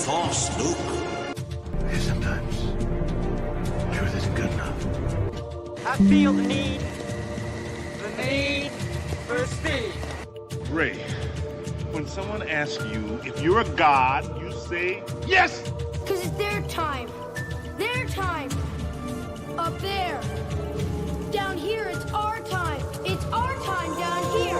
Force, Luke. Sometimes truth isn't good enough. I feel the need for speed. Ray, when someone asks you if you're a god, you say yes! Because it's their time. Their time. Up there. Down here, it's our time. It's our time down here.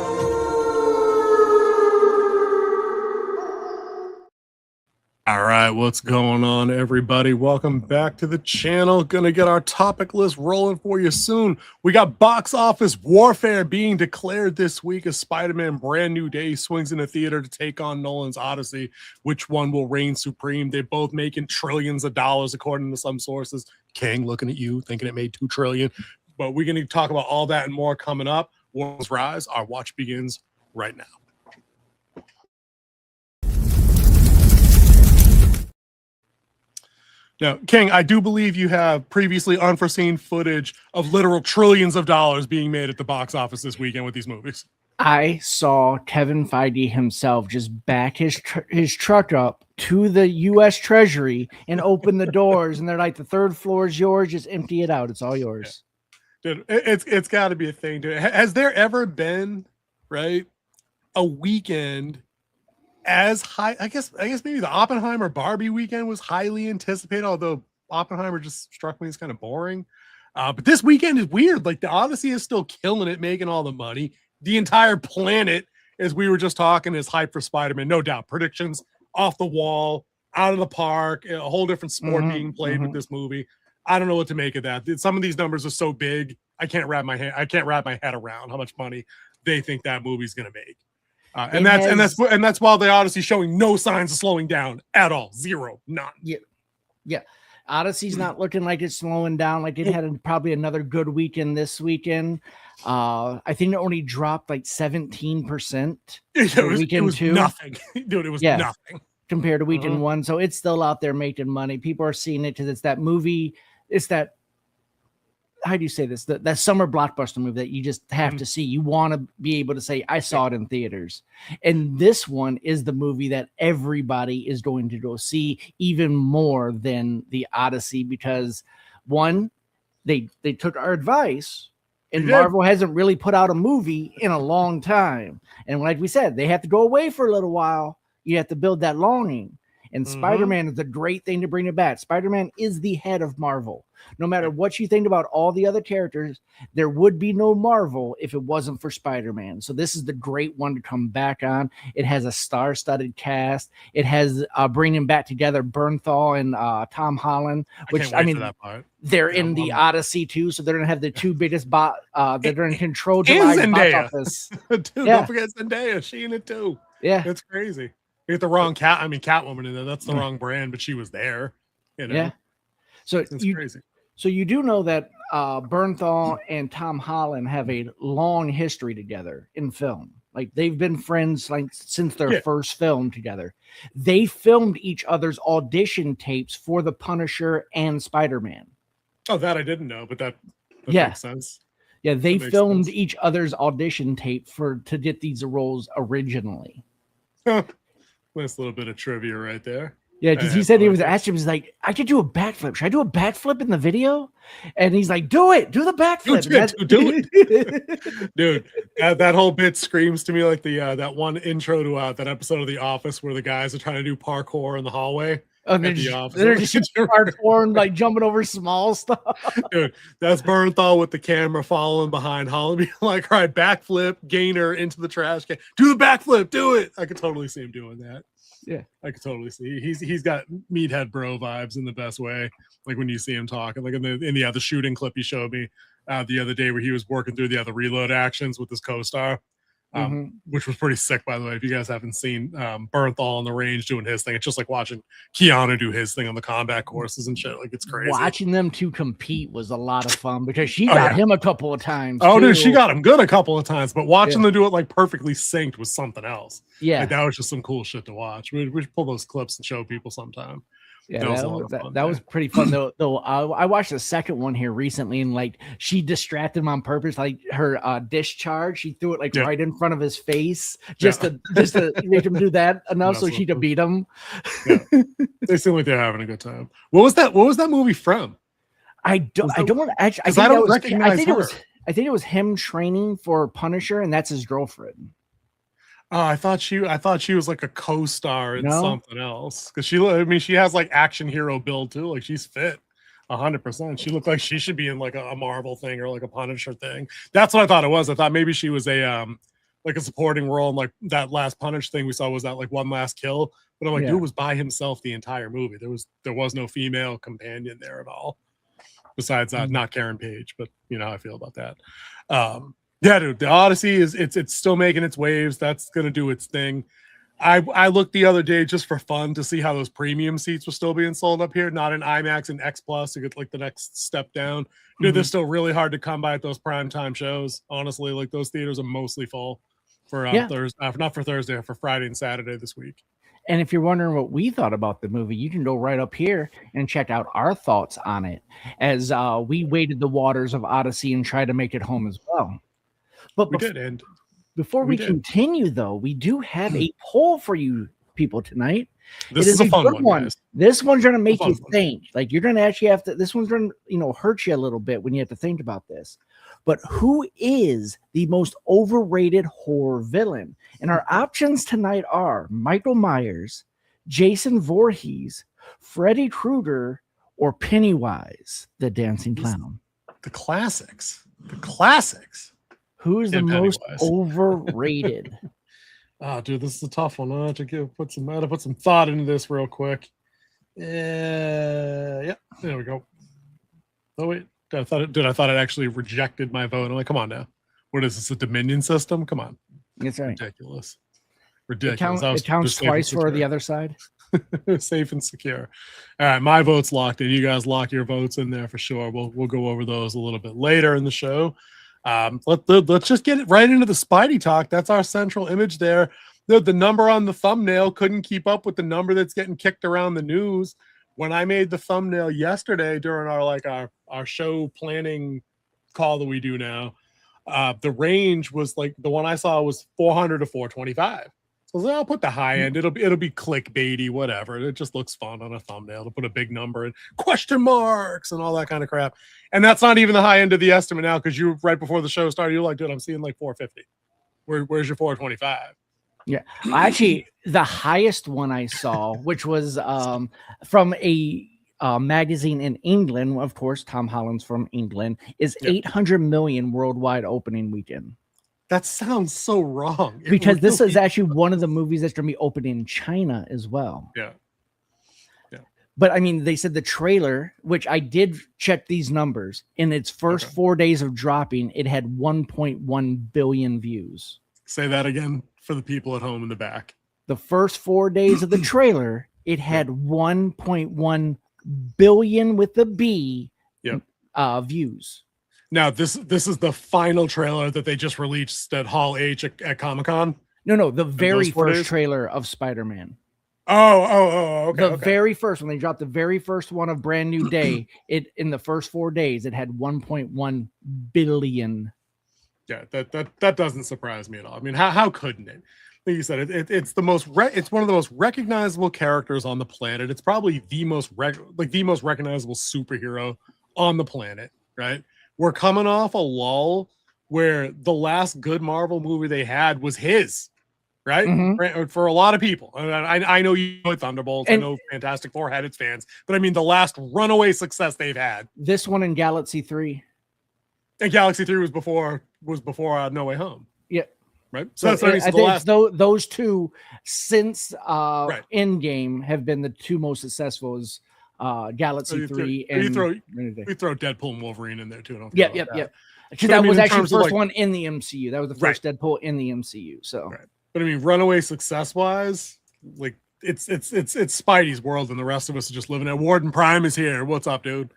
All right, what's going on, everybody? Welcome back to the channel. Gonna get our topic list rolling for you soon. We got box office warfare being declared this week as Spider-Man Brand New Day swings into theater to take on Nolan's Odyssey. Which one will reign supreme? They're both making trillions of dollars, according to some sources. King, looking at you, thinking it made $2 trillion. But we're gonna talk about all that and more coming up. Wardens Rise, our watch begins right now. Now, King, I do believe you have previously unforeseen footage of literal trillions of dollars being made at the box office this weekend with these movies. I saw Kevin Feige himself just back his truck up to the U.S. Treasury and open the doors, and they're like, the third floor is yours, just empty it out. It's all yours. Yeah. Dude, it's got to be a thing, dude. Has there ever been, right, a weekend as high? I guess maybe the Oppenheimer Barbie weekend was highly anticipated, although Oppenheimer just struck me as kind of boring. But this weekend is weird. Like, the Odyssey is still killing it, making all the money. The entire planet, as we were just talking, is hyped for Spider-Man. No doubt. Predictions off the wall, out of the park, a whole different sport being played with this movie. I don't know what to make of that. Some of these numbers are so big, I can't wrap my head around how much money they think that movie's going to make. And that's while the Odyssey showing no signs of slowing down at all. Zero, none. Yeah. Odyssey's not looking like it's slowing down. Like, it had probably another good weekend this weekend. I think it only dropped like 17%. It was two. Nothing, dude. It was nothing compared to weekend one. So it's still out there making money. People are seeing it because it's that movie. It's that, how do you say this? That summer blockbuster movie that you just have to see. You want to be able to say, I saw it in theaters. And this one is the movie that everybody is going to go see even more than the Odyssey, because one, they took our advice, and Marvel hasn't really put out a movie in a long time. And like we said, they have to go away for a little while. You have to build that longing. And Spider-Man is a great thing to bring it back. Spider-Man is the head of Marvel. No matter what you think about all the other characters, there would be no Marvel if it wasn't for Spider-Man. So this is the great one to come back on. It has a star-studded cast. It has bringing back together Bernthal and Tom Holland, which I mean, they're in the Odyssey too. So they're gonna have the two biggest that are in control. Zendaya. Dude, Yeah. don't forget Zendaya. She in it too. Yeah, it's crazy. You get the wrong Catwoman in there. That's the wrong brand, but she was there. You know? Yeah. So it's crazy. So you do know that Bernthal and Tom Holland have a long history together in film. Like, they've been friends like since their first film together. They filmed each other's audition tapes for The Punisher and Spider-Man. Oh, that I didn't know, but that makes sense. Yeah, they filmed each other's audition tape to get these roles originally. Nice little bit of trivia right there. Yeah, because he said he was asked him, he's like, I could do a backflip. Should I do a backflip in the video? And he's like, do it. Do the backflip. Do it. Dude, that whole bit screams to me like the that one intro to that episode of The Office where the guys are trying to do parkour in the hallway. Oh, they're just parkour and like jumping over small stuff. Dude, that's Bernthal with the camera following behind Holland, being like, all right, backflip, gainer into the trash can. Do the backflip, do it. I could totally see him doing that. Yeah, I could totally see he's got meathead bro vibes in the best way. Like when you see him talking, like in the other shooting clip he showed me the other day where he was working through the other reload actions with his co-star, which was pretty sick, by the way. If you guys haven't seen Bernthal on the range doing his thing, it's just like watching Keanu do his thing on the combat courses and shit. Like, it's crazy. Watching them two compete was a lot of fun because she got him a couple of times. Oh, dude, she got him good a couple of times, but watching them do it like perfectly synced was something else. Yeah, like, that was just some cool shit to watch. We should pull those clips and show people sometime. Yeah, That was a lot of fun that was there. pretty fun though. I watched the second one here recently, and like she distracted him on purpose. Like her discharge, she threw it like Yeah. right in front of his face, just to make him do that enough so she could beat him. Yeah. They seem like they're having a good time. What was that movie from? I don't want to actually. I don't recognize her. I think it was him training for Punisher, and that's his girlfriend. Oh, I thought she was like a co-star in No? something else. Because she has like action hero build too. Like she's fit 100%. She looked like she should be in like a Marvel thing or like a Punisher thing. That's what I thought it was. I thought maybe she was a like a supporting role in like that last Punish thing we saw was that like one last kill. But I'm like, dude was by himself the entire movie. There was no female companion there at all. Besides not Karen Page, but you know how I feel about that. Yeah, dude, the Odyssey it's still making its waves. That's gonna do its thing. I looked the other day just for fun to see how those premium seats were still being sold up here, not in IMAX and X Plus to get like the next step down. Dude, they're still really hard to come by at those primetime shows. Honestly, like those theaters are mostly full for Thursday, not for Thursday, for Friday and Saturday this week. And if you're wondering what we thought about the movie, you can go right up here and check out our thoughts on it as we waded the waters of Odyssey and tried to make it home as well. But before we continue, though, we do have a poll for you people tonight. This is a fun one. Guys. This one's going to make you think. Like you're going to actually have to. This one's going to hurt you a little bit when you have to think about this. But who is the most overrated horror villain? And our options tonight are Michael Myers, Jason Voorhees, Freddy Krueger, or Pennywise, the dancing clown. The classics. The classics. Who is the most overrated? Oh, dude, this is a tough one. I have to put some thought into this real quick. Yeah, there we go. Oh wait, I thought it actually rejected my vote. I'm like, come on now. What is this? A Dominion system? Come on. That's right. Ridiculous. It counts twice for the other side. Safe and secure. All right, my vote's locked in. You guys lock your votes in there for sure. We'll go over those a little bit later in the show. Let's just get it right into the Spidey talk. That's our central image there. The number on the thumbnail couldn't keep up with the number that's getting kicked around the news. When I made the thumbnail yesterday during our show planning call that we do now, the range was like the one I saw was 400 to 425. So I'll put the high end. It'll be clickbaity, whatever. It just looks fun on a thumbnail to put a big number and question marks and all that kind of crap. And that's not even the high end of the estimate now, because you right before the show started, you're like, dude, I'm seeing like 450. Where's your 425? Yeah, actually, the highest one I saw, which was from a magazine in England, of course, Tom Holland's from England, is 800 million worldwide opening weekend. That sounds so wrong. Because this is actually one of the movies that's going to be opening in China as well. Yeah. But I mean, they said the trailer, which I did check these numbers, in its first 4 days of dropping, it had 1.1 billion views. Say that again for the people at home in the back. The first 4 days of the trailer, it had 1.1 billion with the B views. Now, this is the final trailer that they just released at Hall H at Comic-Con? No, the very first trailer of Spider-Man. Okay. The very first, when they dropped the very first one of Brand New Day, in the first 4 days, it had 1.1 billion. Yeah, that doesn't surprise me at all. I mean, how couldn't it? Like you said, it's the most it's one of the most recognizable characters on the planet. It's probably the most recognizable superhero on the planet, right? We're coming off a lull where the last good Marvel movie they had was his, right? Mm-hmm. For a lot of people. I know you know Thunderbolts. I know Fantastic Four had its fans, but I mean the last runaway success they've had. This one in Galaxy 3. And Galaxy 3 was before No Way Home. Yeah. Right. So that's I think those two since Endgame have been the two most successful as Galaxy 3 and we throw Deadpool and Wolverine in there too. Yep. Because that was actually the first one in the MCU. That was the first Deadpool in the MCU. So, but I mean, runaway success wise, like it's Spidey's world, and the rest of us are just living it. Warden Prime is here. What's up, dude?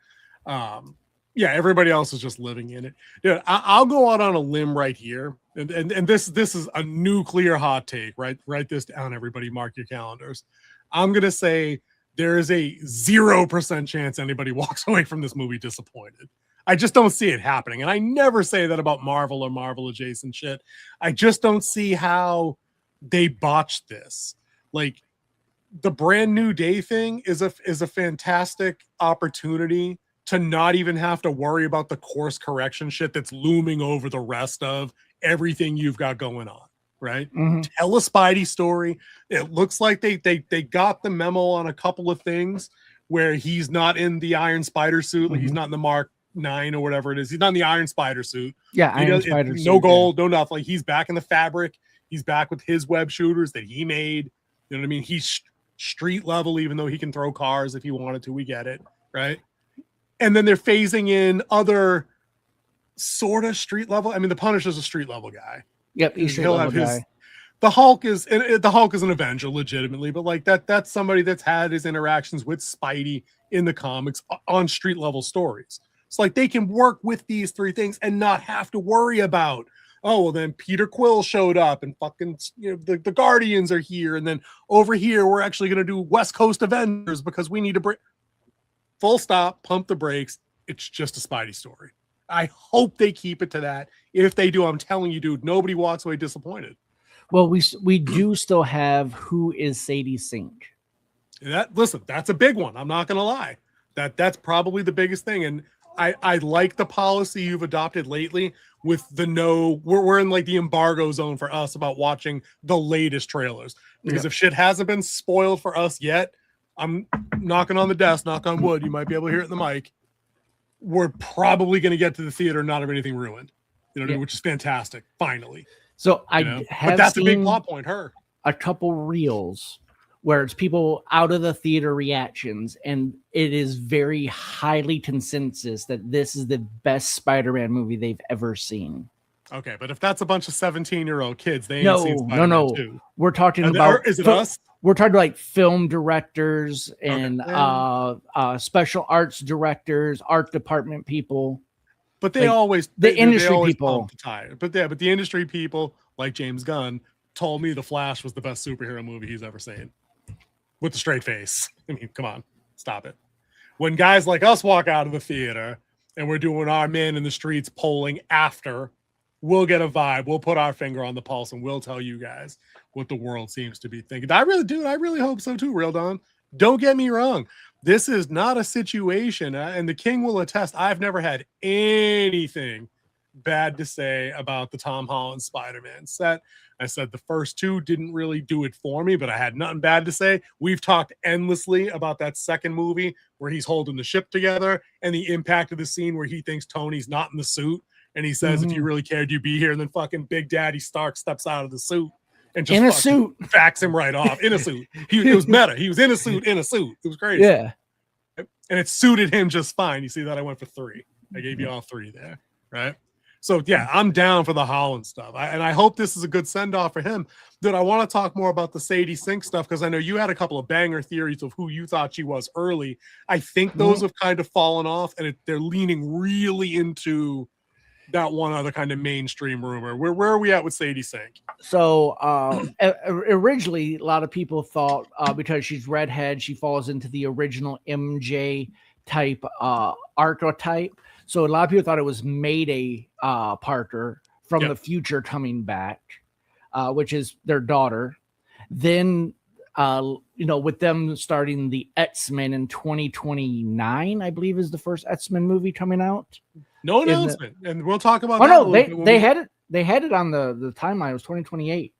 Everybody else is just living in it. Dude, I'll go out on a limb right here, and this is a nuclear hot take. Right, write this down, everybody. Mark your calendars. I'm gonna say there is a 0% chance anybody walks away from this movie disappointed. I just don't see it happening. And I never say that about Marvel or Marvel adjacent shit. I just don't see how they botched this. Like, the Brand New Day thing is a fantastic opportunity to not even have to worry about the course correction shit that's looming over the rest of everything you've got going on, right? Mhm. Tell a Spidey story. It looks like they got the memo on a couple of things where he's not in the Iron Spider suit, like he's not in the Mark 9 or whatever it is. He's not in the Iron Spider suit. Yeah, Iron Spider suit. No gold, no nothing. Like, he's back in the fabric. He's back with his web shooters that he made. You know what I mean? He's street level, even though he can throw cars if he wanted to. We get it, right? And then they're phasing in other sort of street level. I mean, the Punisher's a street level guy. Yep, he's street level guy. The Hulk is an Avenger, legitimately, but like that's somebody that's had his interactions with Spidey in the comics on street level stories. It's like they can work with these three things and not have to worry about, oh, well, then Peter Quill showed up and fucking, you know, the Guardians are here, and then over here we're actually going to do West Coast Avengers because we need to bring. Full stop, pump the brakes. It's just a Spidey story. I hope they keep it to that. If they do, I'm telling you, dude, nobody walks away disappointed. Well, we do still have Who is Sadie Sink. Listen, that's a big one. I'm not going to lie. That's probably the biggest thing. And I like the policy you've adopted lately with the we're in like the embargo zone for us about watching the latest trailers. Because if shit hasn't been spoiled for us yet, I'm knocking on the desk, knock on wood. You might be able to hear it in the mic. We're probably going to get to the theater and not have anything ruined, you know what I mean? Which is fantastic. Finally. So but that's a big plot point. A couple reels where it's people out of the theater reactions, and it is very highly consensus that this is the best Spider-Man movie they've ever seen. Okay, but if that's a bunch of 17-year-old kids, they ain't seen Spider-Man 2. We're talking about. Is it us? We're talking like film directors and special arts directors, art department people. But they always industry people. But the industry people like James Gunn told me The Flash was the best superhero movie he's ever seen. With a straight face. I mean, come on, stop it. When guys like us walk out of the theater and we're doing our man in the streets polling after, we'll get a vibe. We'll put our finger on the pulse and we'll tell you guys what the world seems to be thinking. I really hope so too, Real Don. Don't get me wrong. This is not a situation, and the King will attest, I've never had anything bad to say about the Tom Holland Spider-Man set. I said the first two didn't really do it for me, but I had nothing bad to say. We've talked endlessly about that second movie where he's holding the ship together and the impact of the scene where he thinks Tony's not in the suit. And he says, if you really cared, you'd be here. And then fucking Big Daddy Stark steps out of the suit and just in a suit backs him right off in a suit. It was meta. He was in a suit. It was crazy. Yeah. And it suited him just fine. You see that I went for 3. I gave you all 3 there. Right. So yeah, I'm down for the Holland stuff. And I hope this is a good send off for him. Dude, I want to talk more about the Sadie Sink stuff because I know you had a couple of banger theories of who you thought she was early. I think those have kind of fallen off and they're leaning really into that one other kind of mainstream rumor. Where are we at with Sadie Sink? So originally, a lot of people thought because she's redhead, she falls into the original MJ type archetype. So a lot of people thought it was Mayday Parker from the future coming back, which is their daughter. Then, with them starting the X-Men in 2029, I believe is the first X-Men movie coming out. No announcement, and we'll talk about. Oh no, they had it. They had it on the timeline. It was 2028.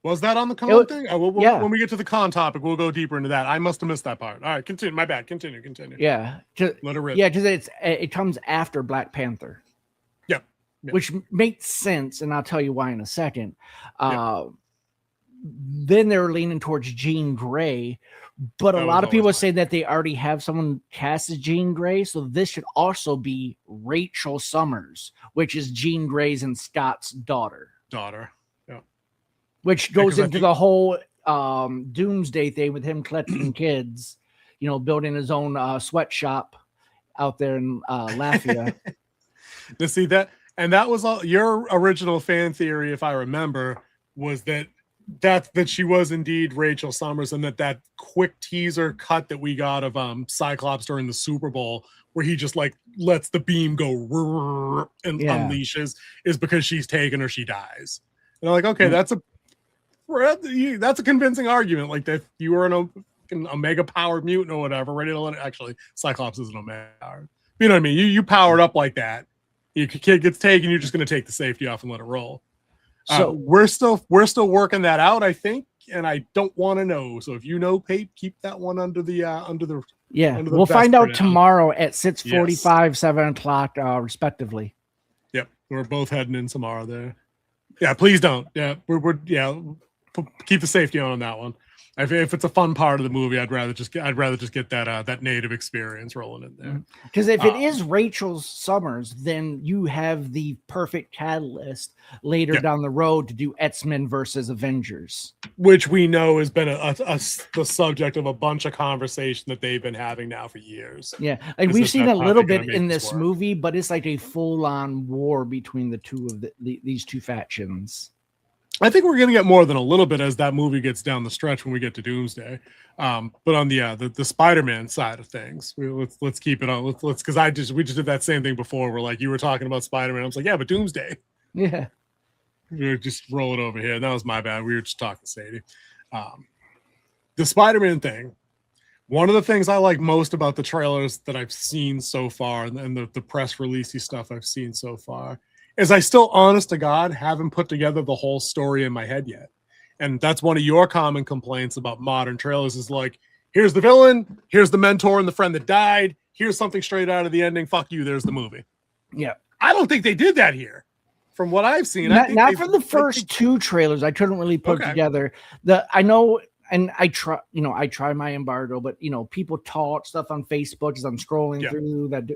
Was that on the con thing? When we get to the con topic, we'll go deeper into that. I must have missed that part. All right, continue. My bad. Continue. Yeah, let it rip. Yeah, because it comes after Black Panther. Yep. Which makes sense, and I'll tell you why in a second. Then they're leaning towards Jean Grey, but a lot of people say that they already have someone cast as Jean Grey, so this should also be Rachel Summers, which is Jean Grey's and Scott's daughter. Yeah. Which goes into the whole doomsday thing with him collecting kids, building his own sweatshop out there in Lafayette. To see that, and that was all your original fan theory, if I remember, was that that she was indeed Rachel Summers, and that quick teaser cut that we got of Cyclops during the Super Bowl, where he just like lets the beam go and unleashes, is because she's taken or she dies. And I'm like, okay, that's a convincing argument. Like that you were an omega powered mutant or whatever, ready to let it. Actually, Cyclops isn't omega powered. You know what I mean? You powered up like that. Your kid gets taken, you're just going to take the safety off and let it roll. So we're still working that out, I think, and I don't want to know. So if you know, Pate, keep that one under the we'll find out tomorrow at 6:45, 7 o'clock, respectively. Yep, we're both heading in tomorrow there. Yeah, please don't. Yeah, we're keep the safety on that one. If it's a fun part of the movie, I'd rather just get that native experience rolling in there. Because if it is Rachel Summers, then you have the perfect catalyst later down the road to do X-Men versus Avengers, which we know has been the subject of a bunch of conversation that they've been having now for years. Yeah, like we've seen a little bit in this movie, but it's like a full-on war between the two of these two factions. I think we're going to get more than a little bit as that movie gets down the stretch when we get to Doomsday. But on the Spider-Man side of things, let's keep it on. Let's because we just did that same thing before. Where like you were talking about Spider-Man, I was like, yeah, but Doomsday. Yeah, we were just rolling over here. That was my bad. We were just talking Sadie. The Spider-Man thing. One of the things I like most about the trailers that I've seen so far, and the press releasey stuff I've seen so far, is I still, honest to God, haven't put together the whole story in my head yet. And that's one of your common complaints about modern trailers is like, here's the villain, here's the mentor and the friend that died, here's something straight out of the ending, fuck you, there's the movie. Yeah. I don't think they did that here. From what I've seen. Not for the first two trailers. I couldn't really put together. I know, and I try my embargo, but people talk stuff on Facebook as I'm scrolling through that,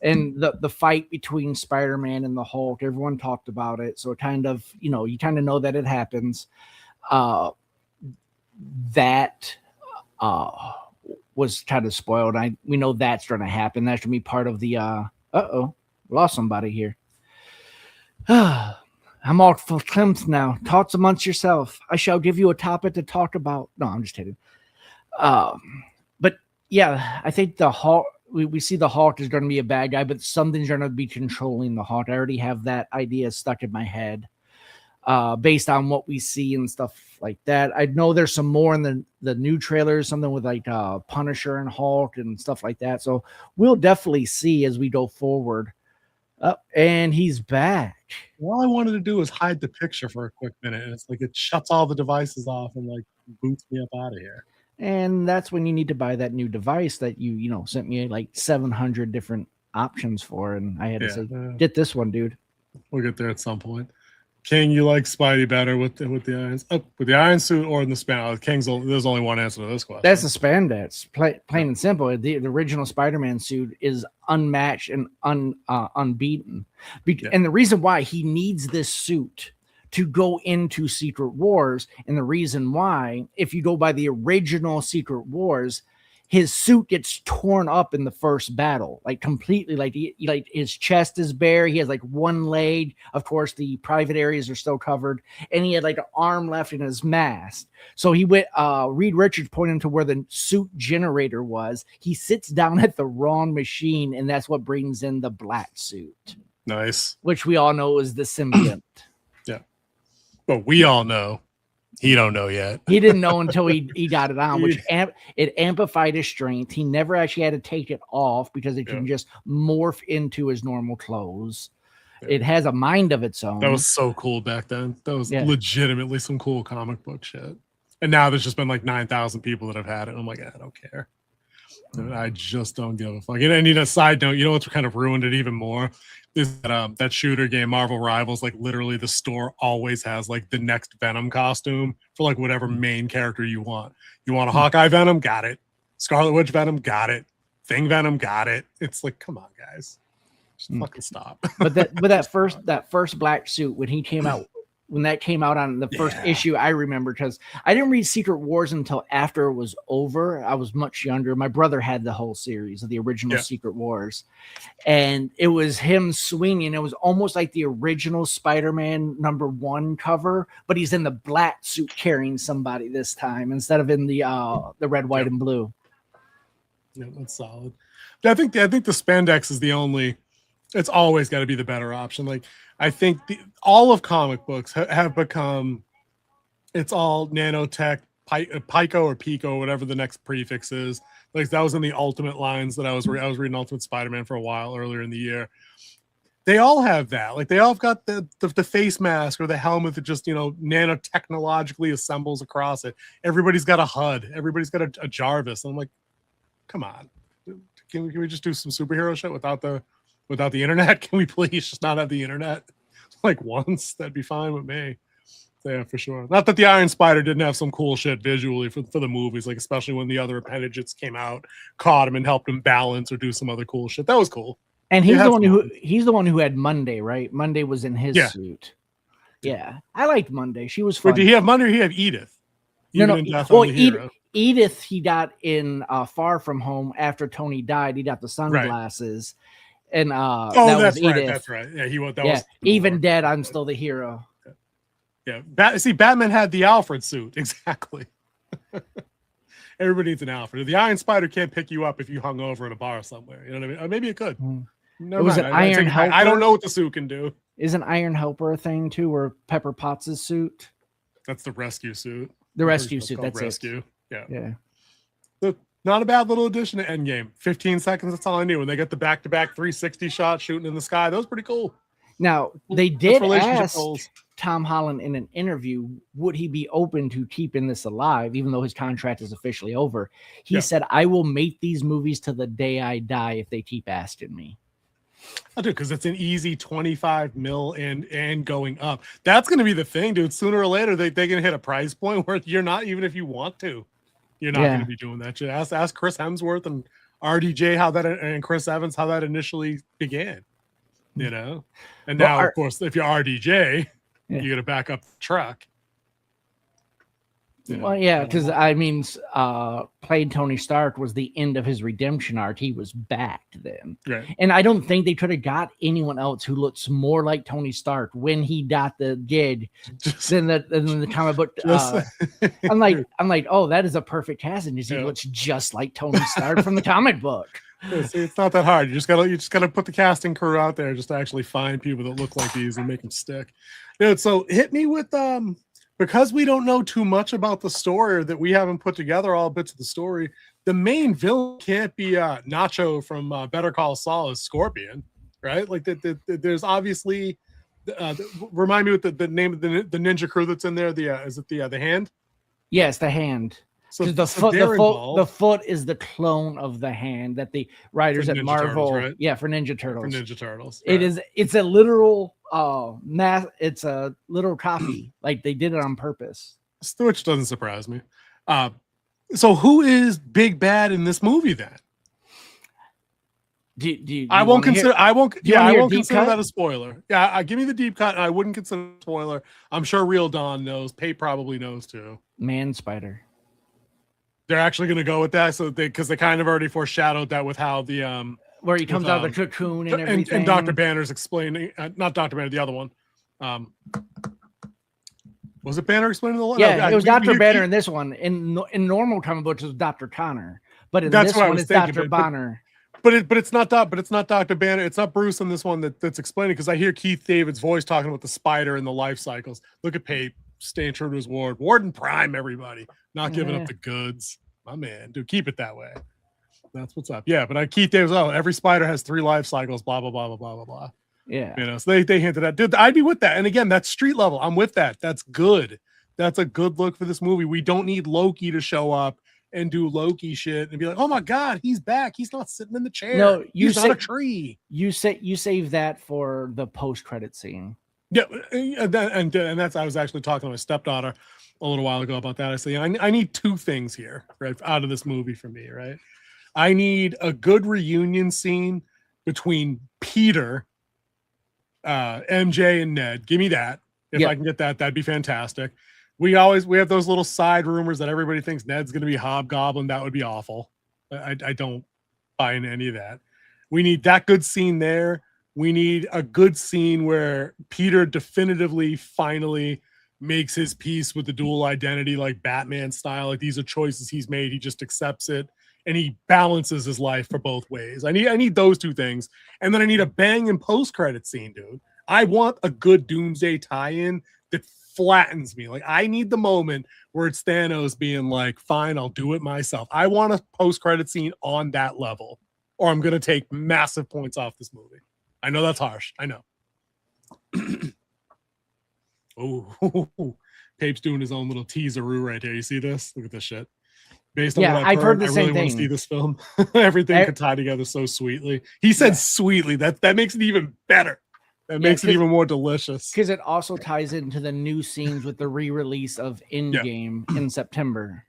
and the fight between Spider-Man and the Hulk, everyone talked about it. So it kind of, you kind of know that it happens. That was kind of spoiled. We know that's going to happen. That's going to be part of the, lost somebody here. I'm all for Clemson now. Talk amongst yourself. I shall give you a topic to talk about. No, I'm just kidding. But yeah, I think the Hulk. We see the Hulk is going to be a bad guy, but something's going to be controlling the Hulk. I already have that idea stuck in my head, based on what we see and stuff like that. I know there's some more in the new trailers, something with like Punisher and Hulk and stuff like that. So we'll definitely see as we go forward. And he's back. All I wanted to do was hide the picture for a quick minute, and it's like it shuts all the devices off and like boots me up out of here. And that's when you need to buy that new device that you sent me like 700 different options for, and I had to say, get this one, dude. We'll get there at some point. King, you like Spidey better with the irons, with the iron suit or in the spandex? There's only one answer to this question. That's the spandex, plain and simple. The original Spider-Man suit is unmatched and unbeaten, and the reason why he needs this suit to go into Secret Wars, and the reason why, if you go by the original Secret Wars, his suit gets torn up in the first battle, like completely, like his chest is bare. He has like one leg. Of course, the private areas are still covered, and he had like an arm left in his mask. So he went, Reed Richards pointed to where the suit generator was. He sits down at the wrong machine, and that's what brings in the black suit. Nice. Which we all know is the symbiote. Yeah. But we all know. He don't know yet. He didn't know until he got it on, which it amplified his strength. He never actually had to take it off because it can just morph into his normal clothes. Yeah. It has a mind of its own. That was so cool back then. That was legitimately some cool comic book shit. And now there's just been like 9,000 people that have had it. And I'm like, I don't care. I just don't give a fuck. And a side note, what's kind of ruined it even more is that shooter game Marvel Rivals, like literally the store always has like the next Venom costume for like whatever main character you want. You want a Hawkeye Venom? Got it. Scarlet Witch Venom? Got it. Thing Venom? Got it. It's like, come on, guys. Just fucking stop. but that first black suit, when he came out when that came out on the first issue, I remember, because I didn't read Secret Wars until after it was over. I was much younger. My brother had the whole series of the original Secret Wars, and it was him swinging. It was almost like the original Spider-Man #1 cover, but he's in the black suit carrying somebody this time instead of in the red, white, and blue. Yeah, that's solid. I think the spandex is the only. It's always got to be the better option. Like, I think all of comic books have become, it's all nanotech, Pico or Pico, whatever the next prefix is. Like, that was in the Ultimate lines that I was reading Ultimate Spider-Man for a while earlier in the year. They all have that. Like, they all have got the face mask or the helmet that just, nanotechnologically assembles across it. Everybody's got a HUD. Everybody's got a Jarvis. And I'm like, come on. Can we just do some superhero shit without the internet? Can we please just not have the internet like once? That'd be fine with me. Yeah, for sure. Not that the Iron Spider didn't have some cool shit visually for the movies, like especially when the other appendages came out, caught him and helped him balance or do some other cool shit. That was cool. And he's the one who had Monday, right? Monday was in his suit. Yeah, I liked Monday. She was fun. Wait, did he have Monday or he have Edith? No. Well, Edith, he got in Far From Home after Tony died. He got the sunglasses. Right. And that's right. That's right. Yeah, was even dead, I'm still the hero. Yeah. Batman had the Alfred suit. Exactly. Everybody needs an Alfred. The Iron Spider can't pick you up if you hung over at a bar somewhere. You know what I mean? Or maybe it could. It was an Iron Helper. I don't know what the suit can do. Is an Iron Helper a thing too, or Pepper Potts' suit? That's the rescue suit. The rescue suit. That's rescue. It. Yeah. Not a bad little addition to Endgame. 15 seconds, that's all I knew. When they get the back-to-back 360 shot shooting in the sky, that was pretty cool. Now, they did ask Tom Holland in an interview, would he be open to keeping this alive, even though his contract is officially over? He said, I will make these movies to the day I die if they keep asking me. I do, because it's an easy 25 mil and going up. That's going to be the thing, dude. Sooner or later, they're going to hit a price point where you're not, even if you want to. You're not going to be doing that shit. Ask Chris Hemsworth and RDJ and Chris Evans how that initially began, And now, of course, if you're RDJ, you got to back up the truck. Well, yeah, because playing Tony Stark was the end of his redemption arc. He was backed then, right? And I don't think they could have got anyone else who looks more like Tony Stark when he got the gig than the comic book. I'm like, oh, that is a perfect casting. He looks just like Tony Stark from the comic book. Yeah, see, it's not that hard. You just gotta put the casting crew out there just to actually find people that look like these and make them stick. Dude, so hit me with because we don't know too much about the story, or that we haven't put together all bits of the story, the main villain can't be Nacho from Better Call Saul as Scorpion, right? Like there's obviously remind me what the name of the ninja crew that's in there. Is it the Hand? Yes, the Hand. So the foot is the clone of the Hand that the writers at Marvel, Turtles, right? For Ninja Turtles. For Ninja Turtles, right. It's a literal it's a literal copy. Like they did it on purpose. Which doesn't surprise me. So who is Big Bad in this movie then? I won't consider that a spoiler. Yeah, give me the deep cut. I wouldn't consider it a spoiler. I'm sure Real Dawn knows. Pay probably knows too. Man Spider. They're actually going to go with that, so because they kind of already foreshadowed that with how the where he comes out of the cocoon and everything. And Dr. Banner's explaining, not Dr. Banner, the other one. Was it Banner explaining the one? Yeah, it was Dr. Banner in this one. In normal comic books, it was Dr. Connor, but in this one, it's Dr. Banner. But it's not Dr. Banner. It's not Bruce in this one that's explaining, because I hear Keith David's voice talking about the spider and the life cycles. Look at Pape staying true to his word. Warden Prime, everybody. Not giving up the goods. My man, dude, keep it that way. That's what's up. Yeah, but Keith Davis, every spider has 3 life cycles, blah, blah, blah, blah, blah, blah, blah. Yeah. So they hinted at, dude, I'd be with that. And again, that's street level. I'm with that. That's good. That's a good look for this movie. We don't need Loki to show up and do Loki shit and be like, oh my God, he's back. He's not sitting in the chair. No, he's on a tree. You save that for the post-credit scene. Yeah. And that's, I was actually talking to my stepdaughter a little while ago about that. I said, I need 2 things here, right, out of this movie for me, right? I need a good reunion scene between Peter, MJ, and Ned. Give me that. If I can get that, that'd be fantastic. We have those little side rumors that everybody thinks Ned's going to be Hobgoblin. That would be awful. I don't buy into any of that. We need that good scene there. We need a good scene where Peter definitively, finally makes his peace with the dual identity, like Batman style. Like, these are choices he's made. He just accepts it, and he balances his life for both ways. I need those two things. And then I need a banging post-credit scene, dude. I want a good Doomsday tie-in that flattens me. Like, I need the moment where it's Thanos being like, fine, I'll do it myself. I want a post-credit scene on that level, or I'm going to take massive points off this movie. I know that's harsh. I know. Oh, Pape's doing his own little teaseroo right here. You see this? Look at this shit. Based on what I've heard, I really want to see this film. Everything could tie together so sweetly. He said sweetly. That makes it even better. That makes it even more delicious. Because it also ties into the new scenes with the re-release of Endgame in September.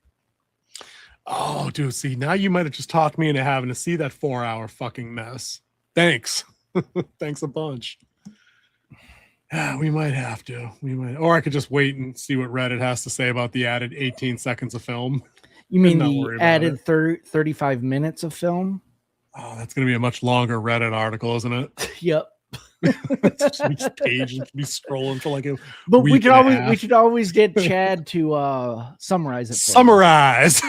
Oh, dude, see, now you might have just talked me into having to see that 4-hour fucking mess. Thanks. Thanks a bunch. We might have to. Or I could just wait and see what Reddit has to say about the added 18 seconds of film. You mean the added 35 minutes of film? Oh, that's going to be a much longer Reddit article, isn't it? Yep. Each page be scrolling for like a but week we should always get Chad to summarize it. Summarize.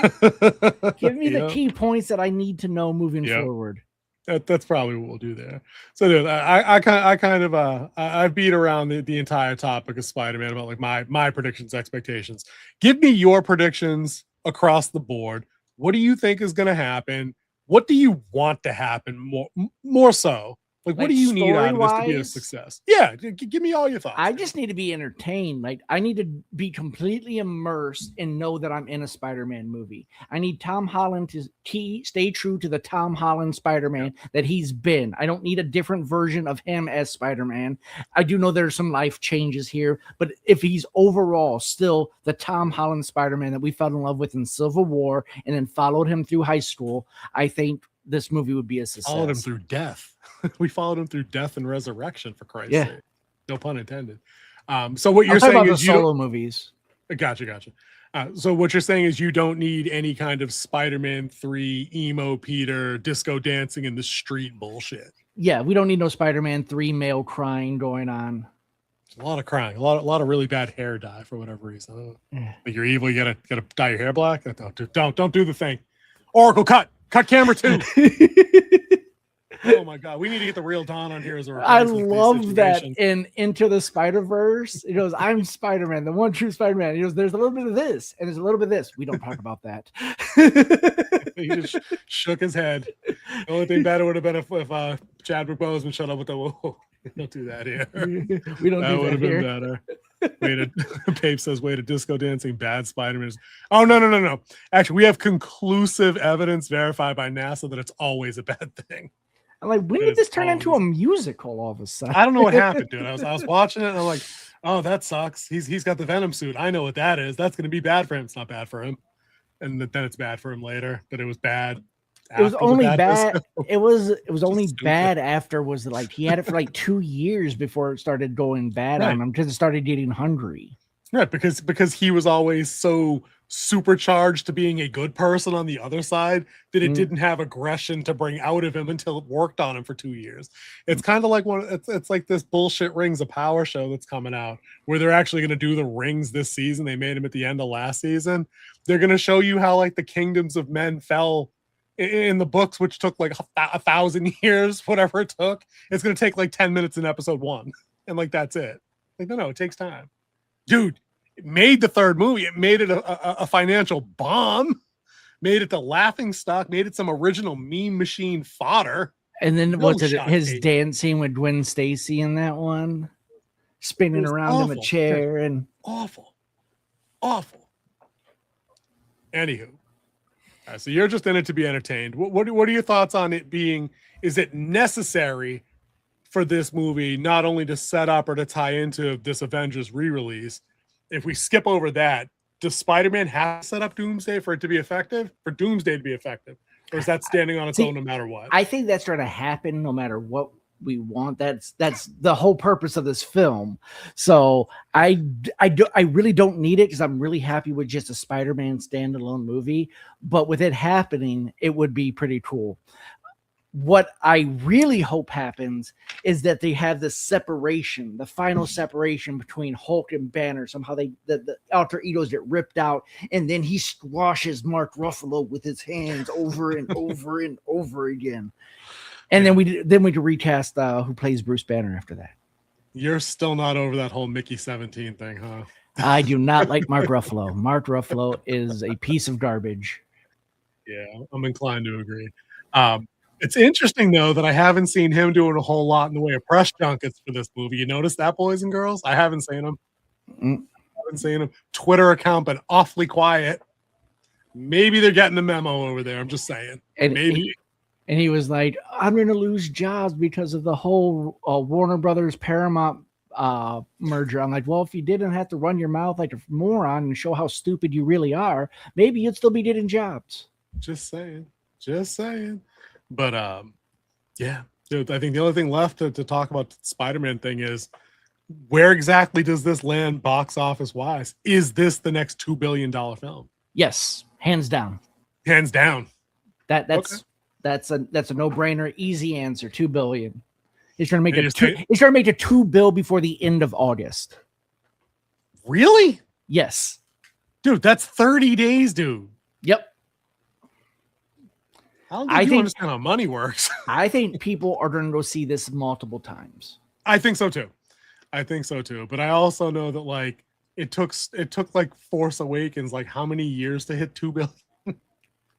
Give me the key points that I need to know moving forward. That's probably what we'll do there. So, dude, I beat around the entire topic of Spider-Man about like my predictions, expectations. Give me your predictions across the board. What do you think is going to happen? What do you want to happen more so? Like, what do you need out of this to be a success? Yeah, give me all your thoughts. I just need to be entertained. Like, I need to be completely immersed and know that I'm in a Spider-Man movie. I need Tom Holland to stay true to the Tom Holland Spider-Man that he's been. I don't need a different version of him as Spider-Man. I do know there's some life changes here, but if he's overall still the Tom Holland Spider-Man that we fell in love with in Civil War and then followed him through high school, I think this movie would be a success. Followed him through death. We followed him through death and resurrection, for Christ's sake. No pun intended. So what you're saying is solo movies. Gotcha. So what you're saying is you don't need any kind of Spider-Man 3 emo Peter disco dancing in the street bullshit. Yeah, we don't need no Spider-Man 3 male crying going on. A lot of crying, a lot of really bad hair dye for whatever reason. Like, you're evil, you gotta dye your hair black. Don't do the thing. Oracle, cut camera 2. Oh my god, we need to get the real Don on here as a I love that in Into the Spider-Verse. He goes, I'm Spider-Man, the one true Spider-Man. He goes, there's a little bit of this and there's a little bit of this. We don't talk about that. He just shook his head. The only thing better would have been if Chadwick Boseman shut up with the whoa. Don't do that here. We don't. That would have been better. Pape says, "Way to disco dancing bad Spider-Man." Oh no! Actually, we have conclusive evidence verified by NASA that it's always a bad thing. I'm like, when did this turn into a musical all of a sudden? I don't know what happened, dude. I was watching it and I'm like, oh, that sucks. He's got the Venom suit. I know what that is. That's going to be bad for him. It's not bad for him, and then it's bad for him later. But it was bad. It was only bad. It was only bad after was like he had it for like 2 years before it started going bad on him because it started getting hungry. Right, because he was always so supercharged to being a good person on the other side that it didn't have aggression to bring out of him until it worked on him for 2 years. It's kind of like it's like this bullshit Rings of Power show that's coming out where they're actually going to do the rings this season. They made them at the end of last season. They're going to show you how like the kingdoms of men fell in the books, which took like 1,000 years, whatever it took. It's going to take like 10 minutes in episode 1. And like, that's it. Like, no, it takes time. Dude, it made the third movie. It made it a financial bomb, made it the laughing stock, made it some original meme machine fodder. And then was it his dancing with Gwen Stacy in that one? Spinning around in a chair and awful. Anywho. So you're just in it to be entertained. What are your thoughts on it being? Is it necessary for this movie not only to set up or to tie into this Avengers re-release? If we skip over that, does Spider-Man have to set up Doomsday for it to be effective? For Doomsday to be effective? Or is that standing on its own no matter what? I think that's going to happen no matter what want. That's the whole purpose of this film. So I really don't need it because I'm really happy with just a Spider-Man standalone movie. But with it happening, it would be pretty cool. What I really hope happens is that they have the separation, the final separation between Hulk and Banner. Somehow the alter egos get ripped out, and then he squashes Mark Ruffalo with his hands over and over and over again. And then we can recast who plays Bruce Banner after that. You're still not over that whole Mickey 17 thing, huh? I do not like Mark Ruffalo. Mark Ruffalo is a piece of garbage. Yeah, I'm inclined to agree. It's interesting, though, that I haven't seen him doing a whole lot in the way of press junkets for this movie. You notice that, boys and girls? I haven't seen him. Haven't seen him. Twitter account been awfully quiet. Maybe they're getting the memo over there. I'm just saying. And Maybe. He was like, I'm going to lose jobs because of the whole Warner Brothers Paramount merger. I'm like, well, if you didn't have to run your mouth like a moron and show how stupid you really are, maybe you'd still be getting jobs. Just saying. But yeah, dude, I think the only thing left to talk about the Spider-Man thing is where exactly does this land box office wise? Is this the next $2 billion film? Yes, hands down. Hands down. That's a no-brainer, easy answer. $2 billion. It's going to make it $2 billion before the end of August. Really? Yes. Dude, that's 30 days, dude. Yep. I think you understand how money works. I think people are going to go see this multiple times. I think so too. But I also know that like it took like Force Awakens like how many years to hit 2 billion?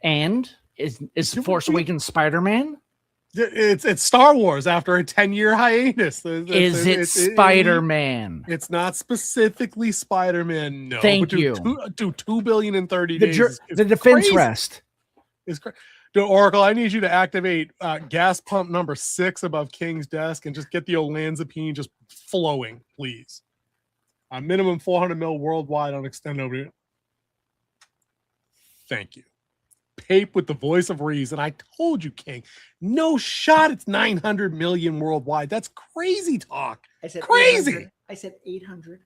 And is Force Awakens Spider-Man? It's Star Wars after a 10-year hiatus. Is it Spider-Man? It's not specifically Spider-Man. No. Thank you. 2 billion in 30 days. The defense crazy. rest is crazy. Dude, Oracle, I need you to activate gas pump number 6 above King's desk and just get the olanzapine just flowing, please. Minimum 400 mil worldwide on extended over. Thank you. Pape with the voice of reason. I told you, King. No shot. It's 900 million worldwide. That's crazy talk. I said crazy. 800. I said 800,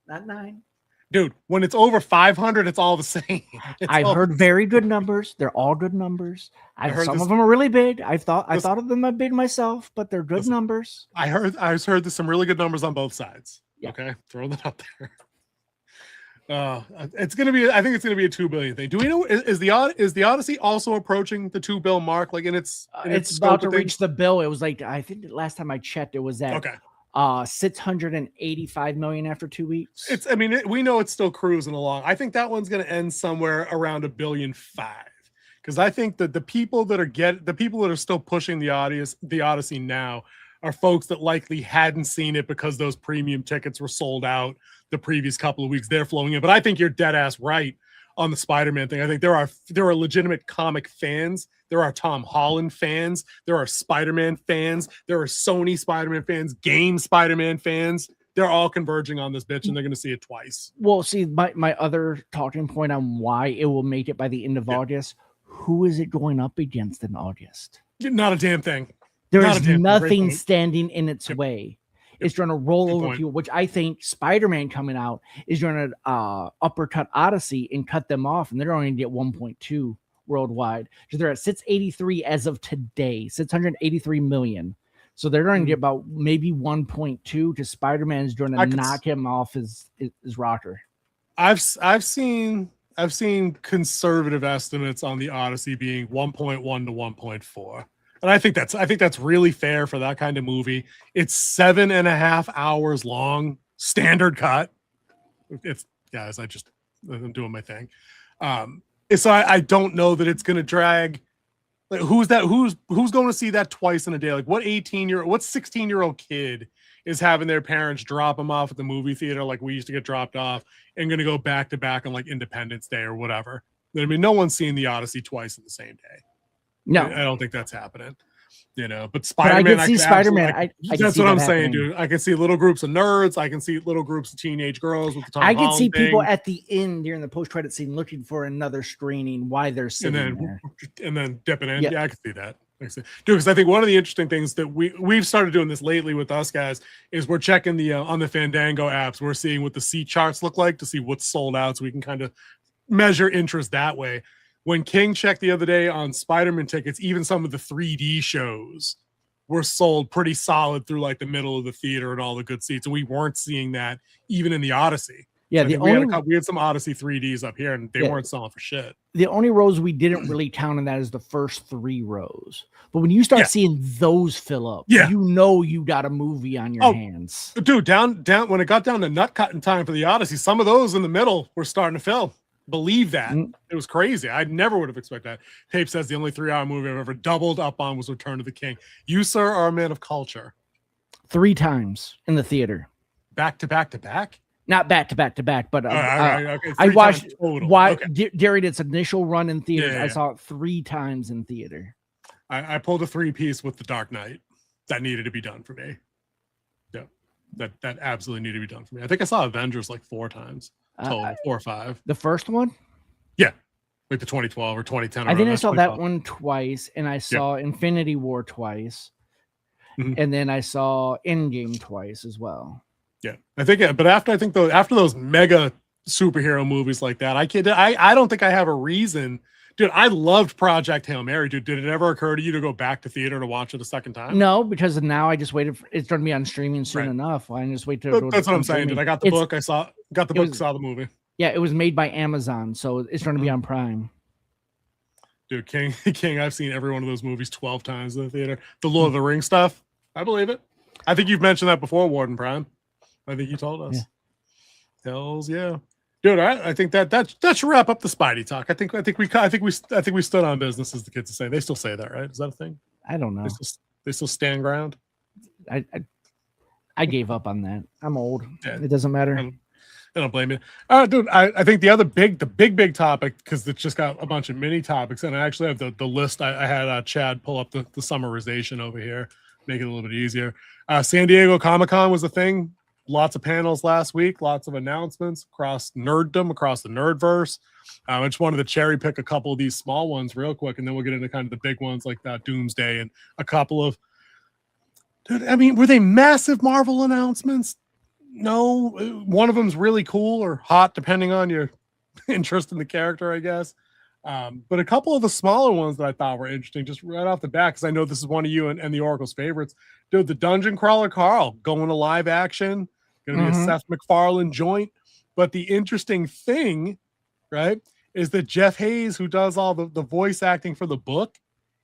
not 9. Dude, when it's over 500, it's all the same. I've heard very good numbers. They're all good numbers. Some of them are really big. I thought of them a bit myself, but they're good numbers. I heard there's some really good numbers on both sides. Yeah. Okay, throw that out there. It's gonna be. I think it's gonna be a 2 billion thing. Do we know? Is the Odyssey also approaching the 2 bill mark? Like it's about to reach the bill. It was like I think the last time I checked, it was at 685 million after 2 weeks. We know it's still cruising along. I think that one's going to end somewhere around $1.5 billion, because I think that the people that are still pushing the Odyssey now are folks that likely hadn't seen it because those premium tickets were sold out the previous couple of weeks. They're flowing in, but I think you're dead ass right on the Spider-Man thing. I think there are legitimate comic fans. There are Tom Holland fans. There are Spider-Man fans. There are Sony Spider-Man fans, game Spider-Man fans. They're all converging on this bitch, and they're going to see it twice. Well, see, my other talking point on why it will make it by the end of August, who is it going up against in August? Not a damn thing. There is nothing standing in its way. It's going to roll over people, which I think Spider-Man coming out is going to uppercut Odyssey and cut them off, and they're only going to get 1.2 worldwide. So they're at 683 as of today, 683 million. So they're going to get about maybe 1.2 to Spider-Man's going to knock him off his rocker. I've seen conservative estimates on the Odyssey being 1.1 to 1.4. And I think that's really fair for that kind of movie. It's 7.5 hours long, standard cut. It's guys, I'm doing my thing. So I don't know that it's going to drag. Like, who's going to see that twice in a day? Like what 16-year-old kid is having their parents drop them off at the movie theater like we used to get dropped off and going to go back to back on like Independence Day or whatever? I mean, no one's seeing the Odyssey twice in the same day. No, I don't think that's happening. But Spider-Man, I can see Spider-Man. That's what I'm saying, dude. I can see little groups of nerds. I can see little groups of teenage girls with the Tom I can Holland see people thing. at the end during the post-credit scene looking for another screening. Why they're sitting there and then dipping in. Yeah, I can see that. Dude, because I think one of the interesting things that we've started doing this lately with us guys is we're checking the on the Fandango apps. We're seeing what the seat charts look like to see what's sold out, so we can kind of measure interest that way. When King checked the other day on Spider-Man tickets, even some of the 3D shows were sold pretty solid through like the middle of the theater and all the good seats, and we weren't seeing that even in the Odyssey. Yeah, So we had some Odyssey 3Ds up here, and they weren't selling for shit. The only rows we didn't really count in that is the first 3 rows. But when you start seeing those fill up, you know you got a movie on your hands. Dude, down when it got down to nut cutting time for the Odyssey, some of those in the middle were starting to fill. Believe that. It was crazy. I never would have expected that. Tape says the only 3-hour movie I've ever doubled up on was Return of the King. You, sir, are a man of culture. 3 times in the theater. Back to back to back? Not back to back to back, but okay. I watched Okay. during its initial run in theaters. I saw it 3 times in theater. I pulled a 3-piece with The Dark Knight. That needed to be done for me. Yeah, that absolutely needed to be done for me. I think I saw Avengers like 4 times total, 4 or 5. The first one? Yeah, like the 2012 or 2010. I think I saw that one twice, and I saw Infinity War twice, and then I saw Endgame twice as well. Yeah, I think, but after those mega superhero movies like that, I don't think I have a reason, dude. I loved Project Hail Mary, dude. Did it ever occur to you to go back to theater to watch it a second time? No, because now I just waited. It's going to be on streaming soon enough. I just wait to. That's what I'm saying, dude. I got the book. I saw the movie. Yeah, it was made by Amazon, so it's going to be on Prime. Dude, King, I've seen every one of those movies 12 times in the theater. The Lord of the Rings stuff, I believe it. I think you've mentioned that before, Warden Prime. I think you told us. Yeah. Hells yeah, dude. I think that should wrap up the Spidey talk. I think we stood on business, as the kids say. They still say that, right? Is that a thing? I don't know. They still stand ground. I gave up on that. I'm old. Yeah. It doesn't matter. I don't blame you. Dude, I think the big topic, because it's just got a bunch of mini topics, and I actually have the list. I had Chad pull up the summarization over here, make it a little bit easier. San Diego Comic-Con was a thing. Lots of panels last week, lots of announcements across nerddom, across the nerdverse. I just wanted to cherry pick a couple of these small ones real quick, and then we'll get into kind of the big ones like that Doomsday and a couple of. Dude, I mean, were they massive Marvel announcements? No, one of them's really cool or hot, depending on your interest in the character, I guess. But a couple of the smaller ones that I thought were interesting, just right off the bat, because I know this is one of you and the Oracle's favorites. Dude, the Dungeon Crawler Carl going to live action. Going to be a Seth MacFarlane joint. But the interesting thing, right, is that Jeff Hayes, who does all the voice acting for the book,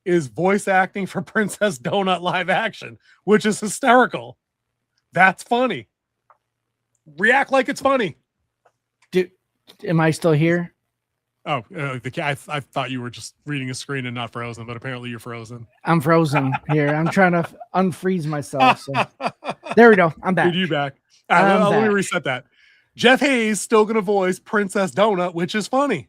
is voice acting for Princess Donut live action, which is hysterical. That's funny. React like it's funny. Am I still here? Oh, I thought you were just reading a screen and not frozen, but apparently you're frozen. I'm frozen here. I'm trying to unfreeze myself. So. There we go. I'm back. Dude, you back. Let me reset that. Jeff Hayes still going to voice Princess Donut, which is funny.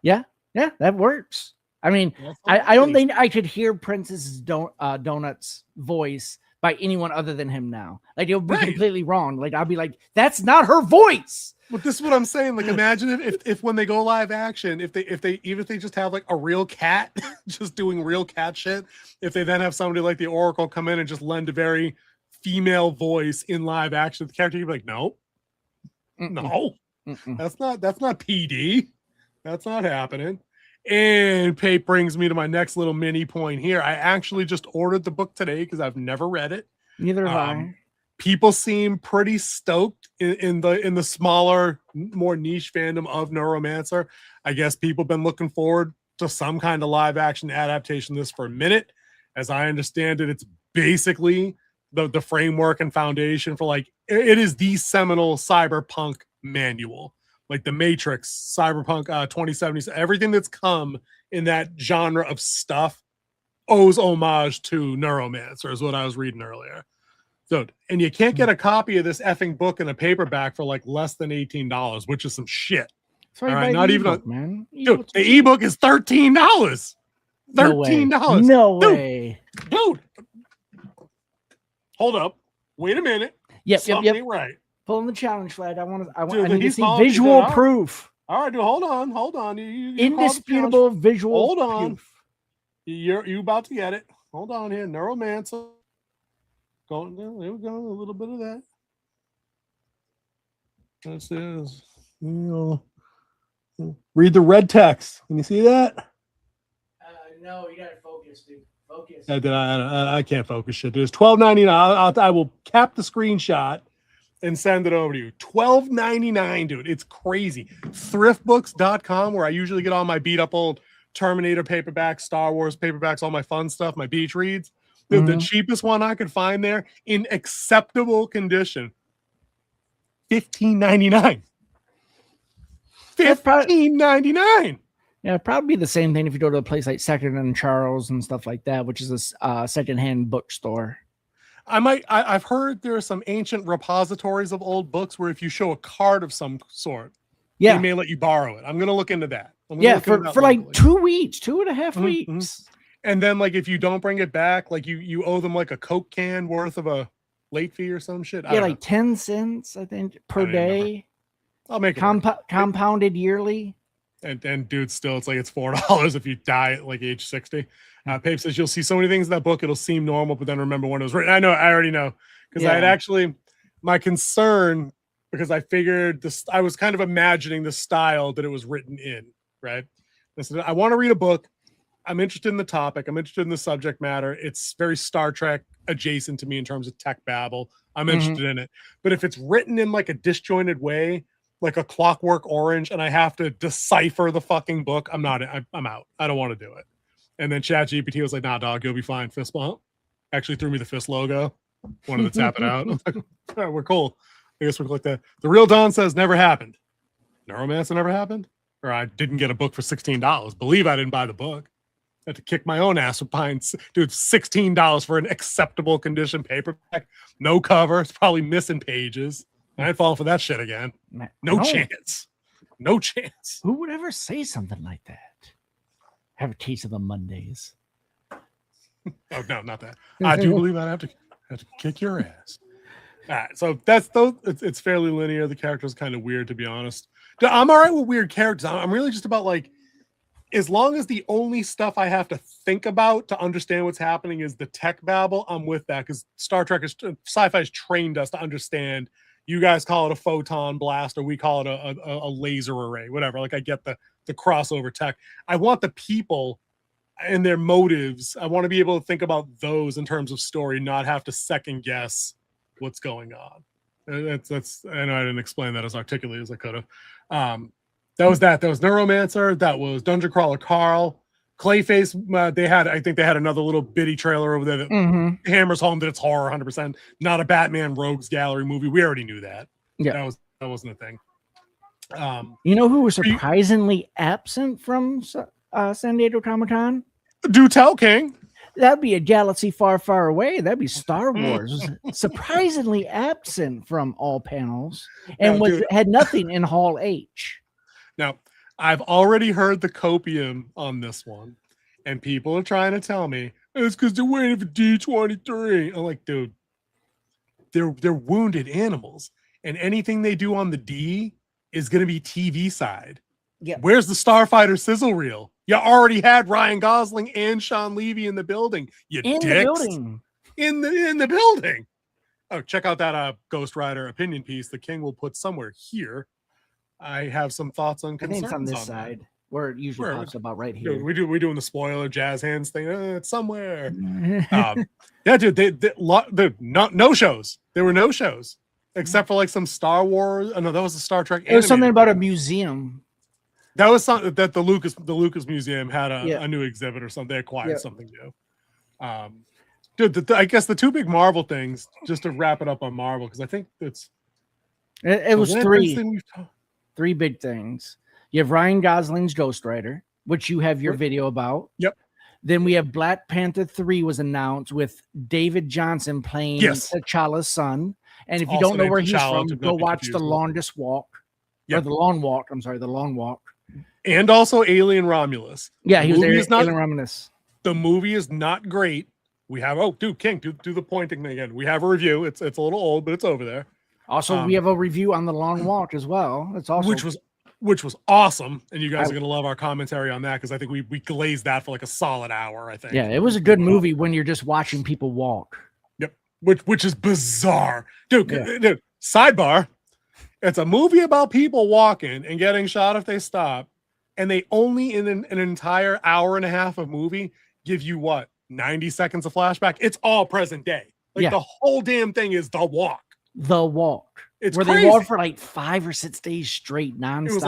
Yeah, that works. I mean, I don't think I could hear Princess Donut's voice by anyone other than him now. Like, it would be completely wrong. Like, I'll be like, that's not her voice. But this is what I'm saying. Like, imagine if when they go live action, if they just have like a real cat just doing real cat shit, if they then have somebody like the Oracle come in and just lend a very female voice in live action, the character, you'd be like, no, that's not PD. That's not happening. And Pape brings me to my next little mini point here. I actually just ordered the book today because I've never read it. Neither have I. People seem pretty stoked in the smaller, more niche fandom of Neuromancer. I guess people have been looking forward to some kind of live action adaptation of this for a minute. As I understand it, it's basically the framework and foundation for, like, it is the seminal cyberpunk manual. Like the Matrix, Cyberpunk 2070s, everything that's come in that genre of stuff owes homage to Neuromancer, is what I was reading earlier. So, and you can't get a copy of this effing book in a paperback for like less than $18, which is some shit. All right, not even man. Dude, the ebook is $13. $13. No way. Dude. Hold up. Wait a minute. Yep. Right. Pulling the challenge flag. I Dude, need to see visual proof. All right, dude. Hold on. You indisputable visual proof. You about to get it. Hold on here. Neuromancer. Going there we go. A little bit of that. This is, read the red text. Can you see that? No, you gotta focus, dude. Focus. I can't focus shit. There's $12.99. I will cap the screenshot and send it over to you. $12.99, dude. It's crazy. Thriftbooks.com, where I usually get all my beat up old Terminator paperbacks, Star Wars paperbacks, all my fun stuff, my beach reads. The cheapest one I could find there in acceptable condition, $15.99. $15.99. Yeah, it'd probably be the same thing if you go to a place like Second and Charles and stuff like that, which is a secondhand bookstore. I've heard there are some ancient repositories of old books where if you show a card of some sort, they may let you borrow it. I'm gonna look into that. For like 2 weeks, 2.5 weeks. And then like if you don't bring it back, like you owe them like a Coke can worth of a late fee or some shit. Yeah, like 10 cents, I think, per day. I'll make it compounded yearly. And dude, still it's like it's $4 if you die at like age 60. Pape says you'll see so many things in that book, it'll seem normal, but then remember when it was written. I already know. Because I had actually my concern, because I figured this, I was kind of imagining the style that it was written in, right? I said, I want to read a book. I'm interested in the topic. I'm interested in the subject matter. It's very Star Trek adjacent to me in terms of tech babble. I'm interested in it. But if it's written in like a disjointed way, like a Clockwork Orange, and I have to decipher the fucking book, I'm out. I don't want to do it. And then ChatGPT was like, nah, dog, you'll be fine. Fist bump. Actually threw me the fist logo. Wanted to tap it out. I'm like, all right, we're cool. I guess we'll click that. The Real Dawn says never happened. Neuromancer never happened? Or I didn't get a book for $16. Believe I didn't buy the book. I had to kick my own ass for buying, dude, $16 for an acceptable condition paperback. No cover. It's probably missing pages. I ain't falling for that shit again. No chance. No chance. Who would ever say something like that? Have a taste of the Mondays. Oh, no, not that. I do believe I'd have to kick your ass. All right, so that's though. It's fairly linear. The character's kind of weird, to be honest. I'm all right with weird characters. I'm really just about like, as long as the only stuff I have to think about to understand what's happening is the tech babble, I'm with that, because sci-fi has trained us to understand. You guys call it a photon blast, or we call it a laser array, whatever. Like I get the crossover tech. I want the people and their motives. I want to be able to think about those in terms of story, not have to second guess what's going on. That's. I know I didn't explain that as articulately as I could have. That was Neuromancer. That was Dungeon Crawler Carl. Clayface, I think they had another little bitty trailer over there that hammers home that it's horror 100%, not a Batman Rogues Gallery movie. We already knew that. Yeah, that wasn't a thing. You know who was surprisingly absent from San Diego Comic-Con? Do tell, King. That'd be a galaxy far, far away. That'd be Star Wars. Surprisingly absent from all panels, and had nothing in Hall H. Now, I've already heard the copium on this one, and people are trying to tell me it's because they're waiting for D23. I'm like, dude, they're wounded animals, and anything they do on the D is going to be TV side. Yeah. Where's the Starfighter sizzle reel? You already had Ryan Gosling and Sean Levy in the building. In the building. Oh, check out that Ghost Rider opinion piece the King will put somewhere here. I have some thoughts on concerns. I think it's on this side that. Where it usually talks about right here. Dude, we're doing the spoiler jazz hands thing. It's somewhere. Yeah, dude. No shows. There were no shows except for like some Star Wars. Oh, no, that was a Star Trek. It was something about a museum. That was something that the Lucas Museum had a new exhibit or something. They acquired something new. Dude, I guess the two big Marvel things, just to wrap it up on Marvel, because I think it was three big things. You have Ryan Gosling's Ghost Rider, which you have your video about. Yep. Then we have Black Panther 3 was announced with David Johnson playing T'Challa's son. And if you don't know where he's from, go watch The Longest Walk. Or The Long Walk. I'm sorry, The Long Walk. And also Alien Romulus. Yeah, he was Alien Romulus. The movie is not great. We have King, do the pointing thing again. We have a review. It's a little old, but it's over there. Also, we have a review on The Long Walk as well. It's also which was awesome. And you guys are gonna love our commentary on that because I think we glazed that for like a solid hour. I think. Yeah, it was a good movie when you're just watching people walk. Yep, which is bizarre, dude. Yeah. Dude, sidebar. It's a movie about people walking and getting shot if they stop, and they only in an entire hour and a half of movie give you what 90 seconds of flashback. It's all present day. Like the whole damn thing is the walk. The walk. It's where crazy. They walked for like 5 or 6 days straight, nonstop. It was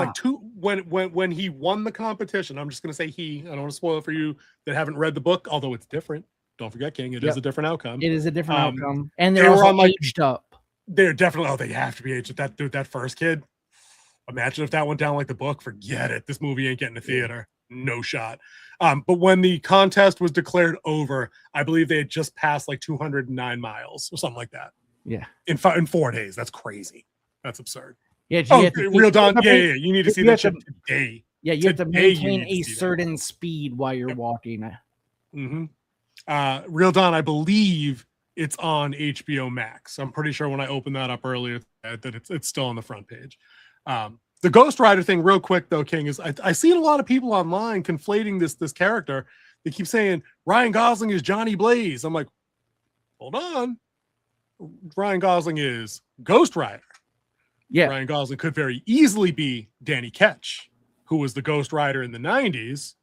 like when he won the competition. I'm just gonna say he. I don't want to spoil it for you that haven't read the book, although it's different. Don't forget, King. It is a different outcome. It is a different outcome, and they they're were also on aged up. They're definitely. Oh, they have to be aged. That dude, that first kid. Imagine if that went down like the book. Forget it. This movie ain't getting a theater. No shot. But when the contest was declared over, I believe they had just passed like 209 miles or something like that. Yeah. In 4 days. That's crazy. That's absurd. Yeah. Real Don. Yeah. You need to see that shit today. Yeah. You have to maintain a certain speed while you're walking. Real Don, I believe it's on HBO Max. I'm pretty sure when I opened that up earlier that it's still on the front page. The Ghost Rider thing, real quick though, King, is I seen a lot of people online conflating this character. They keep saying Ryan Gosling is Johnny Blaze. I'm like, hold on. Ryan Gosling is Ghost Rider. Yeah. Ryan Gosling could very easily be Danny Ketch, who was the Ghost Rider in the 90s,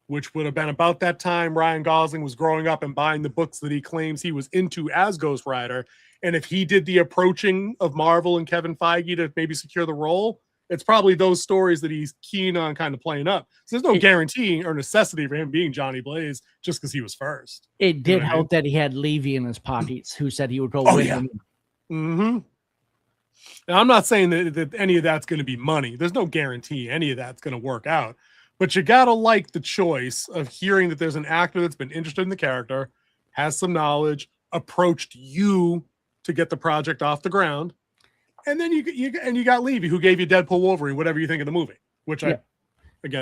which would have been about that time Ryan Gosling was growing up and buying the books that he claims he was into as Ghost Rider. And if he did the approaching of Marvel and Kevin Feige to maybe secure the role, it's probably those stories that he's keen on kind of playing up. So there's no guarantee or necessity for him being Johnny Blaze just because he was first. It did help that he had Levy in his pockets who said he would go with him. Mm-hmm. Now, I'm not saying that any of that's going to be money. There's no guarantee any of that's going to work out. But you got to like the choice of hearing that there's an actor that's been interested in the character, has some knowledge, approached you to get the project off the ground. And then you got Levy, who gave you Deadpool Wolverine, whatever you think of the movie, which again,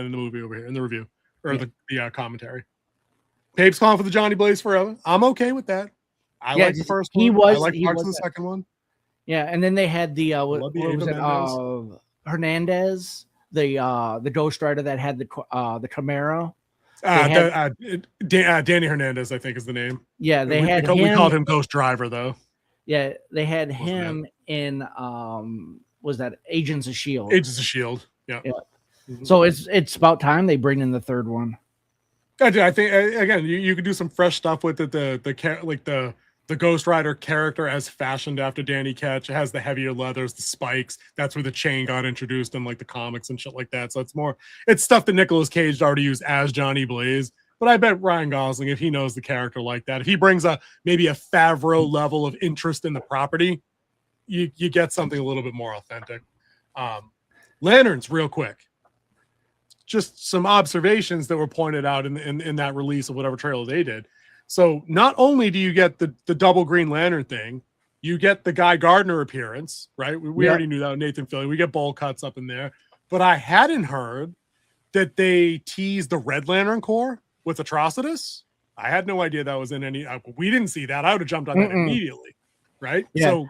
in the movie over here, in the review, or the commentary. Pape's calling for the Johnny Blaze forever. I'm okay with that. I like the first one. I like parts of the second one. Yeah, and then they had the what was it? Hernandez, the Ghost Rider that had the Camaro. Danny Hernandez, I think, is the name. Yeah, we called him Ghost Driver, though. Yeah, they had him in was that Agents of S.H.I.E.L.D. Agents of S.H.I.E.L.D. Yeah. Mm-hmm. So it's about time they bring in the third one. I think again you could do some fresh stuff with it. The Ghost Rider character as fashioned after Danny Ketch. It has the heavier leathers, the spikes. That's where the chain got introduced in like the comics and shit like that. So it's stuff that Nicolas Cage already used as Johnny Blaze. But I bet Ryan Gosling, if he knows the character like that, if he brings maybe a Favreau level of interest in the property, you get something a little bit more authentic. Lanterns, real quick. Just some observations that were pointed out in that release of whatever trailer they did. So not only do you get the double Green Lantern thing, you get the Guy Gardner appearance, right? We already knew that, Nathan Fillion. We get bowl cuts up in there. But I hadn't heard that they teased the Red Lantern Corps with Atrocitus. I had no idea that was in any. We didn't see that. I would have jumped on that immediately, right? Yeah. So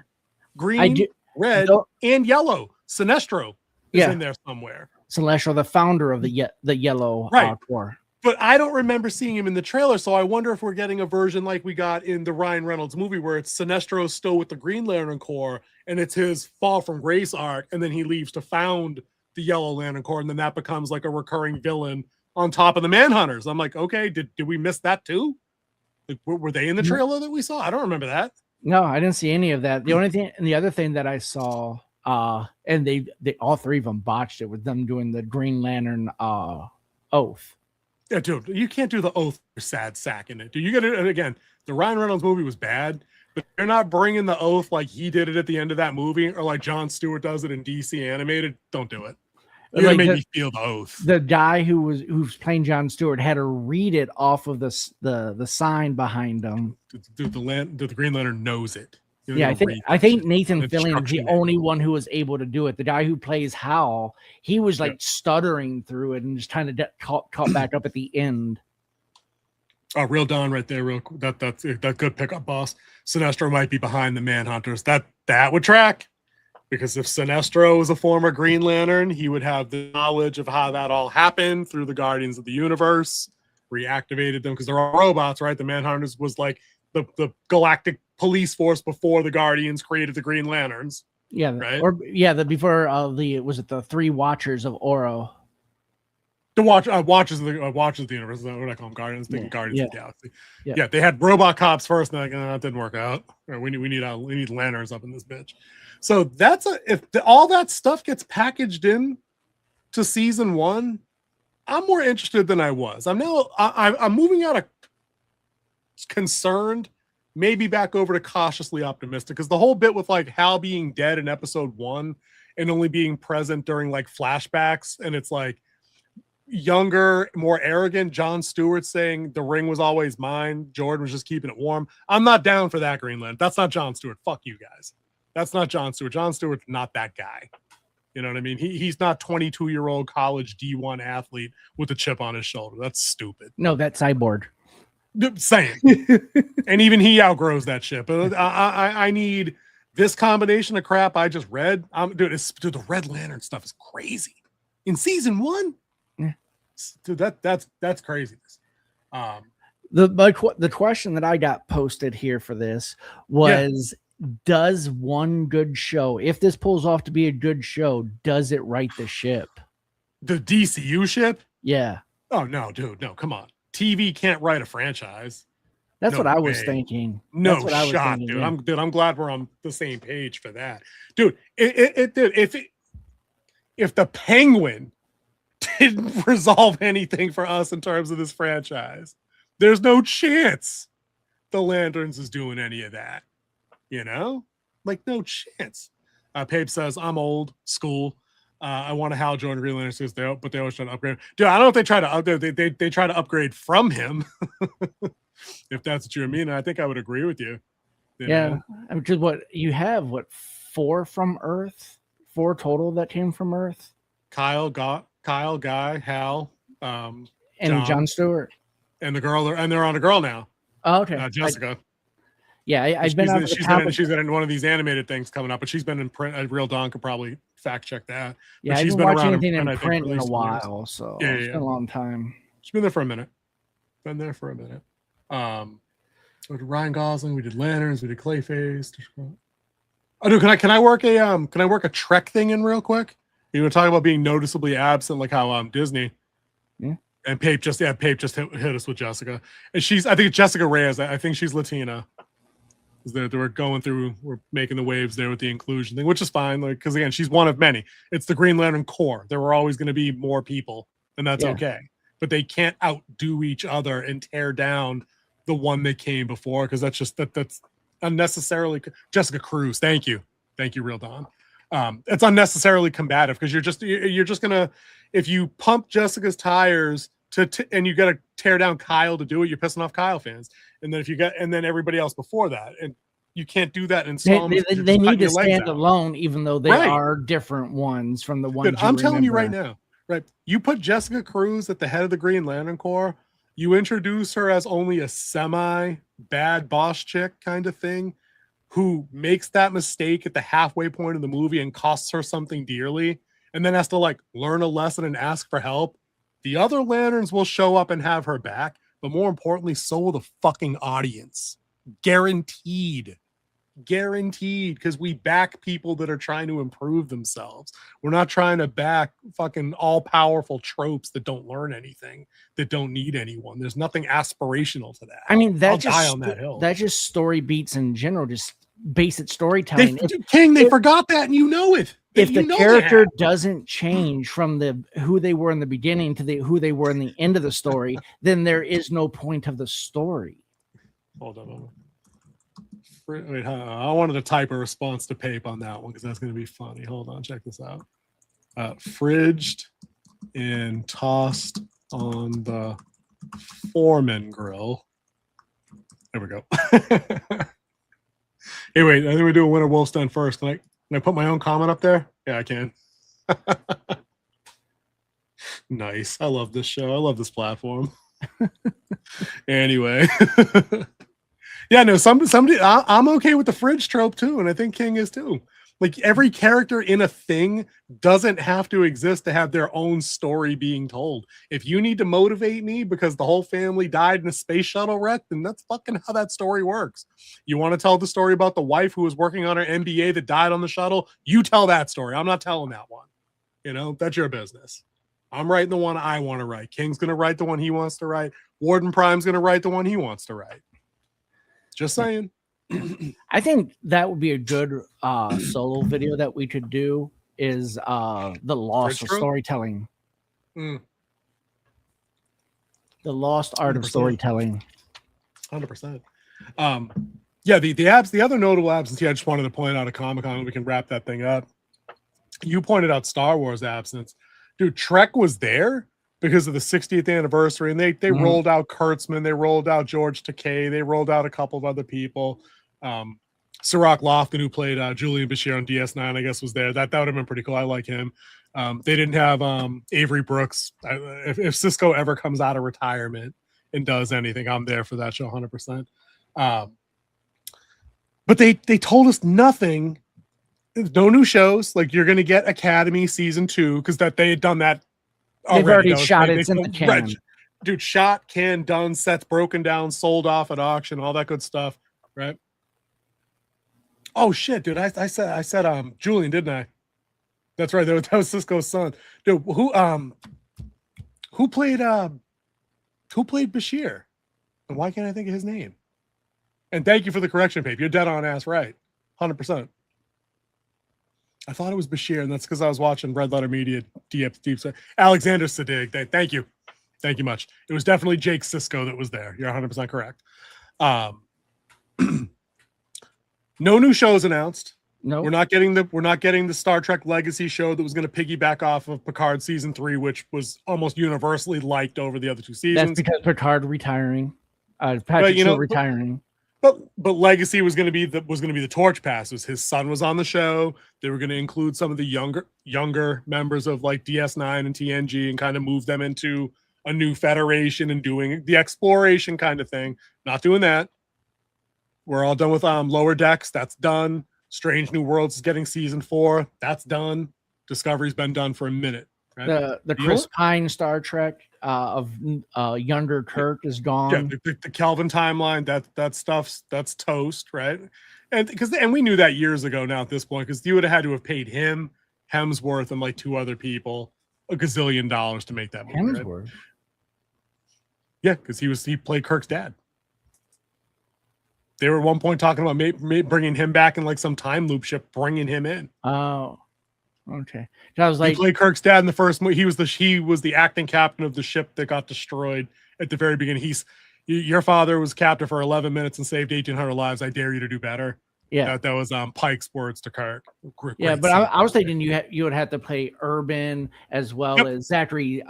green, red, and yellow. Sinestro is in there somewhere. Sinestro, the founder of the yellow Corps. But I don't remember seeing him in the trailer, so I wonder if we're getting a version like we got in the Ryan Reynolds movie where it's Sinestro still with the Green Lantern Corps, and it's his fall from grace arc, and then he leaves to found the Yellow Lantern Corps, and then that becomes like a recurring villain on top of the Manhunters. I'm like, okay, did we miss that too? Like, were they in the trailer that we saw? I don't remember that. No, I didn't see any of that. The only thing, and the other thing that I saw, and they all three of them botched it with them doing the Green Lantern oath. Yeah, dude, you can't do the oath for sad sack in it. Dude, you get it. And again, the Ryan Reynolds movie was bad, but they're not bringing the oath like he did it at the end of that movie, or like Jon Stewart does it in DC animated. Don't do it. You're gonna make me feel the oath. The guy who's playing Jon Stewart had to read it off of the sign behind him. Dude, the Green Lantern knows it. Yeah, I think Nathan Fillion is the only one who was able to do it. The guy who plays Hal, he was like stuttering through it and just kind of caught back up at the end. Oh, real Don right there. That good pickup, boss. Sinestro might be behind the Manhunters. That would track. Because if Sinestro was a former Green Lantern, he would have the knowledge of how that all happened through the Guardians of the Universe, reactivated them because they're all robots, right? The Manhunters was like the galactic police force before the Guardians created the Green Lanterns. Yeah, right? Before the Three Watchers of Oro. The watches of the universe. Is that what I call them? Guardians. Thinking Guardians of the Galaxy. Yeah, they had robot cops first, and they're like, that didn't work out. We need lanterns up in this bitch. So if all that stuff gets packaged in to season 1, I'm more interested than I was. I'm moving out of concerned, maybe back over to cautiously optimistic, because the whole bit with like Hal being dead in episode 1 and only being present during like flashbacks, and it's like younger, more arrogant John Stewart saying the ring was always mine, Jordan was just keeping it warm. I'm not down for that, Greenland. That's not John Stewart. Fuck you guys. That's not John Stewart. John Stewart's not that guy. You know what I mean? He's not 22-year-old college D1 athlete with a chip on his shoulder. That's stupid. No, that's Cyborg. Same. And even he outgrows that shit. But I need this combination of crap I just read. Dude, the Red Lantern stuff is crazy. In season 1? Dude, that's craziness. The question that I got posted here for this was, does one good show, if this pulls off to be a good show, does it right the ship? The DCU ship? Yeah. Oh no, dude, no, come on. TV can't write a franchise. That's what I was thinking. No shot, dude. Yeah. I'm glad we're on the same page for that, dude. If the Penguin didn't resolve anything for us in terms of this franchise, there's no chance the Lanterns is doing any of that. You know, like no chance. Pape says I'm old school. I want a Hal Jordan Green Lantern suit, but they always try to upgrade. Dude, I don't know if they try to upgrade. They try to upgrade from him. If that's what you mean, I think I would agree with you. Yeah, which is what you have. What, 4 from Earth? 4 total that came from Earth. Kyle, Guy, Hal, and John Stewart, and the girl, and they're on a girl now. Oh, okay, Jessica. I've been. She's been in one of these animated things coming up, but she's been in print. Real Don could probably fact check that. Yeah, she's been watching anything in print in a while, years. so it's been a long time. She's been there for a minute. We did Ryan Gosling, we did Lanterns, we did Clayface. Oh, dude, can I work a Trek thing in real quick? You were talking about being noticeably absent, like how Disney. Yeah. And Pape just hit us with Jessica, and I think it's Jessica Reyes. I think she's Latina. We're making the waves there with the inclusion thing, which is fine. Like, because again, she's one of many. It's the Green Lantern Corps. There were always going to be more people, and that's okay. But they can't outdo each other and tear down the one that came before, because that's unnecessarily. Jessica Cruz, thank you, Real Don. It's unnecessarily combative, because you're just gonna, if you pump Jessica's tires and you got to tear down Kyle to do it, you're pissing off Kyle fans. And then everybody else before that, and you can't do that in installments. They need to stand alone, even though they are different ones from the ones. Dude, I'm telling you right now, right? You put Jessica Cruz at the head of the Green Lantern Corps. You introduce her as only a semi bad boss chick kind of thing, who makes that mistake at the halfway point of the movie and costs her something dearly, and then has to like learn a lesson and ask for help. The other Lanterns will show up and have her back, but more importantly, so will the fucking audience. Guaranteed, because we back people that are trying to improve themselves. We're not trying to back fucking all-powerful tropes that don't learn anything, that don't need anyone. There's nothing aspirational to that. I mean, I'll die on that hill. That's just story beats in general, just basic storytelling. They forgot that, and you know it. If the character doesn't change from who they were in the beginning to who they were in the end of the story, then there is no point of the story. Hold on. Wait, I wanted to type a response to Pape on that one, because that's going to be funny. Hold on, check this out. Fridged and tossed on the Foreman grill. There we go. Hey, wait, I think we're doing Winter Wolf's Den first. Can I put my own comment up there? Yeah, I can. Nice. I love this show. I love this platform. Anyway. Yeah, no, somebody I'm okay with the fridge trope too, and I think King is too. Like every character in a thing doesn't have to exist to have their own story being told. If you need to motivate me because the whole family died in a space shuttle wreck, then that's fucking how that story works. You want to tell the story about the wife who was working on her MBA that died on the shuttle? You tell that story. I'm not telling that one. You know, that's your business. I'm writing the one I want to write. King's going to write the one he wants to write. Warden Prime's going to write the one he wants to write. Just saying. I think that would be a good solo video that we could do is the lost of storytelling. The lost art 100%. Of storytelling. 100%. Yeah, the other notable absence, I just wanted to point out a Comic-Con, we can wrap that thing up. You pointed out Star Wars absence. Dude, Trek was there because of the 60th anniversary, and they rolled out Kurtzman, they rolled out George Takei, they rolled out a couple of other people. Sirach Lofton, who played Julian Bashir on DS9, I guess was there. That would have been pretty cool. I like him. They didn't have Avery Brooks. If Cisco ever comes out of retirement and does anything, I'm there for that show 100%. But they told us nothing. No new shows. Like you're going to get Academy season 2 because that they had done that. They've already shot it in the can. Dude, shot, can, done, sets broken down, sold off at auction, all that good stuff, right? Oh shit, dude! I said Julian, didn't I? That's right. That was Cisco's son, dude. Who played Bashir? And why can't I think of his name? And thank you for the correction, Pape. You're dead on ass right, 100%. I thought it was Bashir, and that's because I was watching Red Letter Media deep. Alexander Sadig. Thank you much. It was definitely Jake Cisco that was there. You're 100% correct. No new shows announced. No, we're not getting the Star Trek Legacy show that was going to piggyback off of Picard season 3, which was almost universally liked over the other 2 seasons. That's because Picard retiring, Patrick Stewart retiring. But Legacy was going to be the torch passes. His son was on the show. They were going to include some of the younger members of like DS9 and TNG and kind of move them into a new federation and doing the exploration kind of thing. Not doing that. We're all done with Lower Decks. That's done. Strange New Worlds is getting season 4. That's done. Discovery's been done for a minute. Right? The Chris Pine Star Trek of younger Kirk is gone. Yeah, the Kelvin timeline, that stuff's that's toast, right? And we knew that years ago now at this point, because you would have had to have paid him, Hemsworth, and like 2 other people $1 gazillion to make that movie. Hemsworth. Right? Yeah, because he played Kirk's dad. They were at one point talking about bringing him back in like some time loop ship, bringing him in. Oh, okay. I was like, he played Kirk's dad in the first movie. He was the acting captain of the ship that got destroyed at the very beginning. Your father was captain for 11 minutes and saved 1,800 lives. I dare you to do better. Yeah, that was Pike's words to Kirk. Great but I was thinking you would have to play Urban as well as Zachary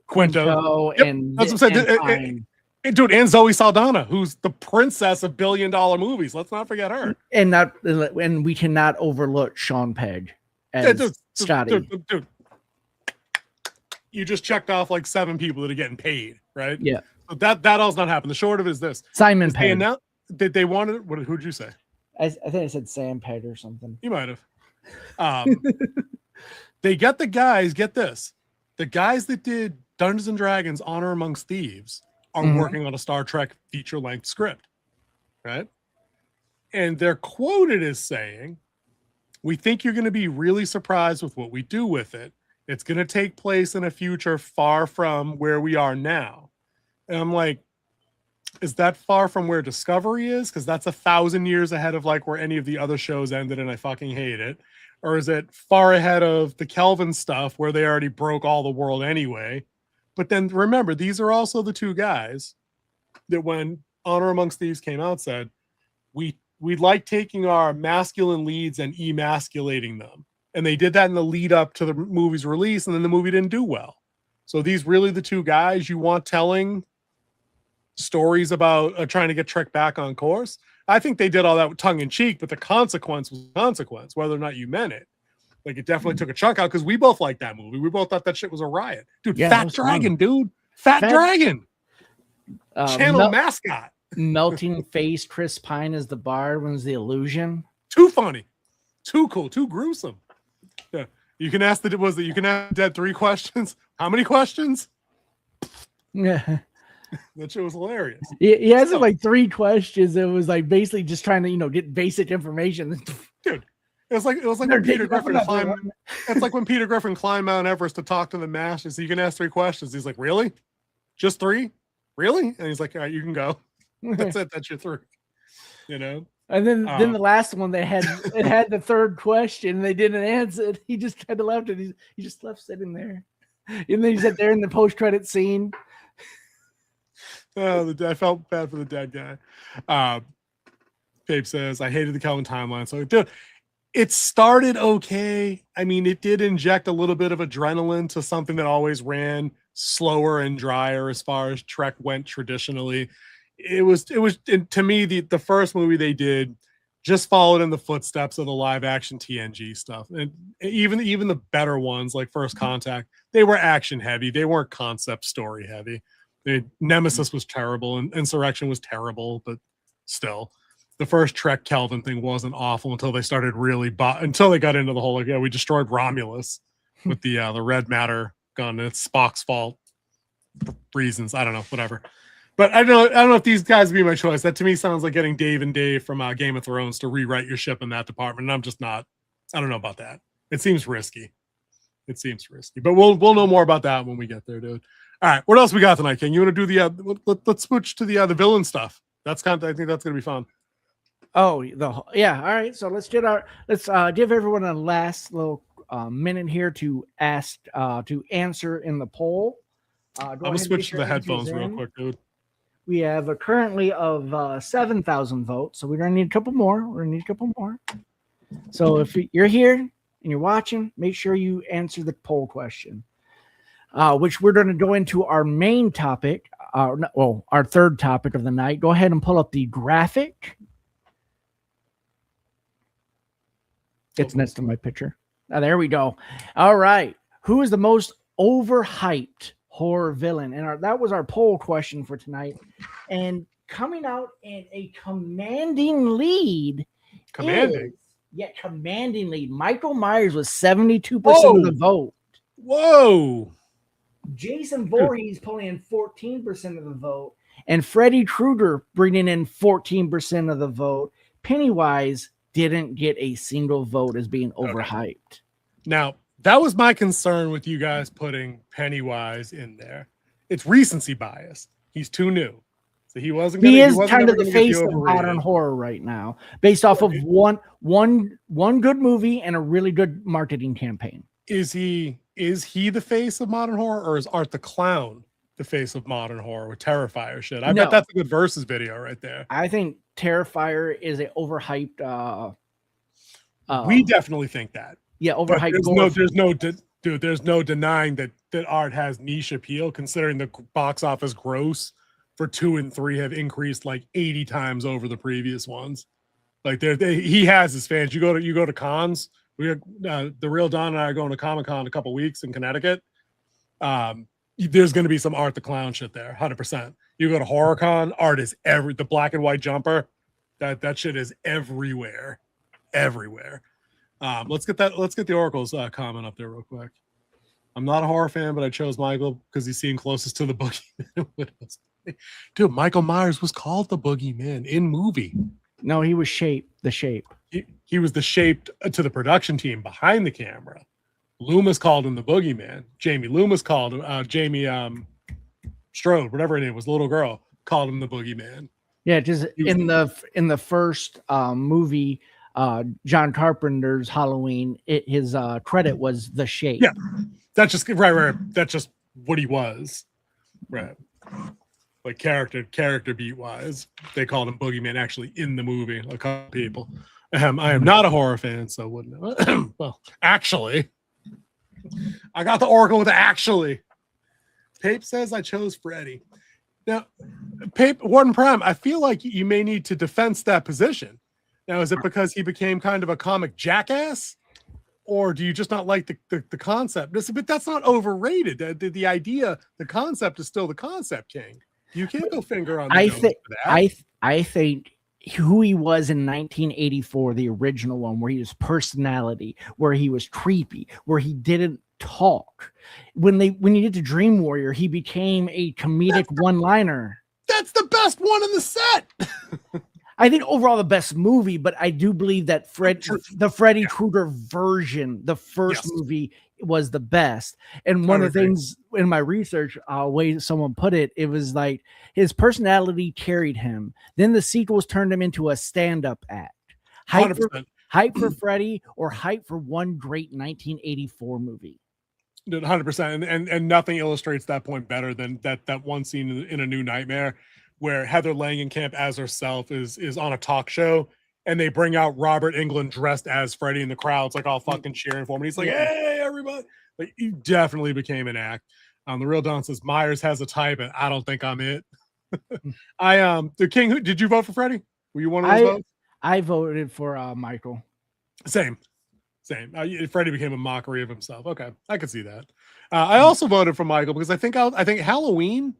Quinto and that's what I'm saying. Dude, and Zoe Saldana, who's the princess of $1 billion movies. Let's not forget her. And we cannot overlook Sean Pegg as Scotty. Dude, you just checked off like 7 people that are getting paid, right? Yeah. So that all's not happened. The short of it is this: Simon Pegg. They wanted. Who'd you say? I think I said Sam Pegg or something. You might have. They get the guys. Get this: the guys that did Dungeons and Dragons: Honor Amongst Thieves are working on a Star Trek feature-length script, right? And they're quoted as saying, "We think you're going to be really surprised with what we do with it. It's going to take place in a future far from where we are now." And I'm like, is that far from where Discovery is? Because that's 1,000 years ahead of like where any of the other shows ended, and I fucking hate it. Or is it far ahead of the Kelvin stuff where they already broke all the world anyway? But then remember, these are also the 2 guys that when Honor Amongst Thieves came out said, we like taking our masculine leads and emasculating them. And they did that in the lead up to the movie's release, and then the movie didn't do well. So these really the 2 guys you want telling stories about trying to get Trek back on course? I think they did all that with tongue in cheek, but the consequence was consequence, whether or not you meant it. Like it definitely took a chunk out because we both liked that movie. We both thought that shit was a riot. Dude, yeah, Fat Dragon, dude. Fat Dragon. Channel mascot. Melting face Chris Pine as the bard was the illusion. Too funny. Too cool, too gruesome. Yeah. You can ask you can ask Dead 3 questions. How many questions? Yeah. That shit was hilarious. He has like 3 questions. It was like basically just trying to, get basic information. Dude, it was like when Peter Griffin climbed. It's like when Peter Griffin climbed Mount Everest to talk to the Masters. So you can ask 3 questions. He's like, really? Just 3? Really? And he's like, all right, you can go. That's it. That's your 3. And then the last one they had the 3rd question. They didn't answer it. He just kind of left it. He just left sitting there. And then he sat there in the post-credit scene. Oh, I felt bad for the dead guy. Pape says, I hated the Kelvin timeline. So, dude, it started okay. I mean, it did inject a little bit of adrenaline to something that always ran slower and drier as far as Trek went traditionally. It was to me, the first movie they did just followed in the footsteps of the live action TNG stuff. And even the better ones like First Contact, they were action heavy. They weren't concept story heavy. Nemesis was terrible and Insurrection was terrible, but still the first Trek Kelvin thing wasn't awful until they started until they got into the whole, like, yeah, we destroyed Romulus with the red matter gun. It's Spock's fault for reasons. I don't know, whatever. But I don't know if these guys would be my choice. That to me sounds like getting Dave and Dave from Game of Thrones to rewrite your ship in that department. And I'm just not, I don't know about that. It seems risky. But we'll know more about that when we get there, dude. All right, what else we got tonight, King? You want to do the let's switch to the villain stuff. I think that's gonna be fun. Oh, yeah. All right, so let's give everyone a last little minute here to answer in the poll. I'm gonna switch to the headphones real quick, dude. We have a currently of 7,000 votes, so we're gonna need a couple more. So if you're here and you're watching, make sure you answer the poll question. Which we're going to go into our main topic, our 3rd topic of the night. Go ahead and pull up the graphic. It's next to my picture. There we go. All right. Who is the most overhyped horror villain? And that was our poll question for tonight. And coming out in a commanding lead. Commanding lead. Michael Myers was 72% of the vote. Whoa. Jason Voorhees pulling in 14% of the vote, and Freddy Krueger bringing in 14% of the vote. Pennywise didn't get a single vote as being overhyped. Now, that was my concern with you guys putting Pennywise in there. It's recency bias. He's too new. So he wasn't he is kind of the face of modern horror right now, based off of one good movie and a really good marketing campaign. Is he the face of modern horror, or is Art the Clown the face of modern horror with Terrifier shit? I bet that's a good Versus video right there. I think Terrifier is a overhyped. We definitely think that. Yeah, overhyped. There's no denying that Art has niche appeal, considering the box office gross for 2 and 3 have increased like 80 times over the previous ones. Like he has his fans. You go to cons. The real Don and I are going to Comic-Con in a couple weeks in Connecticut. There's going to be some Art the Clown shit there, 100%. You go to HorrorCon, Art is the black and white jumper. That shit is everywhere. Let's get the Oracle's comment up there real quick. I'm not a horror fan, but I chose Michael because he seemed closest to the boogeyman. Dude, Michael Myers was called the boogeyman in movie. No, he was the shape. He was the shape to the production team behind the camera. Loomis called him the boogeyman. Jamie Loomis called him Jamie Strode, whatever her name was, little girl, called him the boogeyman. Yeah, just in the first movie, John Carpenter's Halloween, his credit was the shape. Yeah, that's just right. That's just what he was, right? Like character beat wise, they called him boogeyman actually in the movie. A couple people. I am not a horror fan, so wouldn't know. Well, actually, I got the Oracle with actually. Pape says I chose Freddy. Now, Pape Warden Prime, I feel like you may need to defense that position. Now, is it because he became kind of a comic jackass, or do you just not like the concept? But that's not overrated. The idea, the concept is still the concept, King. You can't go finger on the nose for that. I think who he was in 1984, the original one, where he was personality, where he was creepy, where he didn't talk. When he did the Dream Warrior, he became a comedic one-liner. That's the best one in the set. I think overall the best movie, but I do believe that the Freddy Krueger version, the first movie, was the best. And one of the things in my research, way someone put it, it was like his personality carried him. Then the sequels turned him into a stand-up act. Hype for Freddy or hype for one great 1984 movie. 100%. And nothing illustrates that point better than that one scene in A New Nightmare where Heather Langenkamp as herself is on a talk show, and they bring out Robert Englund dressed as Freddy, and the crowd's like all fucking cheering for him. And he's like, hey, everybody. Like, he definitely became an act. The Real Don says Myers has a type, and I don't think I'm it. The King, who did you vote for Freddy? Were you one of those votes? I voted for Michael. Same. Freddy became a mockery of himself. Okay, I could see that. I also voted for Michael because I think Halloween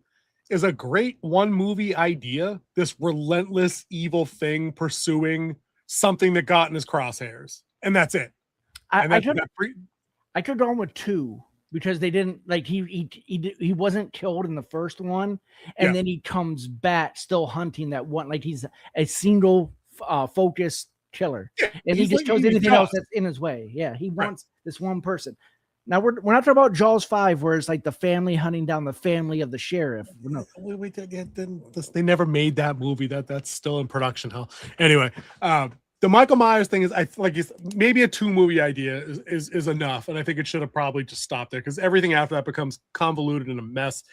is a great one movie idea. This relentless evil thing pursuing something that got in his crosshairs, and that's it. I could have gone with 2 because they didn't like he wasn't killed in the first one, and then he comes back still hunting that one. Like he's a single focused killer, and he just kills anything else that's in his way. Yeah, he wants this one person. Now we're not talking about Jaws 5, where it's like the family hunting down the family of the sheriff. No, wait, they never made that movie. That's still in production hell. Anyway, the Michael Myers thing is, I like maybe a 2-movie idea is enough, and I think it should have probably just stopped there because everything after that becomes convoluted and a mess.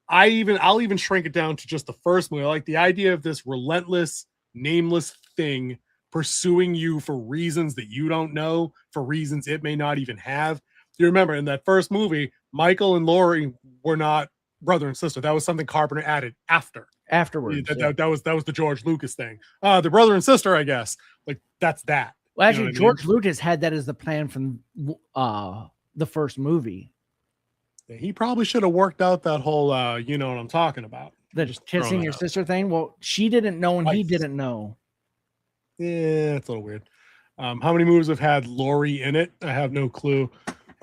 I'll even shrink it down to just the first movie. I like the idea of this relentless, nameless thing pursuing you for reasons that you don't know, for reasons it may not even have. You remember in that first movie, Michael and Laurie were not brother and sister. That was something Carpenter added afterwards. That was the George Lucas thing. The brother and sister, I guess. Like that's that. Well, actually, George Lucas had that as the plan from the first movie. He probably should have worked out that whole you know what I'm talking about. The just kissing your sister thing. Well, she didn't know and he didn't know. Yeah, it's a little weird. How many movies have had Laurie in it? I have no clue.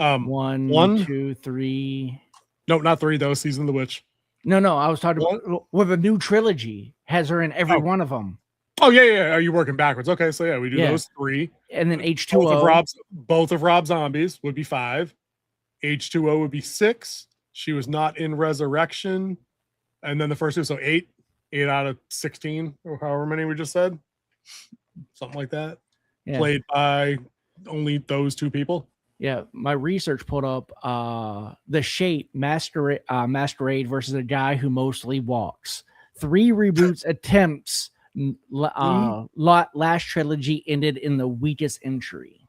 One, 2, 3. No, not 3 though. Season of the Witch. No. I was talking about with a new trilogy has her in every one of them. Oh yeah. Are you working backwards? Okay, so yeah, we do those 3, and then H2O. Both of Rob Zombies would be 5. H2O would be 6. She was not in Resurrection, and then the first 2, so 8 out of 16, or however many we just said, something like that. Yeah. Played by only those 2 people. Yeah, my research pulled up The Shape Masquerade versus a guy who mostly walks. 3 reboots attempts. Last trilogy ended in the weakest entry.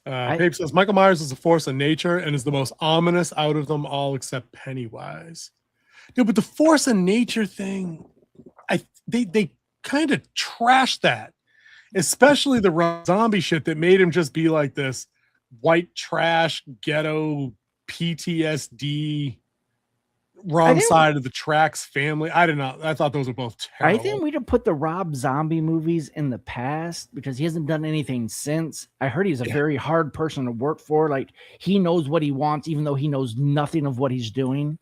Pape says Michael Myers is a force of nature and is the most ominous out of them all except Pennywise. Dude, but the force of nature thing, they kind of trashed that. Especially the zombie shit that made him just be like this white trash ghetto PTSD wrong side of the tracks family. I thought those were both terrible. I think we'd have put the Rob Zombie movies in the past because he hasn't done anything since. I heard he's a very hard person to work for. Like he knows what he wants, even though he knows nothing of what he's doing.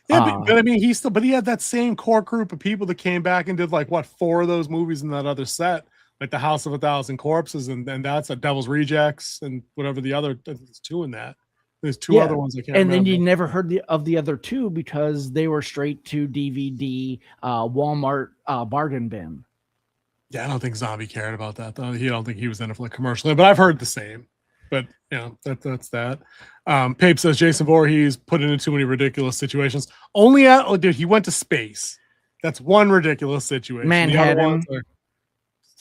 Yeah, but I mean, he had that same core group of people that came back and did like 4 of those movies in that other set. Like the House of 1,000 Corpses, and that's a Devil's Rejects, and whatever the other. There's 2 in that. There's 2 other ones I can't remember. And then you never heard of the other 2 because they were straight to DVD, Walmart bargain bin. Yeah, I don't think Zombie cared about that though. He don't think he was in it for commercially, but I've heard the same. But that's that. Pape says Jason Voorhees put into too many ridiculous situations. Dude, he went to space. That's one ridiculous situation. Manhattan.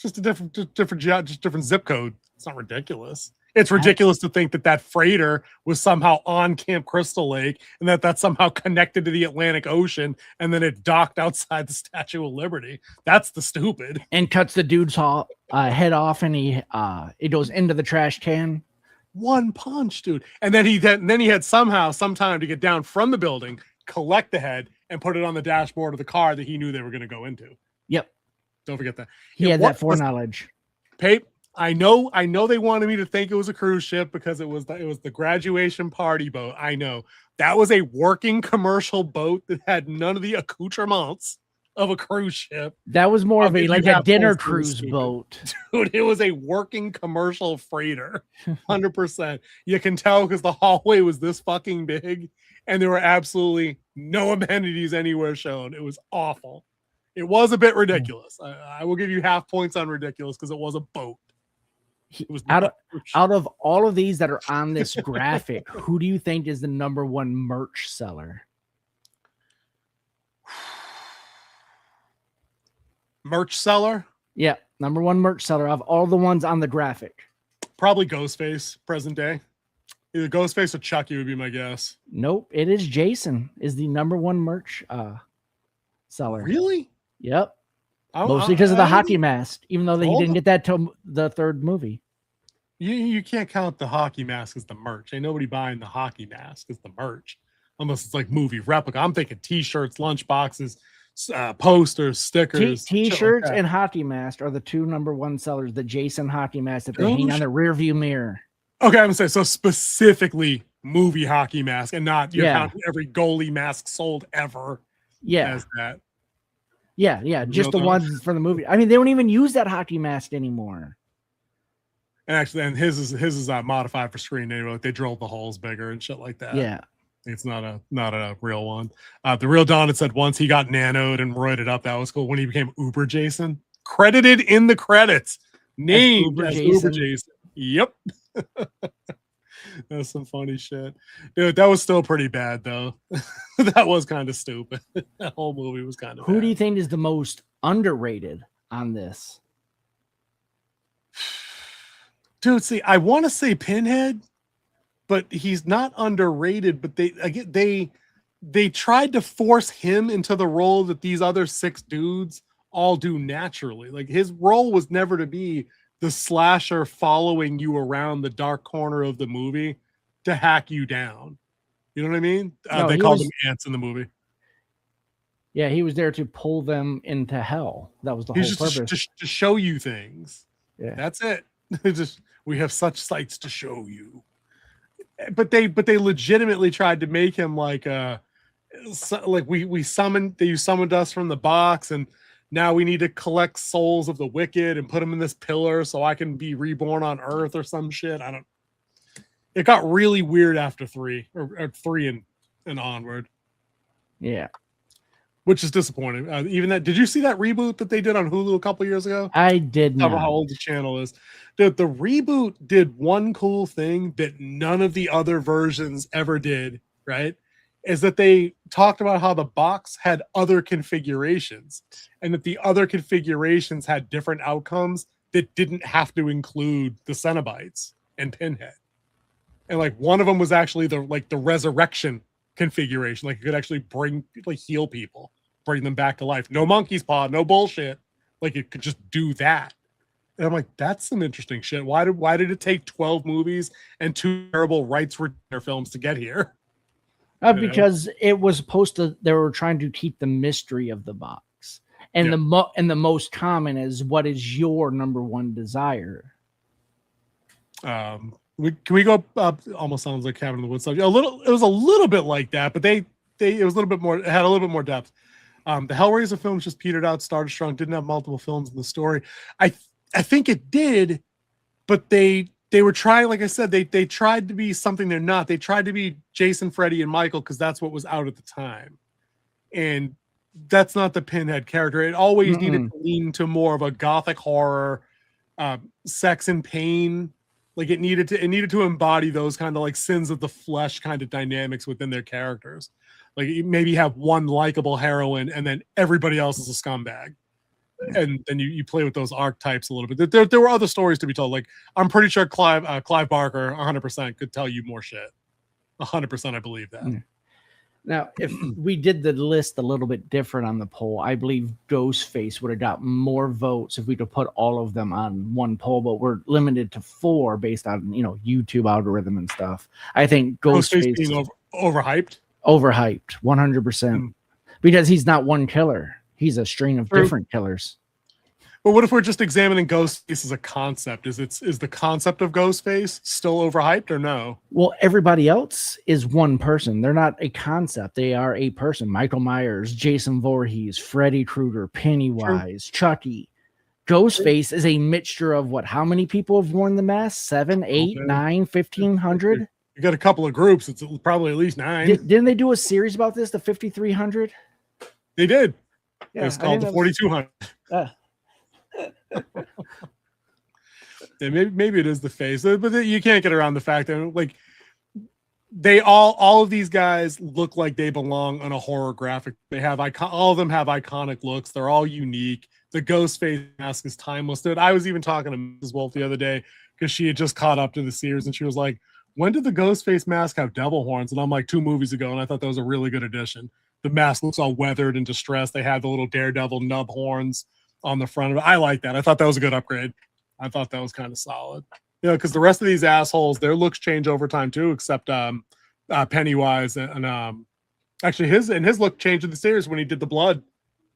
Just a different zip code. It's not ridiculous. It's ridiculous to think that freighter was somehow on Camp Crystal Lake and that's somehow connected to the Atlantic Ocean and then it docked outside the Statue of Liberty. That's the stupid. And cuts the dude's head off and it goes into the trash can. One punch, dude. And then he had some time to get down from the building, collect the head, and put it on the dashboard of the car that he knew they were going to go into. Yep. Don't forget that. He had that foreknowledge. Pape, I know they wanted me to think it was a cruise ship because it was the graduation party boat. I know. That was a working commercial boat that had none of the accoutrements of a cruise ship. That was more of a dinner cruise boat. Dude, it was a working commercial freighter. 100%. You can tell because the hallway was this fucking big and there were absolutely no amenities anywhere shown. It was awful. It was a bit ridiculous. I will give you half points on ridiculous because it was a boat. Out of all of these that are on this graphic, who do you think is the number one merch seller? Merch seller? Yeah, number one merch seller of all the ones on the graphic. Probably Ghostface, present day. Either Ghostface or Chucky would be my guess. Nope, it is Jason is the number one merch seller. Really? Yep. Mostly because of the hockey mask, even though he didn't get that till the third movie. You can't count the hockey mask as the merch. Ain't nobody buying the hockey mask as the merch. Unless it's like movie replica. I'm thinking t-shirts, lunch boxes, posters, stickers. T-shirts and hockey mask are the two number one sellers. The Jason hockey mask that they hang on the rear view mirror. Okay, I'm gonna say so specifically movie hockey mask and not counting every goalie mask sold ever. Yeah. As that. Yeah, just the ones for the movie. I mean, they don't even use that hockey mask anymore. And actually, and his is modified for screen anyway. Like they drilled the holes bigger and shit like that. Yeah, it's not a real one. The real Don had said once he got nanoed and roided up, that was cool. When he became Uber Jason, credited in the credits, named as Uber Jason. Yep. That's some funny shit. Dude, that was still pretty bad, though. That was kind of stupid. That whole movie was kind of Who bad. do you think is the most underrated on this? Dude, see, I want to say Pinhead, but he's not underrated. But they tried to force him into the role that these other 6 dudes all do naturally. Like his role was never to be the slasher following you around the dark corner of the movie to hack you down. You know what I mean? They called them ants in the movie. Yeah, he was there to pull them into hell. That was the whole purpose. To show you things. Yeah, that's it. We have such sights to show you. But they legitimately tried to make him like you summoned us from the box and now we need to collect souls of the wicked and put them in this pillar so I can be reborn on Earth or some shit. It got really weird after 3 or 3 and onward. Yeah. Which is disappointing. Did you see that reboot that they did on Hulu a couple years ago? I did not. How old the channel is. The reboot did one cool thing that none of the other versions ever did, right? Is that they talked about how the box had other configurations and that the other configurations had different outcomes that didn't have to include the Cenobites and Pinhead. And like one of them was actually the resurrection configuration. Like it could actually heal people, bring them back to life. No monkey's paw, no bullshit. Like it could just do that. And I'm like, that's some interesting shit. Why did it take 12 movies and 2 terrible rights retainer films to get here? Because it was supposed to, they were trying to keep the mystery of the box. And the most common is, what is your number one desire? Can we go up? Almost sounds like Cabin in the Woods. It was a little bit like that, but it was a little bit more, it had a little bit more depth. The Hellraiser films just petered out, started strong, didn't have multiple films in the story. I think it did, but they were trying, like I said, they tried to be something they're not. They tried to be Jason, Freddy, and Michael because that's what was out at the time. And that's not the Pinhead character. It always needed to lean to more of a gothic horror, sex and pain. Like it needed to embody those kind of like sins of the flesh kind of dynamics within their characters. Like maybe have one likable heroine and then everybody else is a scumbag. And then you play with those archetypes a little bit. There were other stories to be told. Like I'm pretty sure Clive Barker 100% could tell you more shit. 100% I believe that. Now, if we did the list a little bit different on the poll, I believe Ghostface would have got more votes if we could put all of them on one poll, but we're limited to 4 based on, YouTube algorithm and stuff. I think Ghostface being overhyped. Overhyped, 100%. Because he's not one killer. He's a string of True. different killers. But what if we're just examining Ghostface as a concept? Is the concept of Ghostface still overhyped or no? Well, everybody else is one person. They're not a concept. They are a person. Michael Myers, Jason Voorhees, Freddy Krueger, Pennywise, Chucky. Ghostface is a mixture of what? How many people have worn the mask? 7, 8, 9, 1,500? You got a couple of groups. It's probably at least 9. Didn't they do a series about this, the 5,300? They did. Yeah, It was called the 4,200. Yeah, maybe it is the face, but you can't get around the fact that like they all of these guys look like they belong on a horror graphic. They have all of them have iconic looks. They're all unique. The Ghostface mask is timeless. Dude, I was even talking to Mrs. Wolf the other day because she had just caught up to the series and she was like, "When did the Ghostface mask have devil horns?" And I'm like, 2 movies ago, and I thought that was a really good addition. The mask looks all weathered and distressed. They had the little daredevil nub horns on the front of it. I like that. I thought that was a good upgrade. I thought that was kind of solid. Because the rest of these assholes, their looks change over time too, except Pennywise and actually his look changed in the series when he did the blood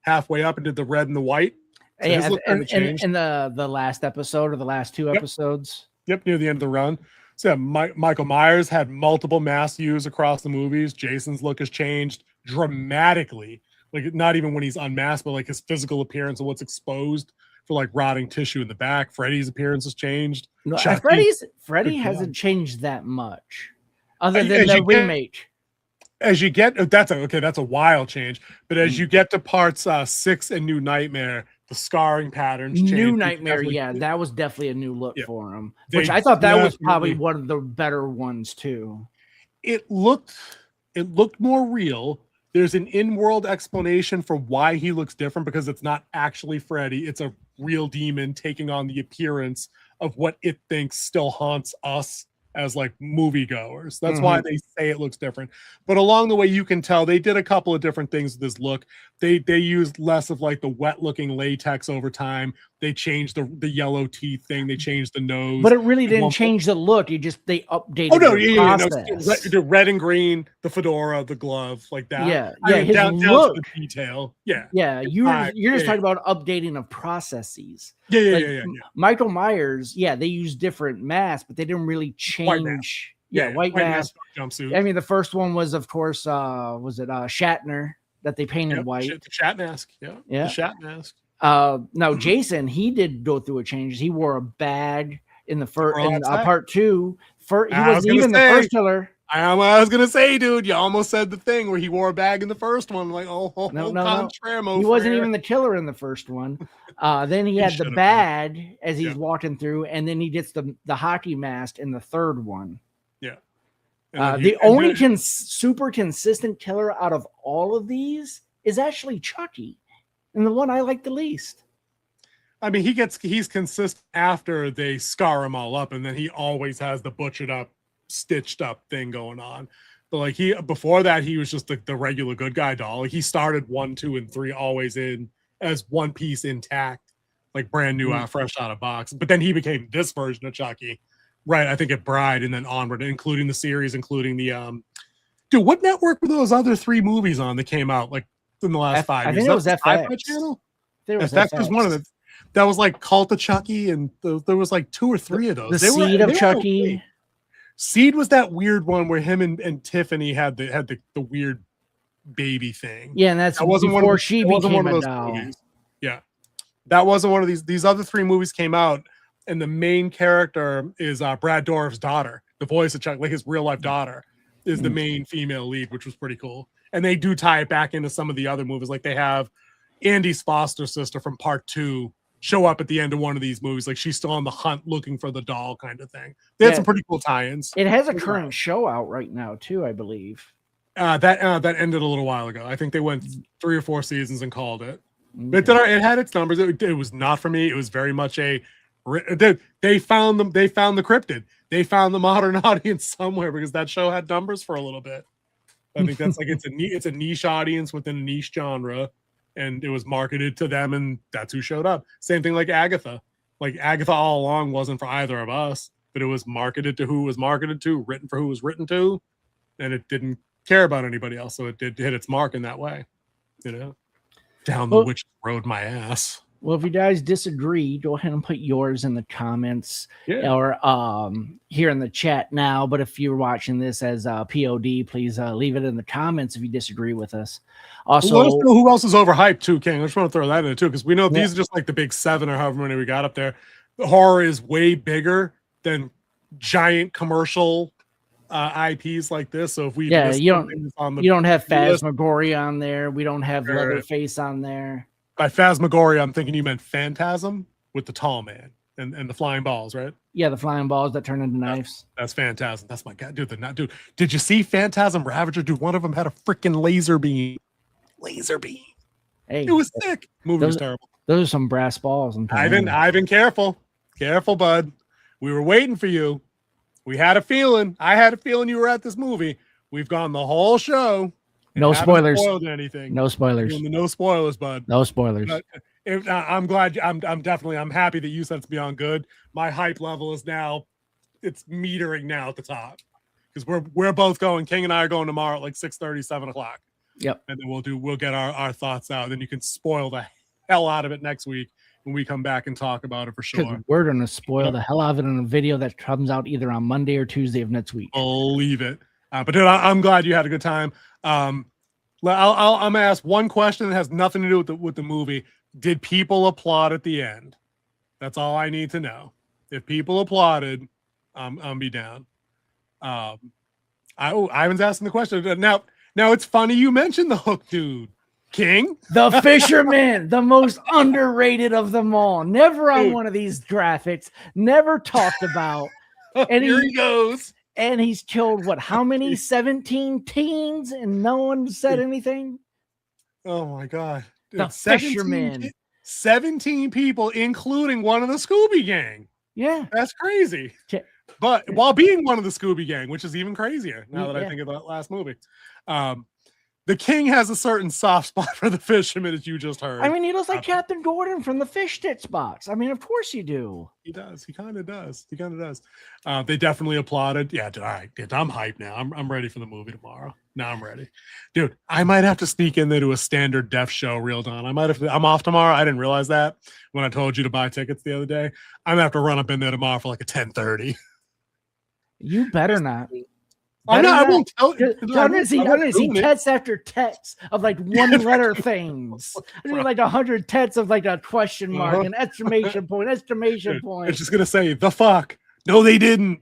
halfway up and did the red and the white. So yeah, in the last episode or the last 2 episodes. Yep, near the end of the run. So yeah, Michael Myers had multiple masks used across the movies. Jason's look has changed dramatically. Like not even when he's unmasked, but like his physical appearance and what's exposed for like rotting tissue in the back. Freddy's appearance has changed. No, Freddy hasn't changed that much, other than the remake. As you get that's a wild change. But as you get to parts 6 and New Nightmare, the scarring patterns change. New Nightmare, that was definitely a new look for him. Which I thought that was probably one of the better ones too. It looked more real. There's an in-world explanation for why he looks different because it's not actually Freddy. It's a real demon taking on the appearance of what it thinks still haunts us as like moviegoers. That's why they say it looks different. But along the way, you can tell they did a couple of different things with this look. They used less of like the wet looking latex over time. They changed the yellow teeth thing. They changed the nose. But it really didn't change the look. They updated the process. The red and green, the fedora, the glove, like that. His down look. to the detail. Yeah. You're just talking about updating of processes. Yeah. Michael Myers, they used different masks, but they didn't really change. White mask jumpsuit. I mean, the first one was, of course, was it Shatner that they painted white? The Shat mask. Yeah. The Shat mask. Now Jason, he did go through a change. He wore a bag in the first part 2. He wasn't even the first killer. I was gonna say, dude, you almost said the thing where he wore a bag in the first one. Like, no. He wasn't even the killer in the first one. Then he had the bag as he's walking through, and then he gets the hockey mask in the third one. Yeah. The only super consistent killer out of all of these is actually Chucky, and the one I like the least. I mean, he's consistent after they scar him all up, and then he always has the butchered up, stitched up thing going on. But like before that, he was just the regular good guy doll. Like he started 1, 2, and 3 always in as one piece intact, like brand new, fresh out of box. But then he became this version of Chucky, right? I think at Bride and then onward, including the series, including the dude. What network were those other 3 movies on that came out like in the last 5 years? I think it was FX. Channel. FX was one of the. That was like Cult of Chucky, and there was like 2 or 3 of those. The Seed of Chucky. Seed was that weird one where him and Tiffany had the weird baby thing. Yeah, and that wasn't before she became a doll. Movies. Yeah, that wasn't one of these. These other 3 movies came out, and the main character is Brad Dourif's daughter. The voice of Chuck, like his real life daughter, is the main female lead, which was pretty cool. And they do tie it back into some of the other movies. Like they have Andy's foster sister from part 2 show up at the end of one of these movies. Like she's still on the hunt looking for the doll kind of thing. They had some pretty cool tie-ins. It has a current show out right now too, I believe. That ended a little while ago. I think they went 3 or 4 seasons and called it. But it had its numbers. It was not for me. It was very much they found them. They found the cryptid. They found the modern audience somewhere because that show had numbers for a little bit. I think that's like it's a niche audience within a niche genre. And it was marketed to them, and that's who showed up. Same thing like Agatha. Like Agatha all along wasn't for either of us, but it was marketed to who it was marketed to, written for who it was written to, and it didn't care about anybody else. So it did hit its mark in that way, you know. down the witch road my ass. Well, if you guys disagree, go ahead and put yours in the comments or here in the chat now. But if you're watching this as POD, please leave it in the comments if you disagree with us. Also, let us know who else is overhyped too, King. I just want to throw that in too, because we know these are just like the big 7 or however many we got up there. The horror is way bigger than giant commercial IPs like this. So if we you don't have Phasmagoria on there. We don't have Leatherface on there. By Phasmagoria, I'm thinking you meant Phantasm with the tall man and the flying balls, right? Yeah, the flying balls that turn into knives. That's Phantasm. That's my god, dude. Dude, did you see Phantasm Ravager? Dude, one of them had a freaking laser beam. Hey, it was sick. Movie was terrible. Those are some brass balls. Ivan, careful, bud. We were waiting for you. We had a feeling. I had a feeling you were at this movie. We've gone the whole show. No spoilers. Spoiled anything. No spoilers. No spoilers, bud. No spoilers. I'm glad. I'm happy that you said it's beyond good. My hype level is now, it's metering now at the top because we're both going. King and I are going tomorrow at like 6:30, 7 o'clock. Yep. And then we'll get our thoughts out. Then you can spoil the hell out of it next week when we come back and talk about it for sure. We're gonna spoil the hell out of it in a video that comes out either on Monday or Tuesday of next week. Believe it. But dude, I'm glad you had a good time. I'm gonna ask one question that has nothing to do with the movie. Did people applaud at the end? That's all I need to know. If people applauded, I'll be down. Ivan's asking the question now. It's funny you mentioned the hook dude, King. The Fisherman, the most underrated of them all. Never on one of these graphics. Never talked about. And here he goes. And he's killed how many? 17 teens, and no one said anything. Oh my god! Dude, the Fisherman. 17 people, including one of the Scooby Gang. Yeah, that's crazy. But while being one of the Scooby Gang, which is even crazier now that I think of that last movie, the King has a certain soft spot for the Fisherman, as you just heard. I mean, he looks like Captain Gordon from the Fish Sticks box. I mean, of course you do. He does. He kind of does. They definitely applauded. Yeah, dude, all right, dude, I'm hyped now. I'm ready for the movie tomorrow. Now I'm ready. Dude, I might have to sneak in there to a standard def show real done. I'm off tomorrow. I didn't realize that when I told you to buy tickets the other day. I'm going to have to run up in there tomorrow for like a 10:30. You better not. I won't tell you. I'm gonna see text after text of like one letter things. I mean, like 100 texts of like a question mark, an exclamation point. It's just gonna say the fuck. No, they didn't.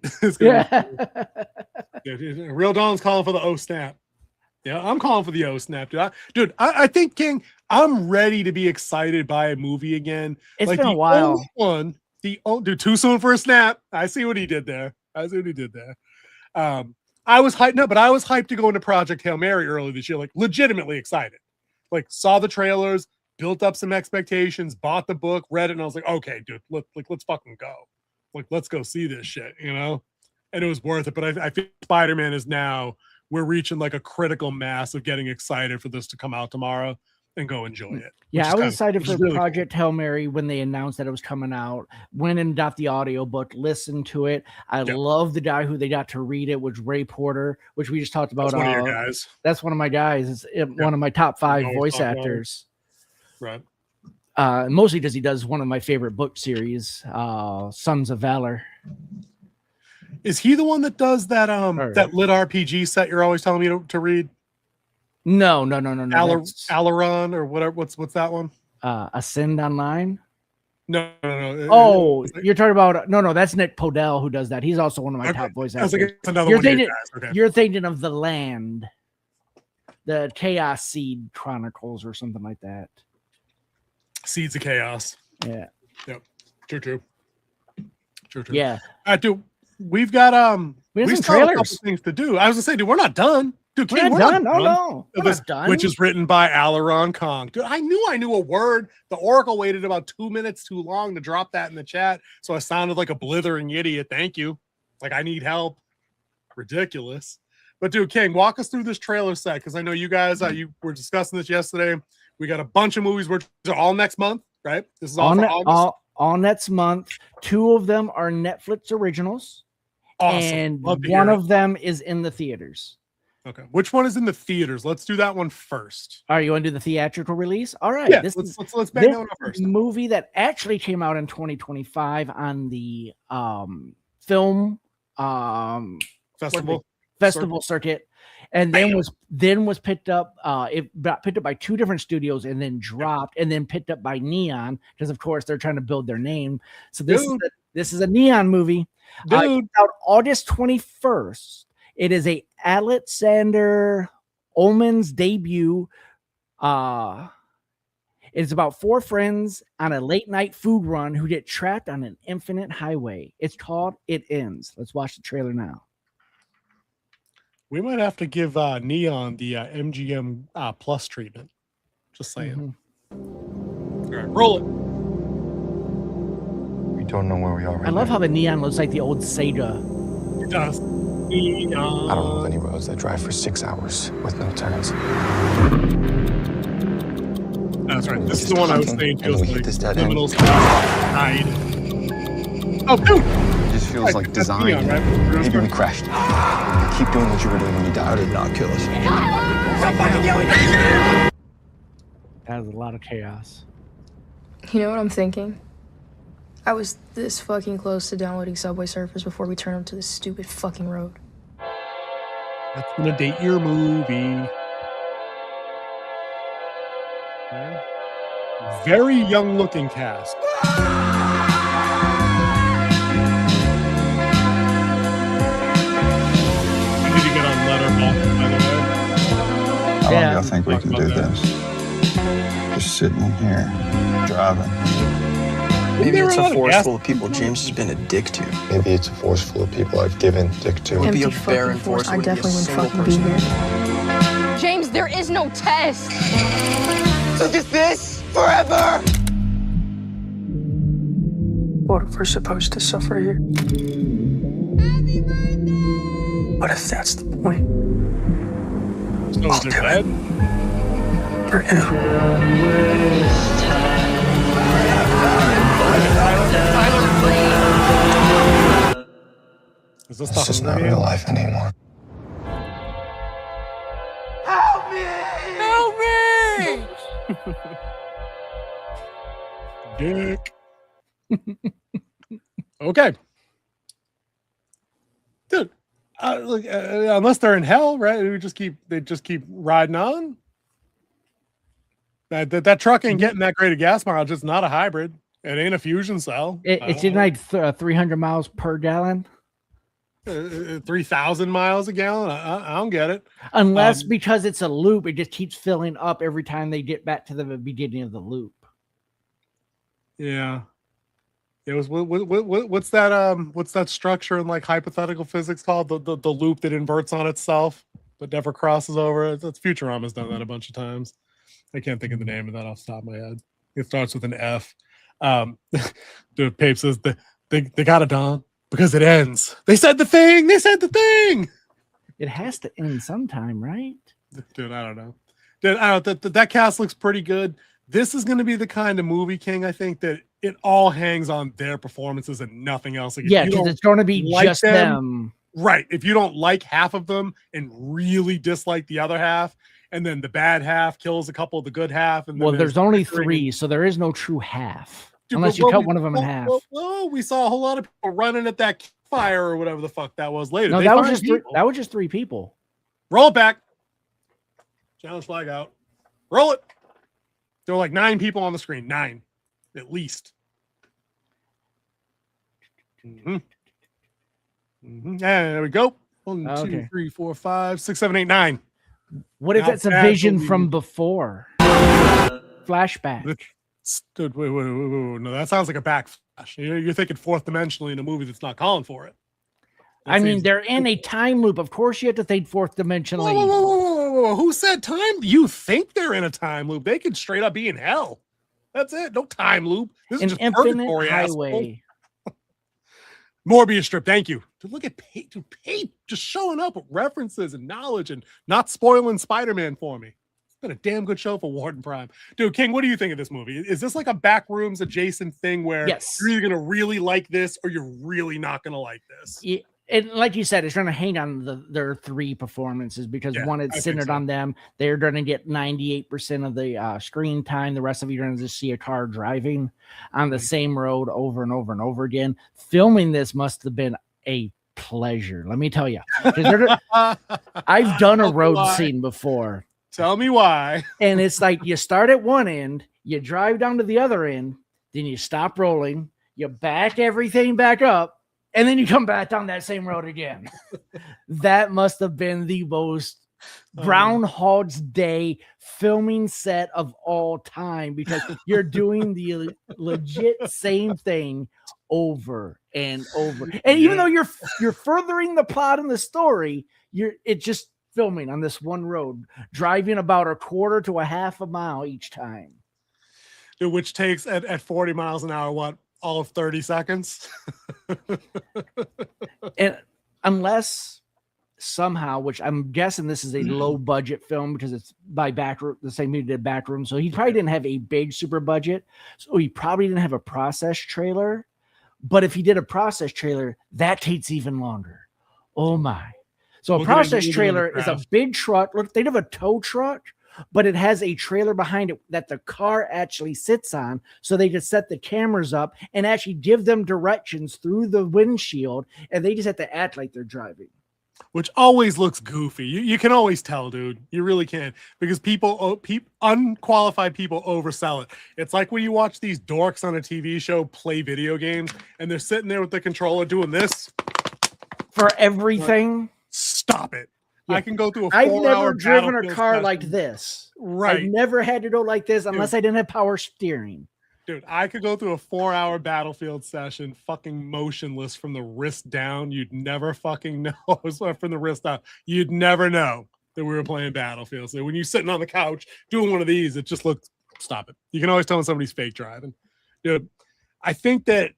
Real Dawn's calling for the O snap. Yeah, I'm calling for the O snap, dude. I think, King, I'm ready to be excited by a movie again. It's like been a while. Dude, too soon for a snap. I see what he did there. I was hyped, but I was hyped to go into Project Hail Mary early this year, like legitimately excited. Like saw the trailers, built up some expectations, bought the book, read it, and I was like, okay, dude, let's fucking go. Like, let's go see this shit, you know? And it was worth it. But I feel Spider-Man is now, we're reaching like a critical mass of getting excited for this to come out tomorrow and go enjoy it. Yeah, I was excited for really Project Hail Mary when they announced that it was coming out. Went and got the audiobook, listened to it. I love the guy who they got to read it, was Ray Porter, which we just talked about. That's one of your guys. That's one of my guys. It's one of my top 5 voice actors. Right. Mostly because he does one of my favorite book series, Sons of Valor. Is he the one that does that that lit RPG set you're always telling me to read? No. Alaron or whatever. What's that one? Ascend Online. No. Oh, you're talking about no. That's Nick Podell who does that. He's also one of my top voice actors. You're thinking of The Land, the Chaos Seed Chronicles or something like that. Seeds of Chaos. Yeah. Yep. True. Yeah. Dude, we've got we still have a couple things to do. I was gonna say, dude, we're not done. Dude, we're not done. No. Which is written by Alaron Kong. Dude, I knew a word. The Oracle waited about 2 minutes too long to drop that in the chat, so I sounded like a blithering idiot. Thank you. Like I need help. Ridiculous. But dude, King, walk us through this trailer set because I know you guys you were discussing this yesterday. We got a bunch of movies. We're all next month, right? This is all for August. All next month. 2 of them are Netflix originals. Awesome. And one of them is in the theaters. Okay. Which one is in the theaters? Let's do that one first. All right, you want to do the theatrical release? All right. Yeah, This let's bang this that one up first. movie that actually came out in 2025 on the film festival circuit, and then was picked up. It got picked up by 2 different studios and then dropped, and then picked up by Neon because, of course, they're trying to build their name. So this is a Neon movie. It's out August 21st. It is a Alexander Ullman's debut. It's about 4 friends on a late night food run who get trapped on an infinite highway. It's called It Ends. Let's watch the trailer now. We might have to give Neon the MGM plus treatment. Just saying. All right, roll it. We don't know where we are right I love now. how the Neon looks like the old Sega. It does. Neon. I don't know of any roads that drive for 6 hours with no turns. That's right. This is the one I was saying. And we hit this dead end. Criminals died. Oh, dude. It just feels like That's design. Neon, right? Maybe we crashed. You keep doing what you were doing when you died. I did not kill us. That was a lot of chaos. You know what I'm thinking? I was this fucking close to downloading Subway Surfers before we turned to this stupid fucking road. That's gonna date your movie. Okay. Very young looking cast. When did you get on Letterboxd, by the way? How long Yeah. do y'all think we can do this? Just sitting here, driving. Maybe They it's were a out of force gas. full of people James has been a dick to. Maybe it's a force full of people I've given dick to. Would be a Empty fucking barren force. force. I Wouldn't be a definitely wouldn't single fucking be person. here. James, there is no test. So just this forever. What if we're supposed to suffer here? What if that's the point? So they're dead? For him? Is this It's the just Hunger not real Games? life anymore. Dick. Okay. Dude, look, unless they're in hell, right? They just keep riding on. That truck ain't getting that great of gas mileage. It's not a hybrid. It ain't a fusion cell. It's in like 300 miles per gallon. 3,000 miles a gallon. I don't get it. Unless because it's a loop, it just keeps filling up every time they get back to the beginning of the loop. Yeah. It was what's that structure in like hypothetical physics called? The loop that inverts on itself but never crosses over. That's Futurama's done that a bunch of times. I can't think of the name of that off the top of my head. It starts with an F. Dude, Pape says they got it done because it ends. They said the thing. It has to end sometime, right? Dude, I don't know. Dude, I don't know. That cast looks pretty good. This is going to be the kind of movie, King, I think, that it all hangs on their performances and nothing else. Like, Yeah, because it's going to be like just them. Right. If you don't like half of them and really dislike the other half, and then the bad half kills a couple of the good half. And then Well, there's only 3, so there is no true half. Dude, unless you cut one of them in half. Well, we saw a whole lot of people running at that fire or whatever the fuck that was later. No, They that was find just 3, people. that was just 3 people. Roll it back. Challenge flag out. Roll it. There were like 9 people on the screen. 9, at least. And there we go. 1, 2, Okay. 3, 4, 5, 6, 7, 8, 9. What if Not it's a bad, vision but from before? Flashback. Dude, wait. No, that sounds like a backflash. You're thinking fourth dimensionally in a movie that's not calling for it. I mean, they're in a time loop. Of course, you have to think fourth dimensionally. Whoa. Who said time? You think they're in a time loop? They could straight up be in hell. That's it. No time loop. This is An just infinite purgatory, asshole. highway. Morbius strip. Thank you. Dude, look at Pape. Dude, Pape just showing up with references and knowledge and not spoiling Spider-Man for me. It's been a damn good show for Warden Prime. Dude, King, what do you think of this movie? Is this like a backrooms adjacent thing where Yes. you're either going to really like this or you're really not going to like this? And like you said, it's trying to hang on their 3 performances because one, it's centered on them. They're going to get 98% of the screen time. The rest of you are going to just see a car driving on the same road over and over and over again. Filming this must have been a pleasure. Let me tell you. I've done a road scene before. Tell me why. And it's like you start at one end, you drive down to the other end, then you stop rolling, you back everything back up, and then you come back down that same road again. That must have been the most Groundhog's Day filming set of all time because you're doing the legit same thing over and over. And even though you're furthering the plot in the story, it's just filming on this one road, driving about a quarter to a half a mile each time. Which takes at 40 miles an hour, what, all of 30 seconds? And unless somehow, which I'm guessing this is a low budget film because it's by Backroom, the same movie did Backroom. So he probably didn't have a big super budget. So he probably didn't have a process trailer. But if he did a process trailer, that takes even longer. Oh my. So a process trailer is a big truck. Look, they have a tow truck, but it has a trailer behind it that the car actually sits on. So they just set the cameras up and actually give them directions through the windshield. And they just have to act like they're driving. Which always looks goofy. You can always tell, dude. You really can. Because unqualified people oversell it. It's like when you watch these dorks on a TV show play video games and they're sitting there with the controller doing this. For everything. Stop it. Yeah. I can go through a 4-hour I've never driven a car session. like this. Right. I've never had to go like this unless I didn't have power steering. Dude, I could go through a 4-hour Battlefield session fucking motionless from the wrist down. You'd never fucking know. From the wrist up. You'd never know that we were playing Battlefield. So when you're sitting on the couch doing one of these, it just looks, stop it. You can always tell when somebody's fake driving. Dude, I think that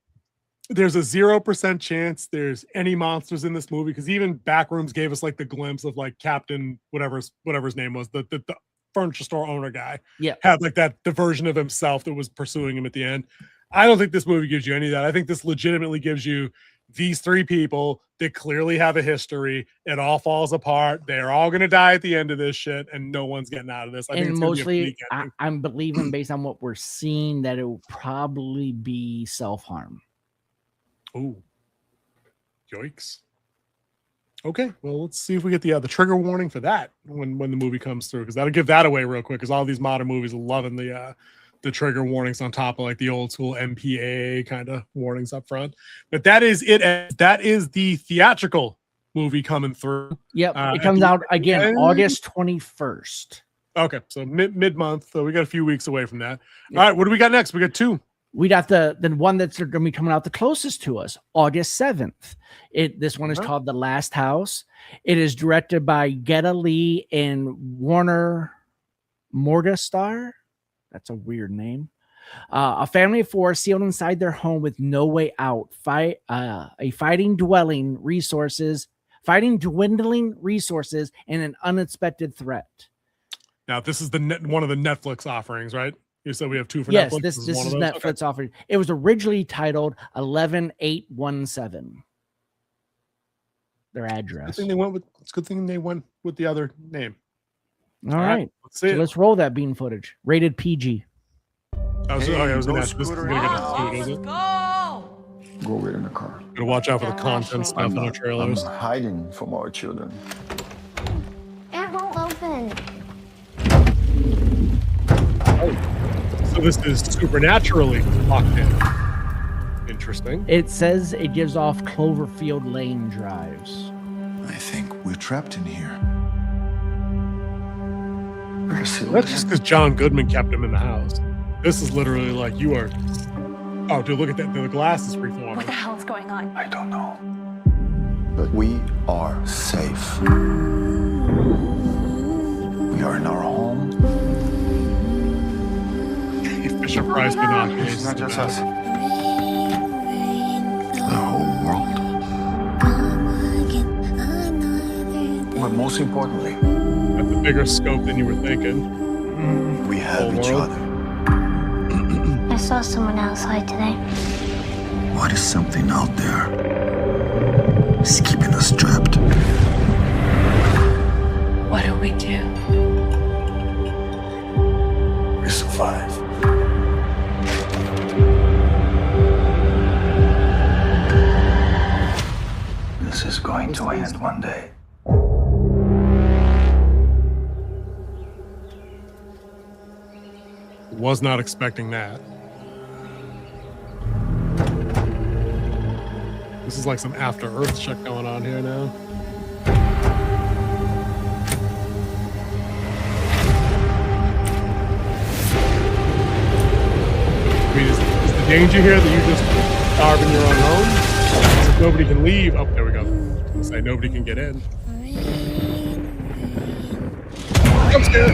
there's a 0% chance there's any monsters in this movie because even Backrooms gave us like the glimpse of like Captain whatever his name was, the furniture store owner guy. Yeah, had like the version of himself that was pursuing him at the end. I don't think this movie gives you any of that. I think this legitimately gives you these 3 people that clearly have a history. It all falls apart. They're all going to die at the end of this shit, and no one's getting out of this. I think it's mostly, I'm believing based on what we're seeing that it will probably be self-harm. Oh, yikes. Okay, well, let's see if we get the trigger warning for that when the movie comes through, because that'll give that away real quick, because all these modern movies are loving the trigger warnings on top of like the old school MPAA kind of warnings up front. But that is it. That is the theatrical movie coming through. Yep, it comes out again August 21st. Okay, so mid-month. So we got a few weeks away from that. Yep. All right, what do we got next? We got 2. We got the one that's going to be coming out the closest to us, August 7th. This one is called The Last House. It is directed by Geta Lee and Warner Morgenstern. That's a weird name. A family of 4 sealed inside their home with no way out. Fighting dwindling resources and an unexpected threat. Now, this is one of the Netflix offerings, right? You said we have 2 for Netflix. Netflix. Yes, this is Netflix offering. It was originally titled 11817. Their address. It's a good thing they went with the other name. All right. Let's see. So let's roll that bean footage. Rated PG. I was going to ask. This is going to get us is it? Go get in the car. Gotta watch out for the content stuff in our trailers. I'm hiding from our children. It won't open. So this is supernaturally locked in. Interesting. It says it gives off Cloverfield Lane drives. I think we're trapped in here. That's just because John Goodman kept him in the house. This is literally like you are. Oh, dude, look at that. The glass is freeforming. What the hell is going on? I don't know. But we are safe. We are in our home. Fisher Price binoculars. It's not just us. The whole world. But most importantly, That's a bigger scope than you were thinking. we have each other. I saw someone outside today. What is something out there is keeping us trapped. What do we do? We survive. This is going to end one day. Was not expecting that. This is like some After Earth shit going on here now. I mean, is the danger here that you just starve in your own home? If nobody can leave. Oh, there we go. Say nobody can get in. I'm scared.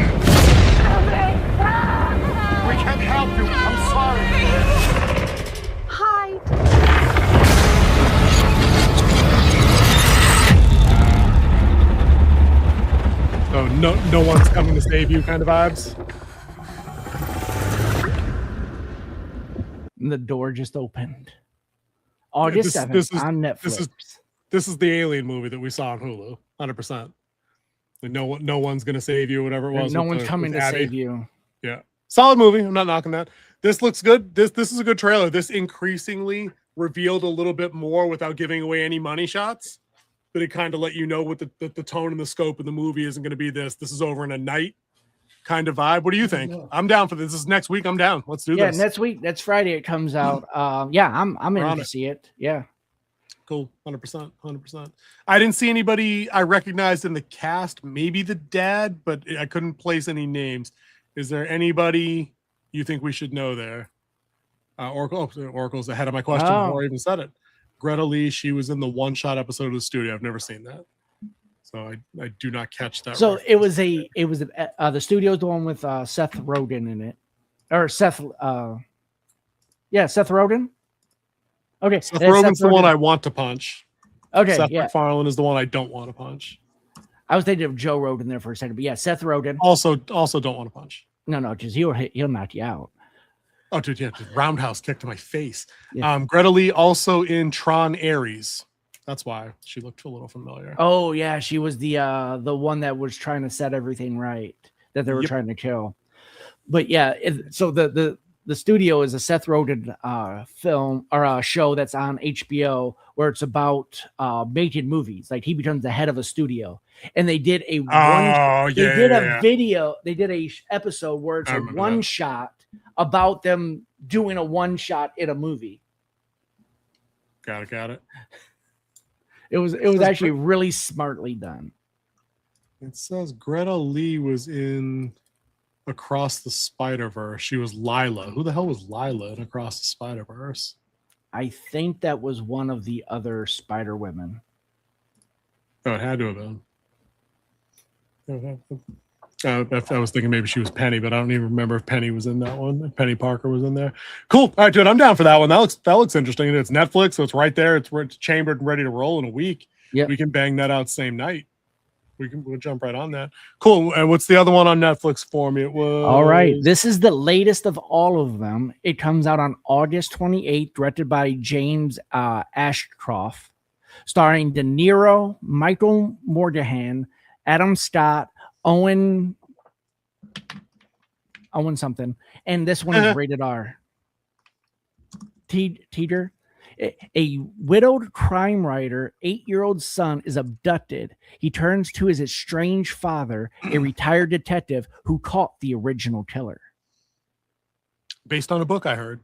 We can't help you. I'm sorry. Hi. So no one's coming to save you kind of vibes? And the door just opened. August 7th on Netflix. This is the Alien movie that we saw on Hulu. 100%. Like no one's gonna save you, whatever it was. No one's coming to save you. Yeah. Solid movie. I'm not knocking that. This looks good. This is a good trailer. This increasingly revealed a little bit more without giving away any money shots. But it kind of let you know what the tone and the scope of the movie isn't going to be this. This is over in a night kind of vibe. What do you think? I'm down for this. This is next week. I'm down. Let's do this. Yeah, next week. That's Friday. It comes out. Yeah, I'm in to see it. Yeah. Cool. 100%. 100%. I didn't see anybody I recognized in the cast. Maybe the dad, but I couldn't place any names. Is there anybody you think we should know there? Oracle's ahead of my question before I even said it. Greta Lee, she was in the one-shot episode of The Studio. I've never seen that, so I do not catch that. So reference. it was the studio's the one with Seth Rogen in it, or Seth. Seth Rogen. Okay, Seth Rogen's the one I want to punch. Okay, Seth yeah. MacFarlane is the one I don't want to punch. I was thinking of Joe Rogan there for a second, but yeah, Seth Rogen. Also don't want to punch. No, because he'll knock you out. Oh, dude, yeah, just roundhouse kick to my face. Yeah. Greta Lee also in Tron Ares. That's why she looked a little familiar. Oh yeah, she was the one that was trying to set everything right that they were trying to kill. But yeah, so the studio is a Seth Rogen film or a show that's on HBO where it's about making movies. Like he becomes the head of a studio, and they did a episode where it's a one shot about them doing a one shot in a movie. Got it. It was actually really smartly done. It says Greta Lee was in Across the Spider-Verse. She was Lila. Who the hell was Lila in Across the Spider-Verse? I think that was one of the other Spider Women. Oh, it had to have been. I was thinking maybe she was Penny, but I don't even remember if Penny was in that one. If Penny Parker was in there. Cool. All right, dude, I'm down for that one. That looks interesting. It's Netflix, so it's right there. It's chambered and ready to roll in a week. Yeah, we can bang that out same night. We'll jump right on that. Cool. And what's the other one on Netflix for me? It was all right. This is the latest of all of them. It comes out on August 28th, directed by James Ashcroft, starring De Niro, Michael Morgan, Adam Scott, Owen something, and this one is rated R. Teeter. A widowed crime writer, 8-year-old son is abducted. He turns to his estranged father, a retired detective who caught the original killer. Based on a book I heard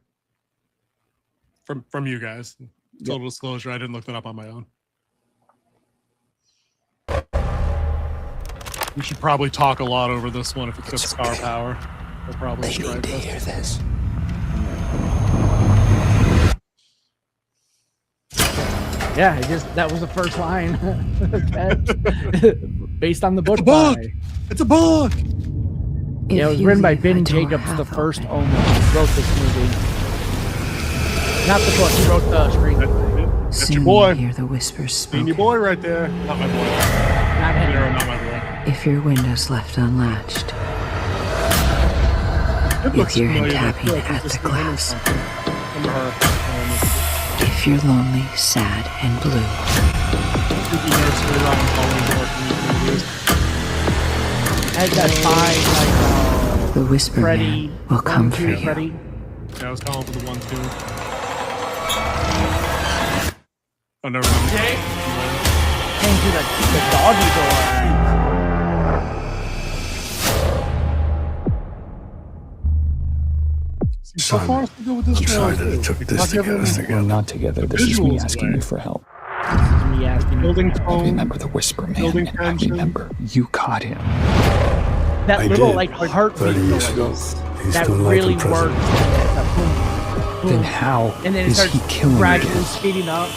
from you guys. Total disclosure, I didn't look that up on my own. We should probably talk a lot over this one if it gets star power. We'll probably strike us. Hear this. Yeah, that was the first line. Based on the book. It's a book. Yeah, it was written by Ben Jacobs, the first owner who wrote this movie. Not the book, he wrote the screenplay. That's your boy. Hear the whispers spoken. Your boy right there. Not my boy. Not my boy. If your window's left unlatched, It you looks hear him familiar. tapping at the glass. If If you're lonely, sad, and blue, As that five, the Whisper Freddy Man will come for you. Freddy. Yeah, I was calling for the 1-2. Oh, never mind. Came through the doggy door. So far, so good with this trailer, too. We're not together. This is me asking you for help. Me asking Building I tone, remember the Whisper Man, Building and I tension. remember you caught him. that I little did. like heartbeat 30 years noise. ago. He's That still like really a president. works. That boom, boom. Then how And then it is starts he killing you? gradually speeding up.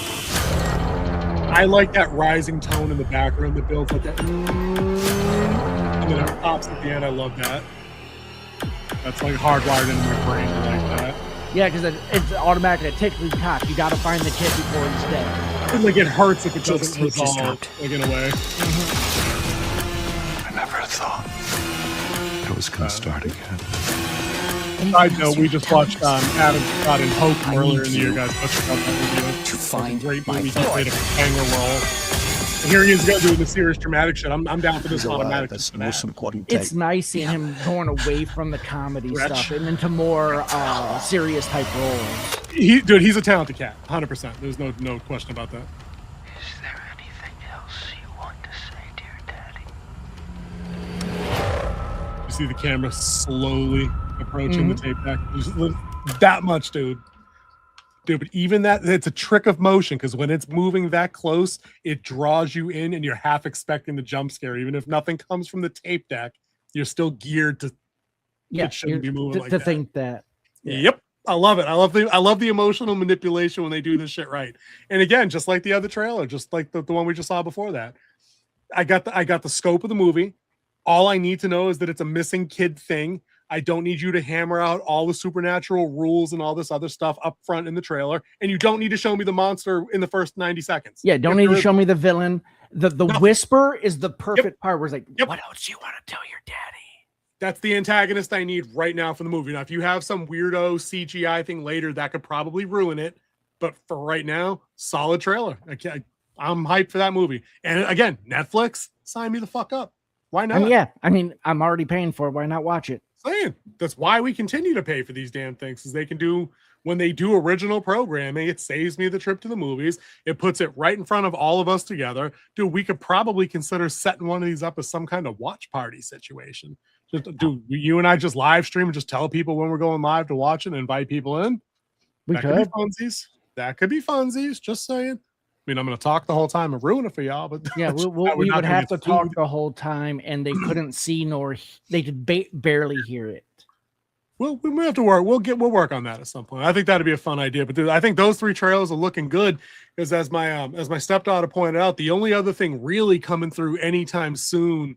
I like that rising tone in the background that builds like that. And then it pops at the end. I love that. That's like hardwired into my brain. I like that. Yeah, because it's automatic. It takes the cop. You got to find the kid before he's dead. And like it hurts if it doesn't tape just resolve, dropped. like in a way. I never thought it was going to start again. Side note, we just watched Adam Scott and Hope earlier in the year, guys. Let's check out that review. To find Great my movie. He played a banger role. And here he is going doing the serious dramatic shit. I'm down for this automatic. That's the most important It's nice seeing him going away from the comedy stuff and into more serious type roles. Dude, he's a talented cat. 100%. There's no question about that. Is there anything else you want to say, dear Daddy? You see the camera slowly approaching the tape deck. Just that much, dude. Dude, but even that, it's a trick of motion because when it's moving that close, it draws you in and you're half expecting the jump scare. Even if nothing comes from the tape deck, you're still geared to it shouldn't be moving like to that. think that. Yep. I love it. I love the emotional manipulation when they do this shit right. And again, just like the other trailer, just like the one we just saw before that. I got the scope of the movie. All I need to know is that it's a missing kid thing. I don't need you to hammer out all the supernatural rules and all this other stuff up front in the trailer. And you don't need to show me the monster in the first 90 seconds. Yeah, don't need to show me the villain. The whisper is the perfect part where it's like, Yep. what else do you want to tell your daddy? That's the antagonist I need right now for the movie. Now, if you have some weirdo CGI thing later, that could probably ruin it. But for right now, solid trailer. I'm hyped for that movie. And again, Netflix, sign me the fuck up. Why not? I'm already paying for it. Why not watch it? Saying that's why we continue to pay for these damn things, is they can do, when they do original programming, it saves me the trip to the movies. It puts it right in front of all of us together. Dude, we could probably consider setting one of these up as some kind of watch party situation. Just do you and I just live stream and just tell people when we're going live to watch it and invite people in. That could be funsies. That could be funsies. Just saying. I mean, I'm going to talk the whole time and ruin it for y'all, but Yeah, we would have to talk the whole time, and they couldn't see nor they could barely hear it. Well, we may have to work. We'll work on that at some point. I think that'd be a fun idea. But dude, I think those 3 trailers are looking good because, as my stepdaughter pointed out, the only other thing really coming through anytime soon,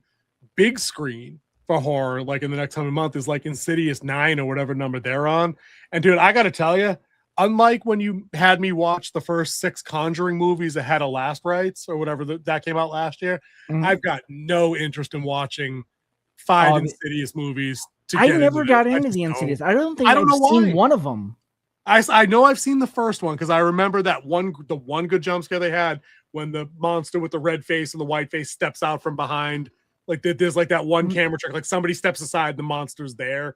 big screen for horror, like in the next coming month, is like Insidious 9 or whatever number they're on. And dude, I got to tell you, unlike when you had me watch the first 6 Conjuring movies ahead of Last Rites or whatever that came out last year, I've got no interest in watching 5 Insidious movies. I never got into the Insidious. I don't think I've seen one of them. I know I've seen the first one because I remember the one good jump scare they had when the monster with the red face and the white face steps out from behind. Like there's like that one camera trick, like somebody steps aside, the monster's there.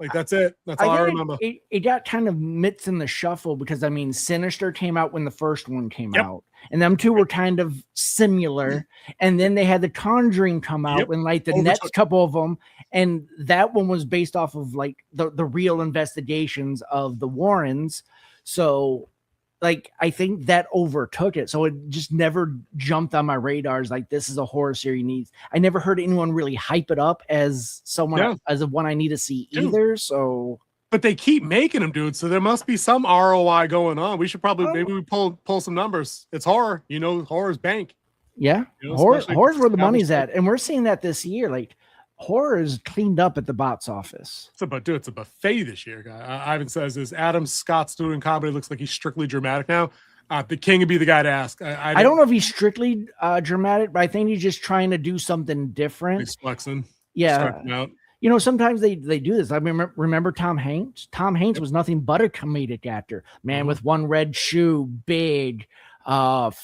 Like that's it. That's all I remember. It got kind of mitts in the shuffle because I mean, Sinister came out when the first one came out, and them two were kind of similar. And then they had The Conjuring come out when like the next couple of them, and that one was based off of like the real investigations of the Wardens. So, like I think that overtook it. So it just never jumped on my radars. Like this is a horror series needs. I never heard anyone really hype it up as someone as one I need to see either. So, but they keep making them, dude. So there must be some ROI going on. We should probably maybe we pull some numbers. It's horror, horror's bank. Yeah, horror's where the money's at, and we're seeing that this year. Like horror is cleaned up at the box office. It's a buffet this year, guy. Ivan says, is Adam Scott's doing comedy? Looks like he's strictly dramatic now. The king would be the guy to ask. I don't know if he's strictly dramatic, but I think he's just trying to do something different. He's flexing. Yeah. sometimes they do this. I remember Tom Hanks. Tom Hanks was nothing but a comedic actor. Man with one red shoe, big. Was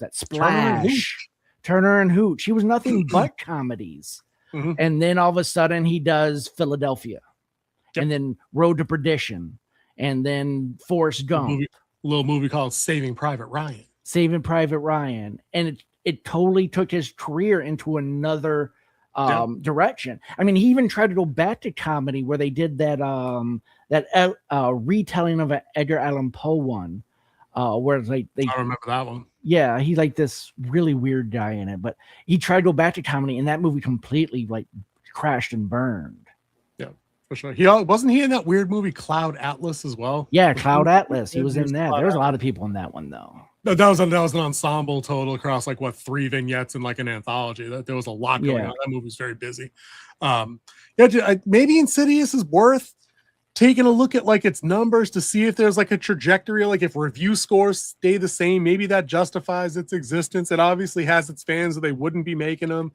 that Splash? Turner and Hooch. He was nothing but comedies. And then all of a sudden he does Philadelphia, and then Road to Perdition, and then Forrest Gump. Little movie called Saving Private Ryan. Saving Private Ryan, and it totally took his career into another direction. I mean, he even tried to go back to comedy where they did that retelling of an Edgar Allan Poe one, where it's like I remember that one. Yeah, he's like this really weird guy in it, but he tried to go back to comedy, and that movie completely like crashed and burned. Yeah, for sure. Wasn't he in that weird movie Cloud Atlas as well? Yeah, Cloud Atlas. He was in that. There was a lot of people in that one though. No, that was an ensemble total across like 3 vignettes and like an anthology. There was a lot going on. That movie was very busy. Maybe Insidious is worth taking a look at like its numbers to see if there's like a trajectory, like if review scores stay the same, maybe that justifies its existence. It obviously has its fans, or they wouldn't be making them.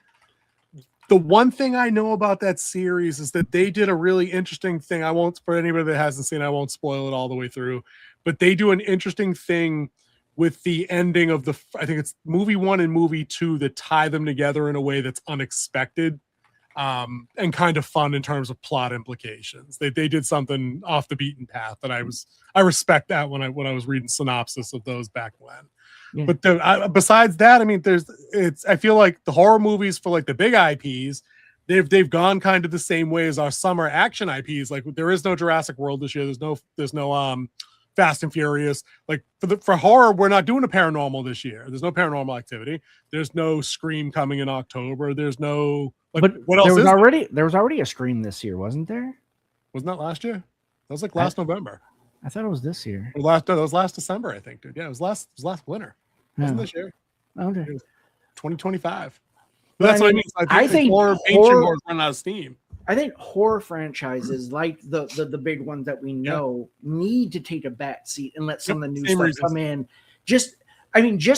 The one thing I know about that series is that they did a really interesting thing. For anybody that hasn't seen it, I won't spoil it all the way through, but they do an interesting thing with the ending of I think it's movie 1 and movie 2 that tie them together in a way that's unexpected. And kind of fun in terms of plot implications. They did something off the beaten path that I respect that when I was reading synopsis of those back when. Yeah. But besides that, I mean, I feel like the horror movies for like the big IPs, they've gone kind of the same way as our summer action IPs. Like there is no Jurassic World this year. There's no Fast and Furious. Like for horror, we're not doing a Paranormal this year. There's no Paranormal Activity. There's no Scream coming in October. There's no. But what else? There was already a Scream this year, wasn't there? Wasn't that last year? That was like last November. I thought it was this year. That was last December, I think, dude. Yeah, it was last winter. Wasn't this year? Okay. 2025. That's what I mean. I think horror run out of steam. I think horror franchises like the big ones that we know need to take a back seat and let some of the new stuff come in. Just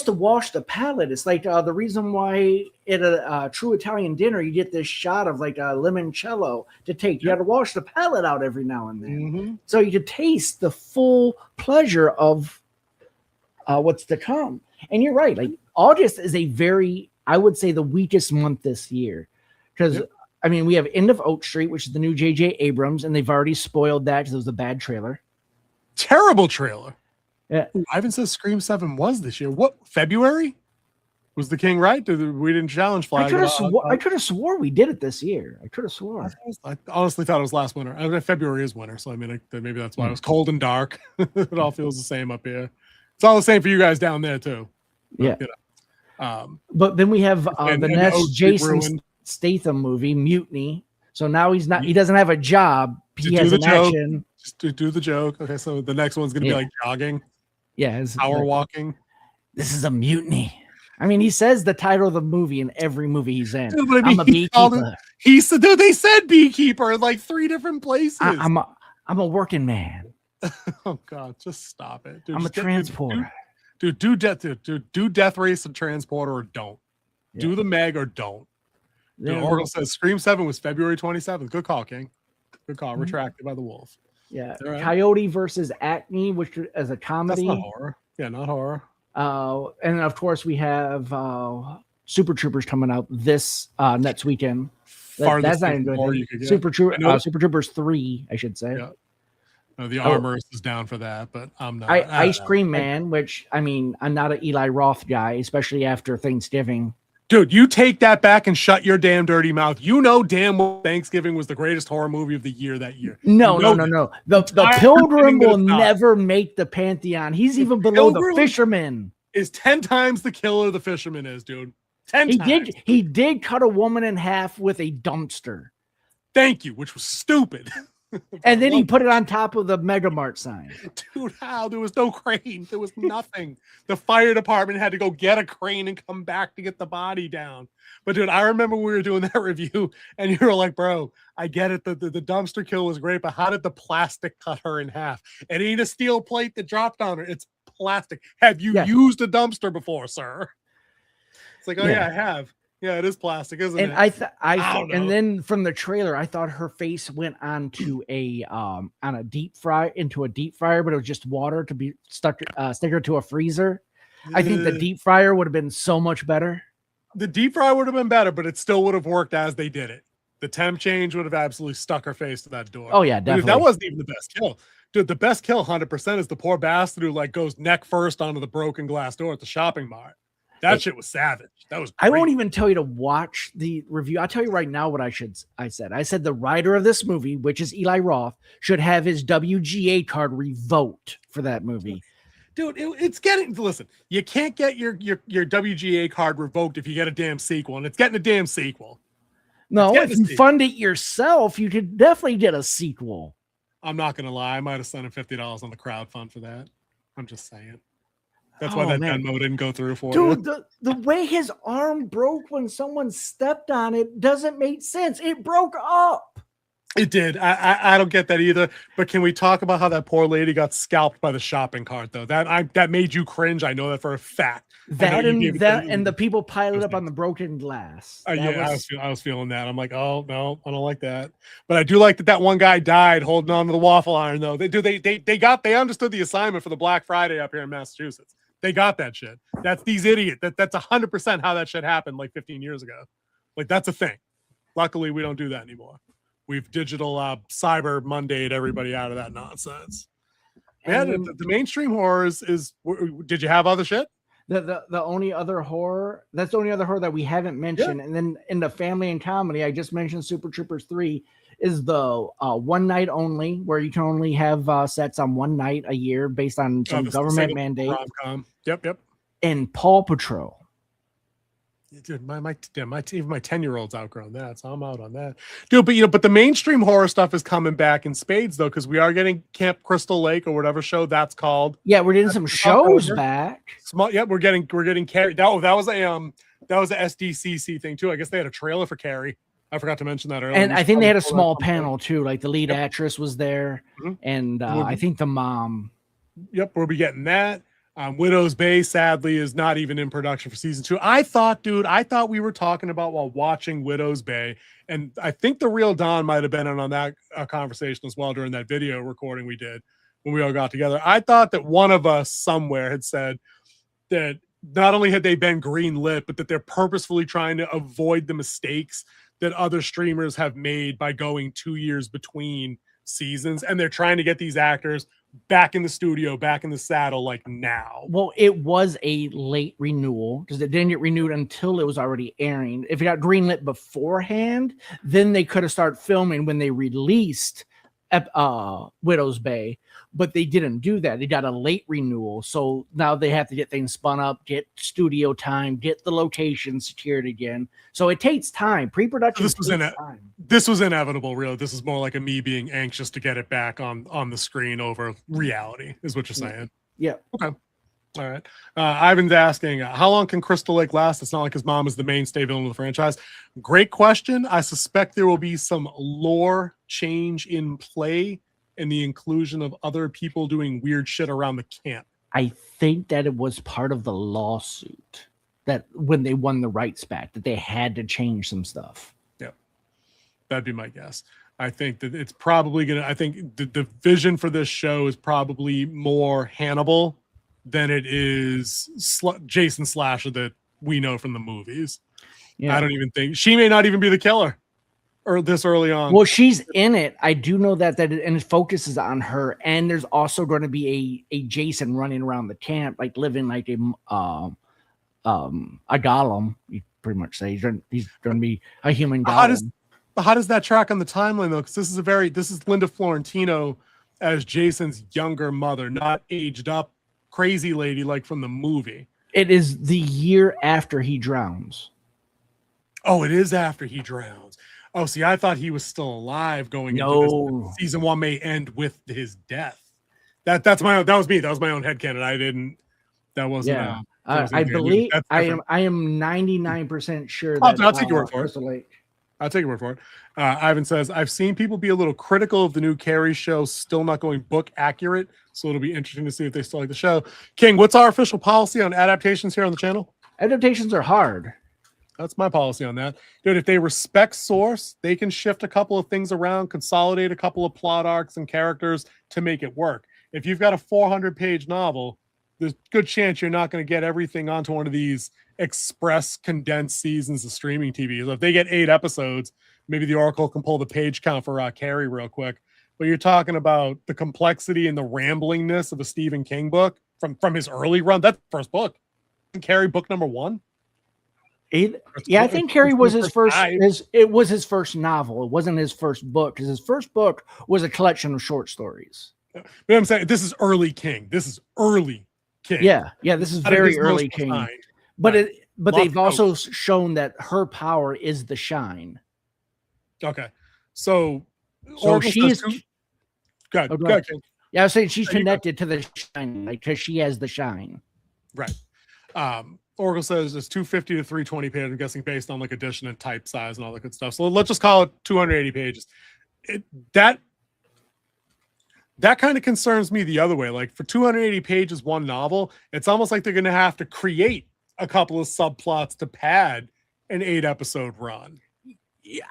to wash the palate. It's like the reason why at a true Italian dinner you get this shot of like a limoncello to take. You got to wash the palate out every now and then, so you can taste the full pleasure of what's to come. And you're right. Like August is I would say the weakest month this year, because I mean we have End of Oak Street, which is the new J.J. Abrams, and they've already spoiled that because it was a bad trailer. Terrible trailer. Yeah, Ivan says Scream 7 was this year. What, February? Was the King right? We didn't challenge flag. I could have swore we did it this year. I could have swore. I honestly thought it was last winter. February is winter, so I mean, maybe that's why it was cold and dark. It all feels the same up here. It's all the same for you guys down there too. Yeah. But then we have the next Jason Statham movie, Mutiny. So now he doesn't have a job. He has an action. Just to do the joke. Okay, so the next one's going to be like jogging. Yeah. Power walking. This is a mutiny. I mean, he says the title of the movie in every movie he's in. Dude, I mean, I'm a beekeeper. He said, dude, they said beekeeper in like 3 different places. I'm a working man. Oh God, just stop it. Dude, I'm a transporter. Do Death Race and Transporter or don't. Yeah. Do the Meg or don't. Dude, Oracle says Scream 7 was February 27th. Good call, King. Good call. Retracted by the Wolf. Yeah. Right. Coyote versus Acme, which is a comedy. That's not horror. Yeah, not horror. And of course we have Super Troopers coming out this next weekend. That's not even good. Super Troopers 3, I should say. Yeah. The Armorist is down for that, but I'm not. Ice Cream Man, which I mean, I'm not an Eli Roth guy, especially after Thanksgiving. Dude, you take that back and shut your damn dirty mouth. You know damn well Thanksgiving was the greatest horror movie of the year that year. No. The Pilgrim will never make the Pantheon. He's even below the Fisherman. Is 10 times the killer the Fisherman is, dude. 10 times. He did cut a woman in half with a dumpster. Thank you, which was stupid. And then he put it on top of the Mega Mart sign. Dude, how? There was no crane. There was nothing. The fire department had to go get a crane and come back to get the body down. But dude, I remember we were doing that review and you were like, bro, I get it. The dumpster kill was great, but how did the plastic cut her in half? It ain't a steel plate that dropped on her. It's plastic. Have you used a dumpster before, sir? It's like, oh yeah, I have. Yeah, it is plastic, isn't And it? and then from the trailer, I thought her face went onto a deep fryer, but it was just water to be stick her to a freezer. I think the deep fryer would have been so much better. The deep fry would have been better, but it still would have worked as they did it. The temp change would have absolutely stuck her face to that door. Oh yeah, definitely. That wasn't even the best kill. Dude, the best kill 100% is the poor bastard who like goes neck first onto the broken glass door at the shopping mart. That shit was savage. That was great. I won't even tell you to watch the review. I'll tell you right now what I said. I said the writer of this movie, which is Eli Roth, should have his WGA card revoked for that movie. Dude, it's getting, listen, you can't get your WGA card revoked if you get a damn sequel, and it's getting a damn sequel. No, if you fund it yourself, you could definitely get a sequel. I'm not going to lie. I might have sent him $50 on the crowd fund for that. I'm just saying. That's why that Venmo didn't go through for you. Dude, the way his arm broke when someone stepped on it doesn't make sense. It broke up. It did. I don't get that either. But can we talk about how that poor lady got scalped by the shopping cart, though? That made you cringe. I know that for a fact. And the people piled up on the broken glass. I was feeling that. I'm like, oh no, I don't like that. But I do like that one guy died holding on to the waffle iron, though. They understood the assignment for the Black Friday up here in Massachusetts. They got that shit. That's these idiots. That's 100% how that shit happened like 15 years ago. Like that's a thing. Luckily, we don't do that anymore. We've digital Cyber Monday'd everybody out of that nonsense. Man, the mainstream horrors is. Did you have other shit? The only other horror, that's the only other horror that we haven't mentioned. Yeah. And then in the family and comedy, I just mentioned Super Troopers 3 is the one night only, where you can only have sets on one night a year based on some government mandate. Rom-com. Yep. And Paw Patrol. Dude, my 10-year-old's outgrown that, so I'm out on that, dude. But the mainstream horror stuff is coming back in spades though, because we are getting Camp Crystal Lake or whatever show that's called. Yeah, we're getting some shows back. We're getting Carrie. That was a SDCC thing too. I guess they had a trailer for Carrie. I forgot to mention that earlier. And I think they had a small panel too. Like the lead actress was there, and I think the mom. Yep, we'll be getting that. Widow's Bay, sadly, is not even in production for season 2. I thought we were talking about while watching Widow's Bay, and I think the real Don might have been in on that conversation as well during that video recording we did when we all got together. I thought that one of us somewhere had said that not only had they been greenlit, but that they're purposefully trying to avoid the mistakes that other streamers have made by going 2 years between seasons, and they're trying to get these actors back in the studio, back in the saddle, like now. Well, it was a late renewal because it didn't get renewed until it was already airing. If it got greenlit beforehand, then they could have started filming when they released Widow's Bay, but they didn't do that. They got a late renewal, so now they have to get things spun up, get studio time, get the location secured again. So it takes time. Pre-production takes time. This was inevitable, really. This is more like a me being anxious to get it back on the screen over reality, is what you're saying. Yeah. Okay. All right. Ivan's asking, how long can Crystal Lake last? It's not like his mom is the mainstay villain of the franchise. Great question. I suspect there will be some lore change in play and the inclusion of other people doing weird shit around the camp. I think that it was part of the lawsuit that when they won the rights back, that they had to change some stuff. Yeah. That'd be my guess. I think that it's probably going to, I think the vision for this show is probably more Hannibal than it is Jason Slasher that we know from the movies. Yeah. I don't even think she may not even be the killer or this early on. Well, she's in it. I do know that and it focuses on her. And there's also going to be a Jason running around the camp, like living like a golem. You pretty much say he's going to be a human golem. How does that track on the timeline though? Because this is Linda Florentino as Jason's younger mother, not aged up crazy lady like from the movie. It is the year after he drowns. Oh, it is after he drowns. Oh, see, I thought he was still alive going into this. Season 1 may end with his death. That was me. That was my own headcanon. I didn't. That wasn't. Yeah, I believe I am 99% sure. I'll take your word for it. I'll take your word for it. Ivan says, I've seen people be a little critical of the new Carrie show, still not going book accurate. So it'll be interesting to see if they still like the show. King, what's our official policy on adaptations here on the channel? Adaptations are hard. That's my policy on that. Dude, if they respect source, they can shift a couple of things around, consolidate a couple of plot arcs and characters to make it work. If you've got a 400-page novel, there's a good chance you're not going to get everything onto one of these express condensed seasons of streaming TV. So if they get 8 episodes, maybe the Oracle can pull the page count for Carrie real quick. But you're talking about the complexity and the ramblingness of a Stephen King book from his early run. That's the first book. Carrie, book number 1. I think Carrie was his first. It was his first novel. It wasn't his first book, because his first book was a collection of short stories. But I'm saying this is early King. This is early King. Yeah, this is very early King. But they've also shown that her power is the shine. Okay, so she's good. King. Yeah, I was saying she's connected to the shine, like, because she has the shine. Right. Oracle says it's 250 to 320 pages. I'm guessing based on like edition and type size and all that good stuff. So let's just call it 280 pages. That kind of concerns me the other way. Like for 280 pages, one novel, it's almost like they're going to have to create a couple of subplots to pad an 8-episode run.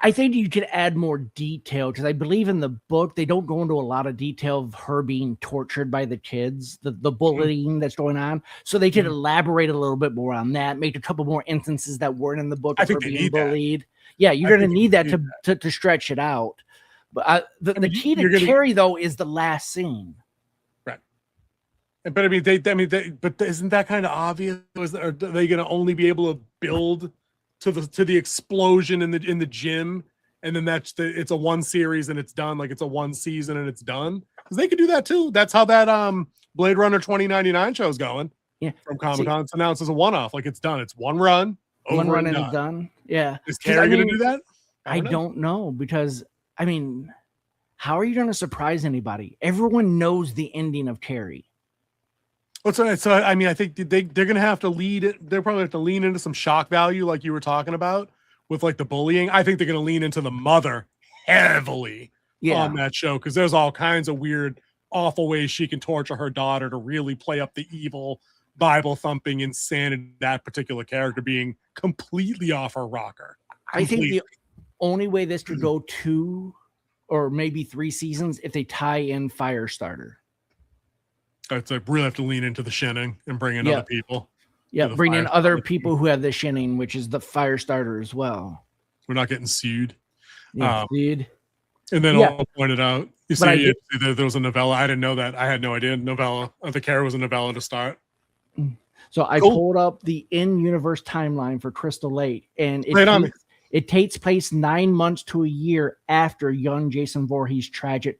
I think you could add more detail, because I believe in the book they don't go into a lot of detail of her being tortured by the kids, the bullying that's going on. So they could elaborate a little bit more on that, make a couple more instances that weren't in the book of her being bullied. Yeah, you're going to need that to stretch it out. But the key to Carrie, though, is the last scene. Right. But I mean, but isn't that kind of obvious? Are they going to only be able to build to the explosion in the gym, and then it's a one series and it's done? Like it's a one season and it's done, because they could do that too. That's how that Blade Runner 2099 show is going. Yeah, from Comic-Con. It's announced as a one-off. Like it's done. It's one run, and it's done. Yeah. Is Carrie going to do that? I don't know, because I mean, how are you going to surprise anybody? Everyone knows the ending of Carrie. So I mean, I think they're going to have to they're probably have to lean into some shock value, like you were talking about with like the bullying. I think they're going to lean into the mother heavily on that show, because there's all kinds of weird, awful ways she can torture her daughter to really play up the evil, Bible thumping insanity of that particular character being completely off her rocker. I think the only way this could go 2 or maybe 3 seasons if they tie in Firestarter. It's like really have to lean into the shinning and bring in other people. Yeah, bring in other people who have the shinning, which is the Firestarter as well. We're not getting sued. Yeah, dude. And then I'll point it out. You see, there was a novella. I didn't know that. I had no idea. Novella. I think Carrie was a novella to start. So I pulled up the in-universe timeline for Crystal Lake, and it takes place 9 months to a year after young Jason Voorhees' tragic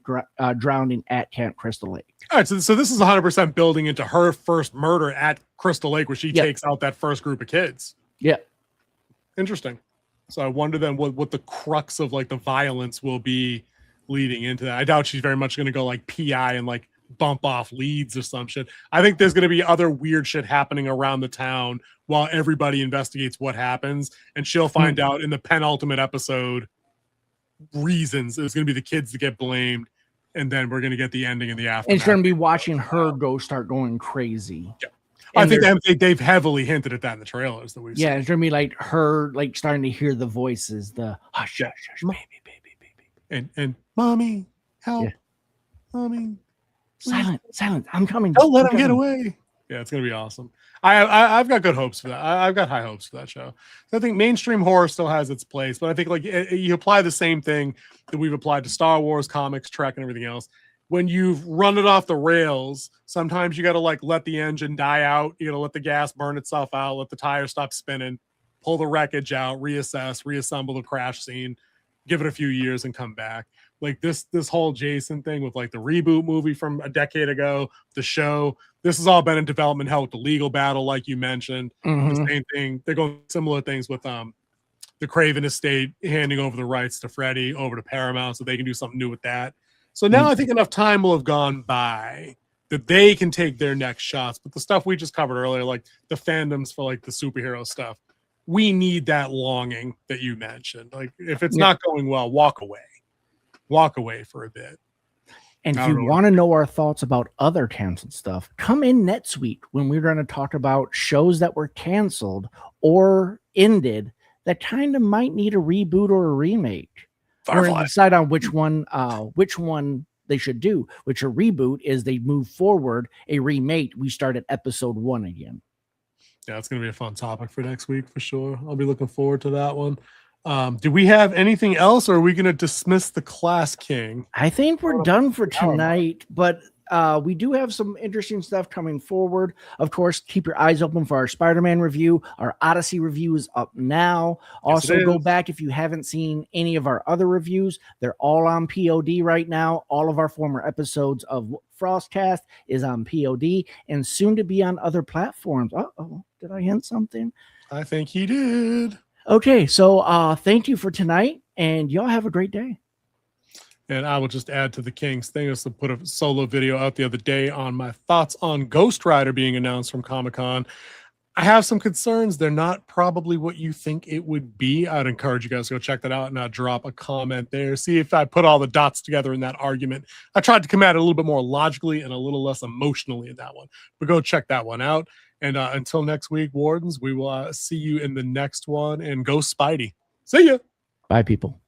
drowning at Camp Crystal Lake. All right, so this is 100% building into her first murder at Crystal Lake, where she takes out that first group of kids. Yeah. Interesting. So I wonder then what the crux of like the violence will be leading into that. I doubt she's very much going to go like PI and like bump off leads or some shit. I think there's going to be other weird shit happening around the town while everybody investigates what happens, and she'll find out in the penultimate episode reasons. It's going to be the kids that get blamed, and then we're going to get the ending in the aftermath. It's going to be watching her start going crazy. Yeah. I think they've heavily hinted at that in the trailers that we've seen. Yeah, it's going to be like her like starting to hear the voices, the hush, hush, hush, baby. And mommy, help. Mommy. Silent. I'm coming. Don't let him get away. Yeah, it's gonna be awesome. I've got good hopes for that. I've got high hopes for that show. So I think mainstream horror still has its place, but I think like you apply the same thing that we've applied to Star Wars, comics, Trek, and everything else. When you've run it off the rails, sometimes you got to like let the engine die out. You got to let the gas burn itself out, let the tire stop spinning, pull the wreckage out, reassess, reassemble the crash scene, give it a few years, and come back. Like this whole Jason thing with like the reboot movie from a decade ago, the show, this has all been in development hell with the legal battle, like you mentioned. The same thing. They're going similar things with the Craven estate handing over the rights to Freddie over to Paramount so they can do something new with that. So now I think enough time will have gone by that they can take their next shots. But the stuff we just covered earlier, like the fandoms for like the superhero stuff, we need that longing that you mentioned. Like if it's not going well, walk away for a bit. And if you want to know our thoughts about other canceled stuff, come in next week when we're going to talk about shows that were canceled or ended that kind of might need a reboot or a remake. We're Firefly. going to decide on which one they should do. Which a reboot is they move forward. A remake, we start at episode 1 again. Yeah, it's going to be a fun topic for next week for sure. I'll be looking forward to that one. Do we have anything else, or are we going to dismiss the Class King? I think we're done for tonight, but we do have some interesting stuff coming forward. Of course, keep your eyes open for our Spider-Man review. Our Odyssey review is up now. Also, go back if you haven't seen any of our other reviews. They're all on POD right now. All of our former episodes of FrostCast is on POD and soon to be on other platforms. Uh-oh, did I hint something? I think he did. Okay, so thank you for tonight, and y'all have a great day. And I will just add to the King's thing is to put a solo video out the other day on my thoughts on Ghost Rider being announced from Comic-Con. I have some concerns. They're not probably what you think it would be. I'd encourage you guys to go check that out and drop a comment there. See if I put all the dots together in that argument. I tried to come at it a little bit more logically and a little less emotionally in that one. But go check that one out. And until next week, Wardens, we will see you in the next one. And go Spidey. See ya. Bye, people.